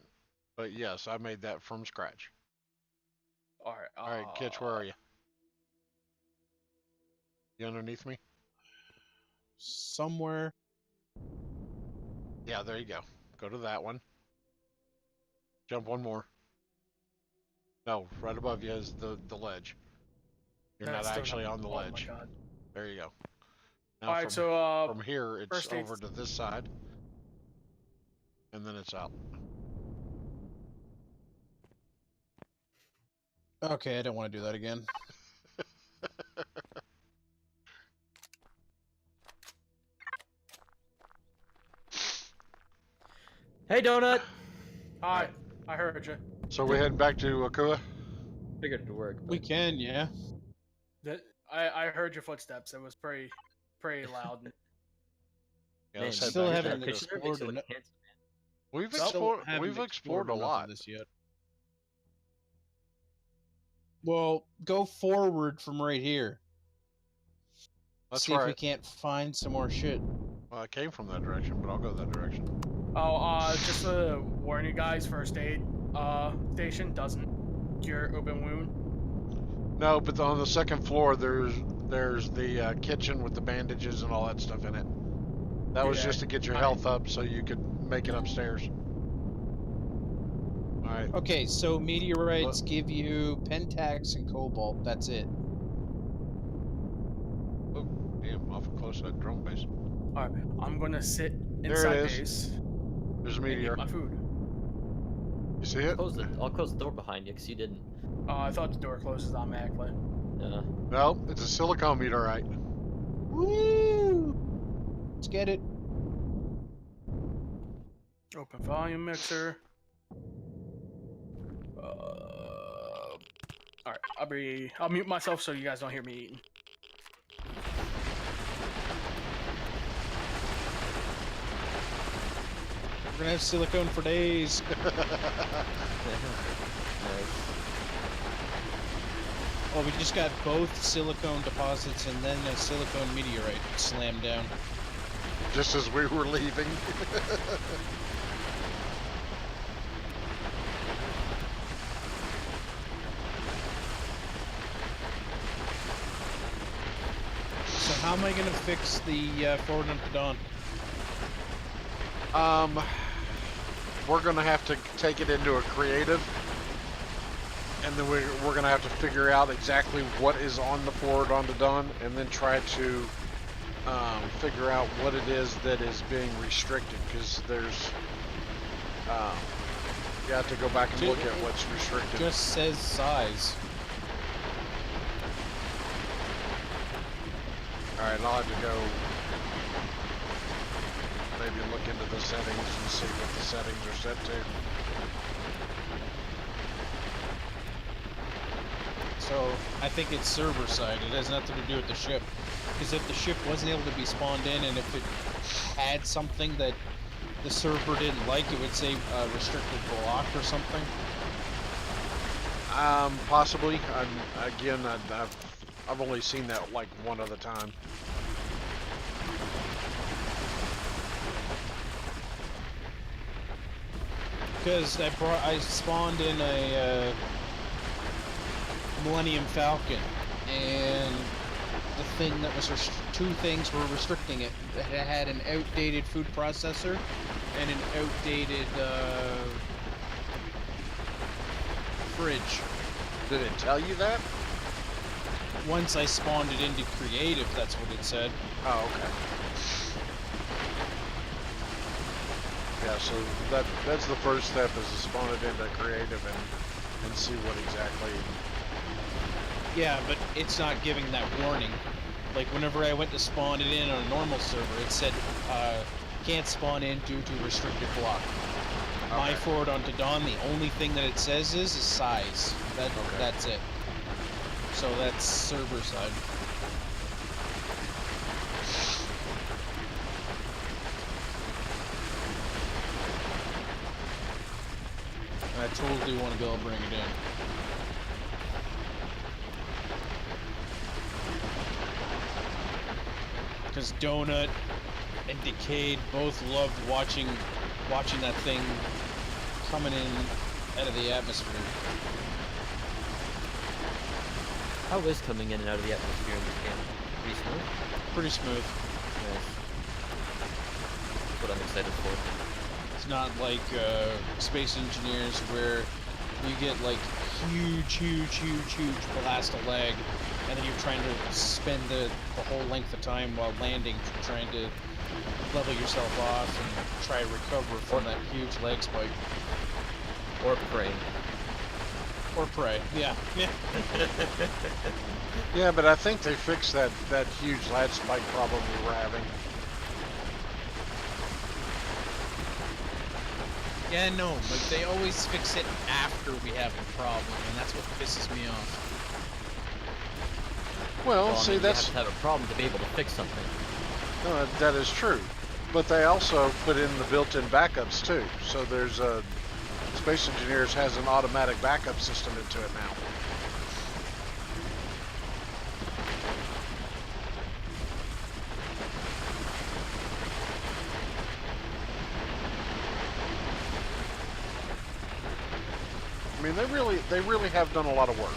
but yes, I made that from scratch. Alright, Alright, Kitch, where are you? You underneath me? Somewhere. Yeah, there you go. Go to that one. Jump one more. No, right above you is the ledge. You're That's not still actually not- on the oh ledge. my god. There you go. Now Alright, so, from here, it's first aid- over to this side. And then it's out. Okay, I don't want to do that again. Hey, Donut! hi, I heard you. So we're heading back to Akua? Figured it'd work. We but- can, yeah. I heard your footsteps. It was pretty loud. Yeah, Man, let's you head still back haven't to that Akua. picture makes you look explored handsome, We've Still explored. haven't We've explored a enough of lot. this yet. Well, go forward from right here. That's See if we right. can't find some more shit. Well, I came from that direction, but I'll go that direction. Oh, just to warn you guys, first aid station doesn't cure open wound. No, but on the second floor, there's the kitchen with the bandages and all that stuff in it. That was Yeah, just to get your health up so you could make it upstairs. All right. Okay, so meteorites give you pentax and cobalt. That's it. Oh, damn, awful close to that drone base. Alright, I'm gonna sit There inside it is. base There's a and eat meteor. my food. You see it? I'll close the door behind you, because you didn't. I thought the door closes automatically. No, it's a silicon meteorite. Woo! Let's get it. Open volume mixer. Alright, I'll mute myself so you guys don't hear me eating. We're gonna have silicone for days. Nice. Oh, we just got both silicone deposits and then a silicone meteorite slammed down. Just as we were leaving. So how am I gonna fix the forward onto dawn? We're gonna have to take it into a creative, and then we're gonna have to figure out exactly what is on the forward onto dawn, and then try to figure out what it is that is being restricted, because there's you have to go back and look at what's restricted. Just says size. Alright, I'll have to go maybe look into the settings and see what the settings are set to. So I think it's server side. It has nothing to do with the ship. Because if the ship wasn't able to be spawned in, and if it had something that the server didn't like, it would say restricted block or something. Possibly. I've only seen that like one other time. Because I spawned in a Millennium Falcon, and the thing that was two things were restricting it. It had an outdated food processor and an outdated fridge. Did it tell you that? Once I spawned it into creative, that's what it said. Oh, okay. Yeah, so that's the first step, is to spawn it into creative and see what exactly. Yeah, but it's not giving that warning. Like, whenever I went to spawn it in on a normal server, it said, can't spawn in due to restricted block. Okay. My forward onto dawn, the only thing that it says is size. That's it. So that's server side. I totally want to go bring it in. Because Donut and Decayed both loved watching that thing coming in out of the atmosphere. How is coming in and out of the atmosphere in this game? Pretty smooth? Pretty smooth. Nice. That's what I'm excited for. It's not like Space Engineers where you get like huge blast of lag, and then you're trying to spend the whole length of time while landing trying to level yourself off and try to recover from that huge lag spike. Or prey. Or prey, yeah. Yeah, but I think they fixed that huge lag spike problem we were having. Yeah, no, but they always fix it after we have a problem, and that's what pisses me off. Well, I see, mean, that's... you have to have a problem to be able to fix something. No, that is true. But they also put in the built-in backups, too. So there's a... Space Engineers has an automatic backup system into it now. I mean, they really have done a lot of work.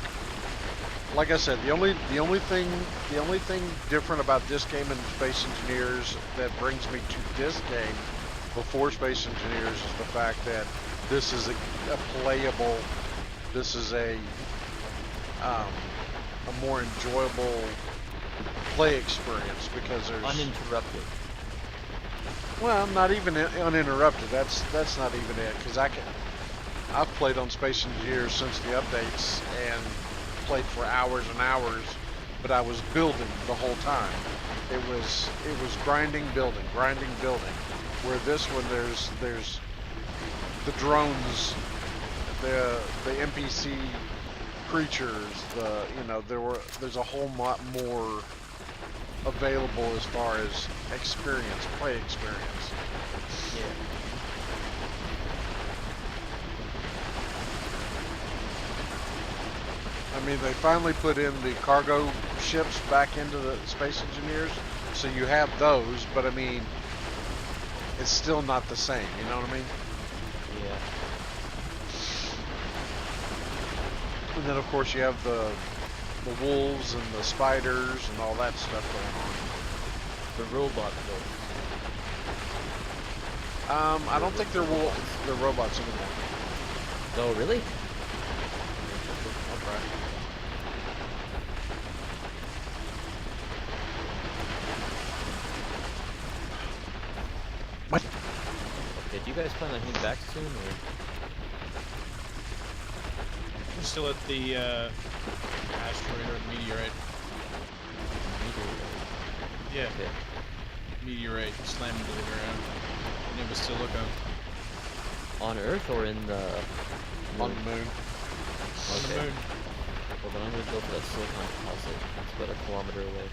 Like I said, the only thing different about this game and Space Engineers that brings me to this game before Space Engineers is the fact that this is a playable, this is a more enjoyable play experience, because there's Uninterrupted. well, not even uninterrupted. That's not even it, because I've played on Space Engineers since the updates and played for hours and hours, but I was building the whole time. It was grinding, building. Where this one, there's the drones, the NPC creatures, there's a whole lot more available as far as play experience. Yeah. I mean, they finally put in the cargo ships back into the Space Engineers, so you have those, but I mean, it's still not the same, you know what I mean? Yeah. And then, of course, you have the wolves and the spiders and all that stuff going The robot though. on. I don't think they're robots anymore. Oh, really? Okay. What? Okay, do you guys plan on heading back soon, or? We're still at the asteroid or meteorite. Yeah, Okay. meteorite slammed into the ground. And it was still looking On Earth or in the On the moon. on the Okay. moon. Well, then I'm gonna go for that silicon deposit. It's about a kilometer away.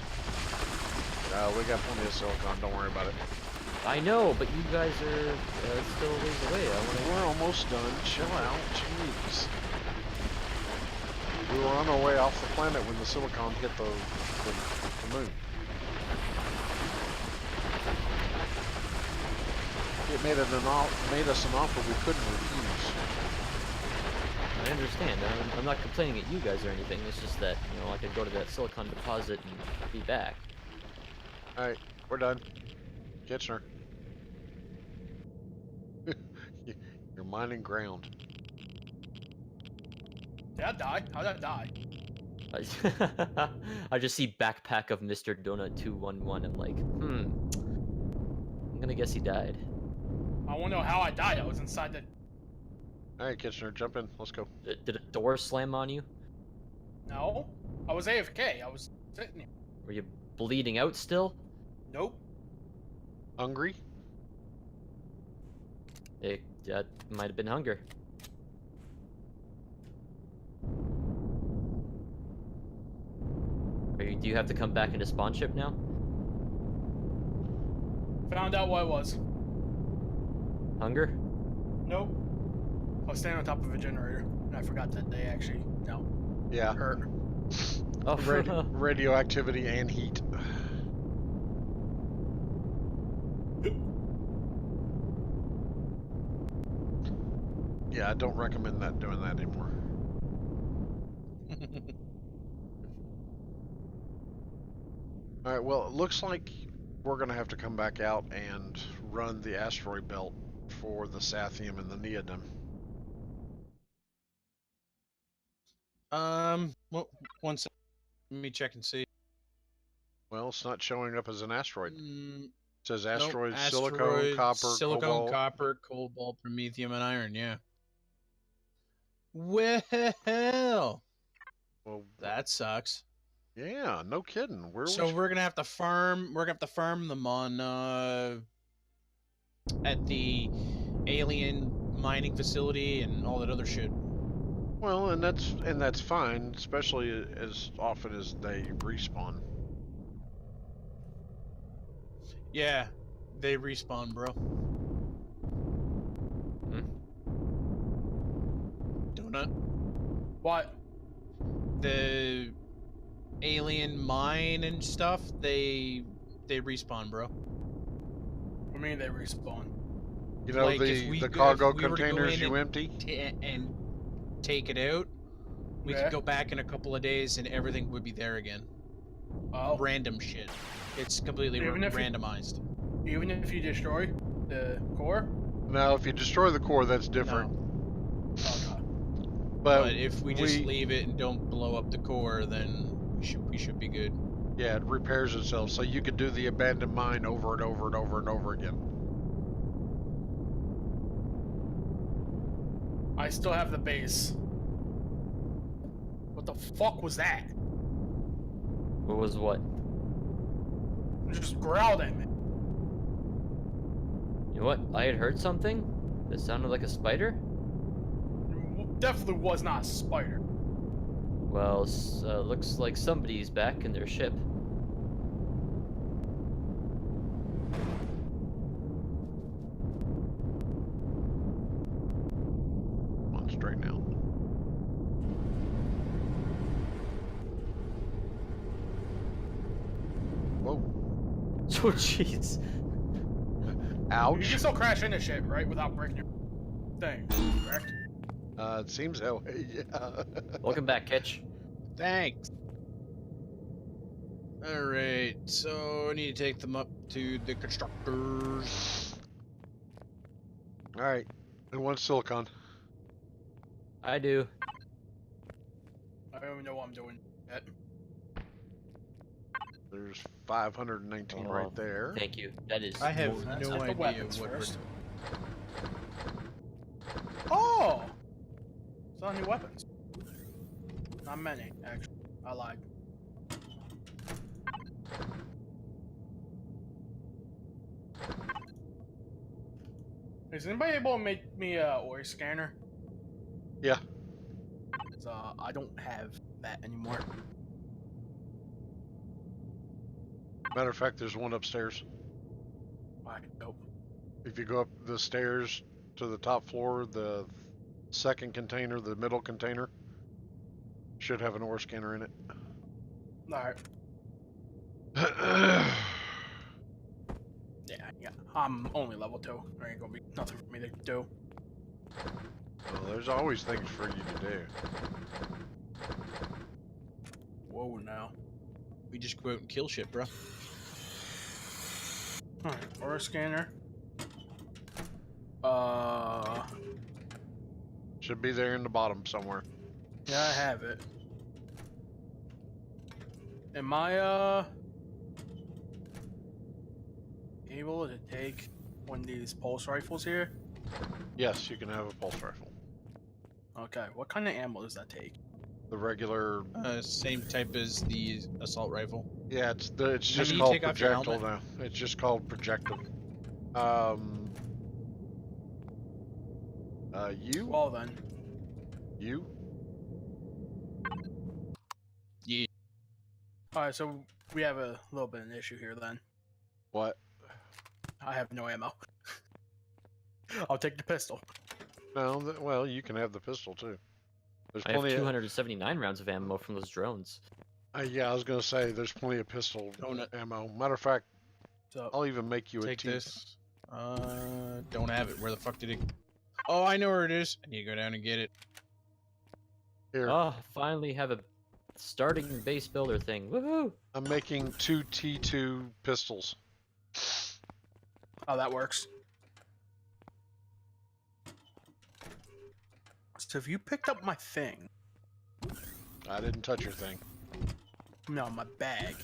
We got plenty of silicon, don't worry about it. I know, but you guys are still a ways away. I wanna... We're almost done. Chill out. Jeez. We were on our way off the planet when the silicon hit the moon. It made us an offer we couldn't refuse. I understand. I'm not complaining at you guys or anything. It's just that, you know, I could go to that silicon deposit and be back. Alright, we're done. Kitchener. You're mining ground. Did I die? How did I die? I just see backpack of Mr. Donut 211. I'm like, I'm gonna guess he died. I want to know how I died. I was inside the. Alright, Kitchener, jump in. Let's go. Did a door slam on you? No, I was AFK. I was sitting here. Were you bleeding out still? Nope. Hungry? That might have been hunger. Do you have to come back into spawn ship now? Found out what it was. Hunger? Nope. I was standing on top of a generator, and I forgot that they actually Yeah. hurt. Oh, Radioactivity and heat. Yeah, I don't recommend doing that anymore. Alright, well, it looks like we're going to have to come back out and run the asteroid belt for the Sathium and the Neodym. Well, one second. Let me check and see. Well, it's not showing up as an asteroid. It Nope, says asteroid, silicon, asteroid, copper, silicon, cobalt. copper, cobalt, promethium, and iron. Yeah. Well, Well, that sucks. yeah, no kidding. So we're gonna have to farm. We're gonna have to farm them on at the alien mining facility and all that other shit. Well, and that's fine, especially as often as they respawn. Yeah, they respawn, bro. Donut. What? The alien mine and stuff. They respawn, bro. What do you mean they respawn? You know, Like, if the cargo if we were to go containers in you and empty? and take it out, we Yeah. could go back in a couple of days and everything would be there again. Oh. Random shit. It's completely Even if you- randomized. Even if you destroy the core? Now, if you destroy the core, that's different. Okay. But if we just leave it and don't blow up the core, then we should be good. Yeah, it repairs itself, so you could do the abandoned mine over and over and over and over again. I still have the base. What the fuck was that? What was what? It just growled at me. You know what? I had heard something that sounded like a spider. It definitely was not a spider. Well, looks like somebody's back in their ship. Come on, straighten out. Oh jeez. You Ouch. can still crash into shit, right? Without breaking your thing, correct? It seems that way. Yeah. Welcome back, Kitch. Thanks. Alright, so I need to take them up to the constructors. All right. Who wants silicon? I do. I don't even know what I'm doing yet. There's 519 right Oh, there. Thank you. That is. I have more than Let's no get the idea weapons what first. Oh! It's not new weapons. Not many, actually. I lied. Is anybody able to make me a ore scanner? Yeah. 'Cause, I don't have that anymore. Matter of fact, there's one upstairs. Alright, nope. If you go up the stairs to the top floor, the second container, the middle container, should have an ore scanner in it. Alright. Yeah. I'm only level 2. There ain't gonna be nothing for me to do. Well, there's always things for you to do. Whoa, now. We just go out and kill shit, bro. Alright, ore scanner. Should be there in the bottom somewhere. Yeah, I have it. Am I, able to take one of these pulse rifles here? Yes, you can have a pulse rifle. Okay, what kind of ammo does that take? The regular, Same type as the assault rifle. yeah, it's How just do you called take off your projectile now. It's just called projectile. You? Well then. You? Yeah. Alright, so we have a little bit of an issue here then. What? I have no ammo. I'll take the pistol. No, well, you can have the pistol too. There's I have plenty 279 rounds of ammo from those drones. yeah, I was gonna say there's plenty of pistol Donut. ammo. Matter of fact, So I'll even make you a Take T. this. Don't have it. Where the fuck did it? Oh, I know where it is. I need to go down and get it. Here, Oh, finally have a starting base builder thing. Woohoo! I'm making 2 T2 pistols. how that works. So if you picked up my thing, I didn't touch your thing. no, my bag.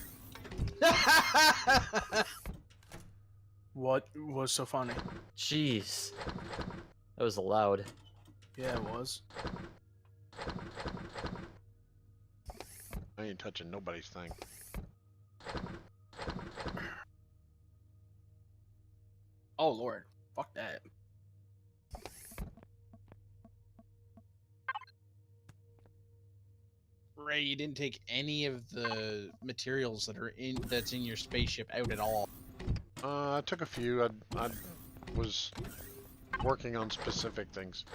What was so funny? Jeez. That was loud. Yeah, it was. I ain't touching nobody's thing. Oh lord, fuck that. Ray, you didn't take any of the materials that's in your spaceship out at all. I took a few. I was working on specific things.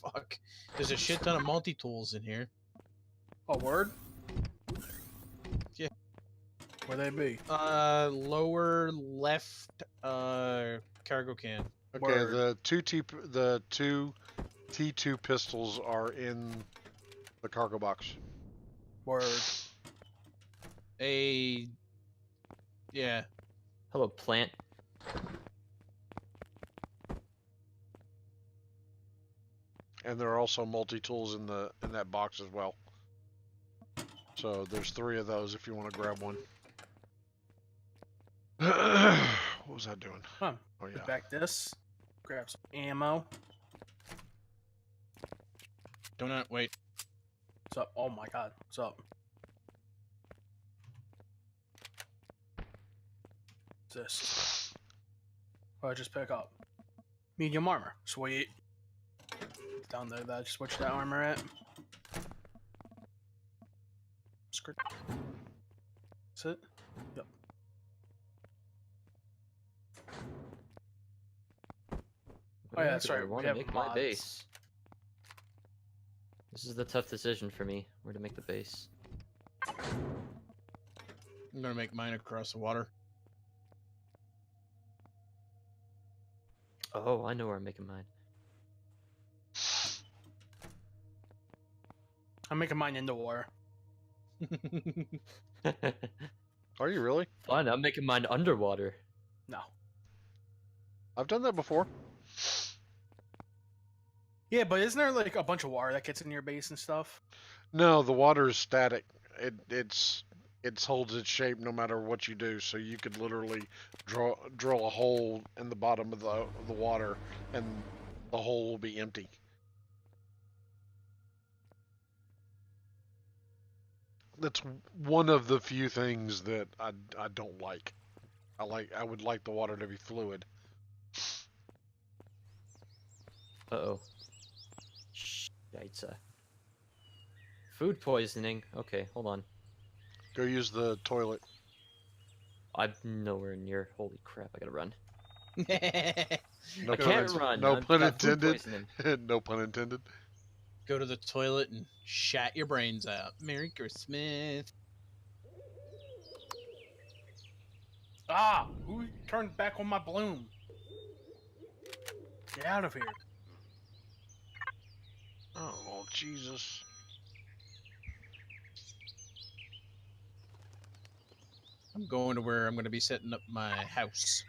Fuck. There's a shit ton of multi-tools in here. A word? Yeah. Where they be? Lower left, cargo can. Okay, Word. the two T2 pistols are in the cargo box. Word. Yeah. Hello, plant. And there are also multi-tools in that box as well. So there's 3 of those if you want to grab one. What was I doing? Huh. Oh Put yeah. back this. Grab some ammo. Donut, wait. What's up? Oh my god. What's up? What's this? What did I just pick up? Medium armor. Sweet. Down there that I just switched that armor at. Skirt. That's it? Yep. Oh, yeah, that's Where do I right, we want to have make my mods. base. This is the tough decision for me. Where to make the base? I'm gonna make mine across the water. Oh, I know where I'm making mine. I'm making mine in the water. Are you really? Fun, I'm making mine underwater. No. I've done that before. Yeah, but isn't there like a bunch of water that gets in your base and stuff? No, the water is static. It holds its shape no matter what you do. So you could literally drill a hole in the bottom of the water, and the hole will be empty. That's one of the few things that I don't like. I would like the water to be fluid. Uh-oh. Yikes. Food poisoning. Okay, hold on. Go use the toilet. I'm nowhere near. Holy crap, I gotta run. No I can't pun, run. No I've pun got food intended. poisoning. No pun intended. Go to the toilet and shat your brains out. Merry Christmas. Ah! Who turned back on my bloom? Get out of here. Oh, Jesus. I'm going to where I'm going to be setting up my house.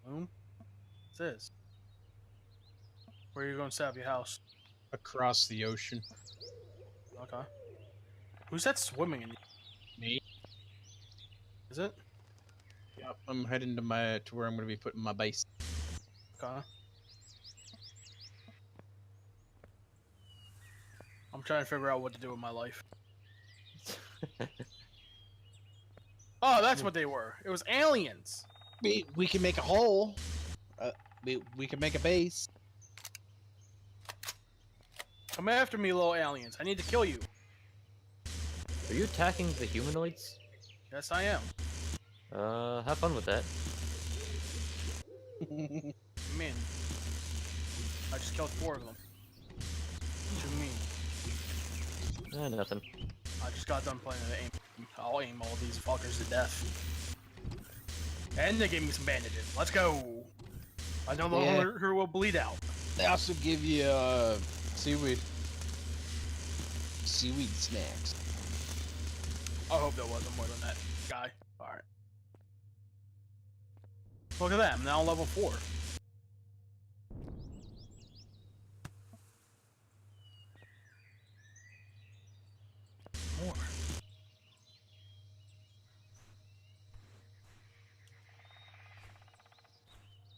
Bloom? What's this? Where are you going to set up your house? Across the ocean. Okay. Who's that swimming in? Me? Is it? Yep. I'm heading to where I'm going to be putting my base. Okay. I'm trying to figure out what to do with my life. Oh, that's what they were. It was aliens. We can make a hole. We can make a base. Come after me, little aliens. I need to kill you. Are you attacking the humanoids? Yes, I am. Have fun with that. Man. I just killed 4 of them. What you mean? Nothing. I just got done playing the aim. I'll aim all these fuckers to death. And they gave me some bandages. Let's go. I know the hunter will bleed out. They also give you seaweed snacks. I hope there wasn't more than that guy. Alright. Look at that, I'm now level 4. More.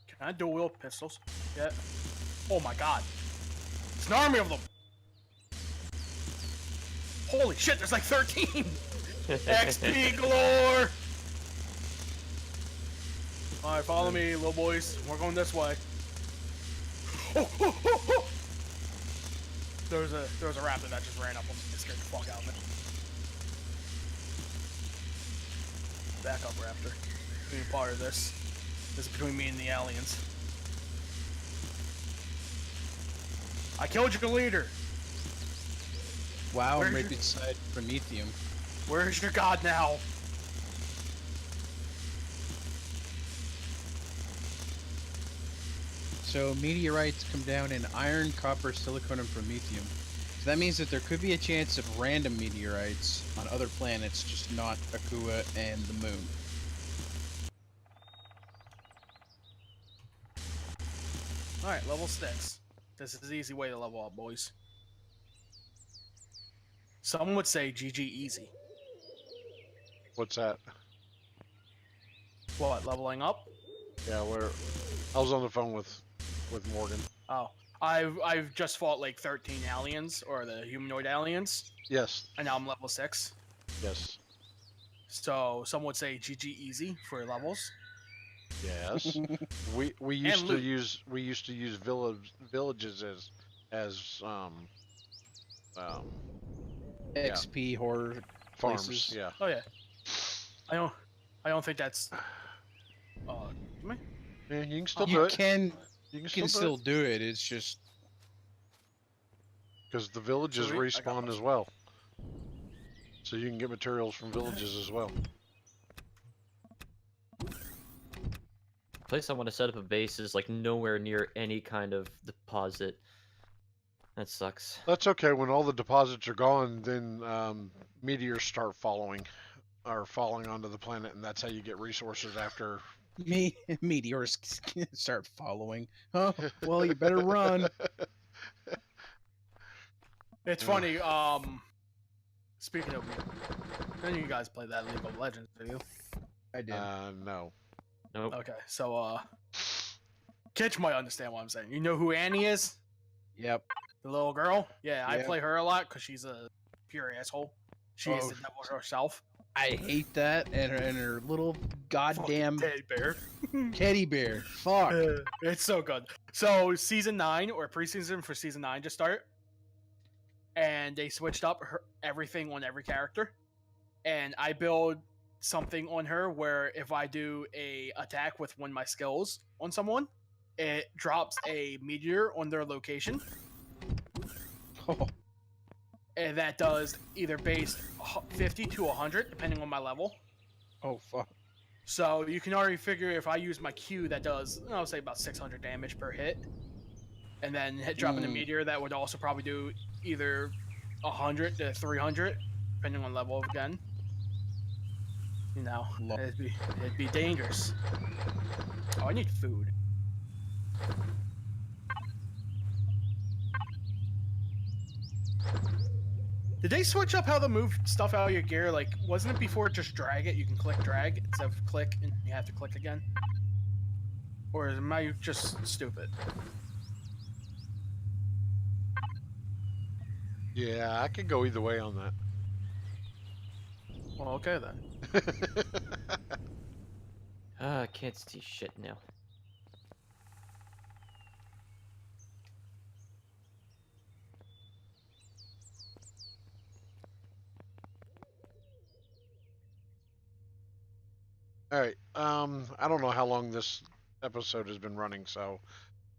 Can I dual wield pistols? Yeah. Oh my god. It's an army of them! Holy shit, there's like 13! XP galore! Alright, follow me, little boys. We're going this way. Oh, oh, oh, oh. There was a raptor that just ran up on me and scared the fuck out of me. Back up, raptor. Being part of this. This is between me and the aliens. I killed your leader! Wow, I'm Where's right beside Prometheum. Where's your god now? So meteorites come down in iron, copper, silicon, and promethium. So that means that there could be a chance of random meteorites on other planets, just not Akua and the moon. Alright, level 6. This is the easy way to level up, boys. Some would say GG easy. What's that? What, leveling up? Yeah, I was on the phone with Morgan. Oh. I've just fought like 13 aliens, or the humanoid aliens, Yes. and now I'm level 6. Yes. So some would say GG easy for levels. Yes. we used to use villages as XP horror farms. places. Yeah. Oh yeah. I don't think that's me? Yeah, you can still do You it. can You still do it. It's just because the villages Sweet, I got respawn one. as well. So you can get materials from villages as well. Place I want to set up a base is like nowhere near any kind of deposit. That sucks. That's okay. When all the deposits are gone, then meteors start falling onto the planet, and that's how you get resources after. Meteors start following. Oh, well, you better run. It's funny. Speaking of, none of you guys play that League of Legends, do you? I did. No. Nope. Okay, so Kitch might understand what I'm saying. You know who Annie is? Yep. The little girl? Yeah, I Yeah. play her a lot because she's a pure asshole. She is the devil herself. I hate that and her little goddamn Teddy bear. teddy bear. Fuck. It's so good. So season 9 or preseason for season 9 just started, and they switched up everything on every character, and I build something on her where if I do a attack with one of my skills on someone, it drops a meteor on their location, Oh, and that does either base 50 to 100 depending on my level. oh fuck. So you can already figure if I use my Q that does, I'll say about 600 damage per hit, and then dropping a meteor that would also probably do either 100 to 300 depending on level again. You know, it'd be dangerous. Oh, I need food. Did they switch up how to move stuff out of your gear? Like, wasn't it before just drag it? You can click drag instead of click, and you have to click again? Or am I just stupid? Yeah, I could go either way on that. Well, okay then. I can't see shit now. All right. I don't know how long this episode has been running, so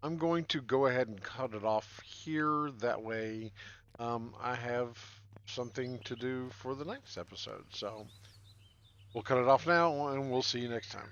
I'm going to go ahead and cut it off here. That way, I have something to do for the next episode. So we'll cut it off now, and we'll see you next time.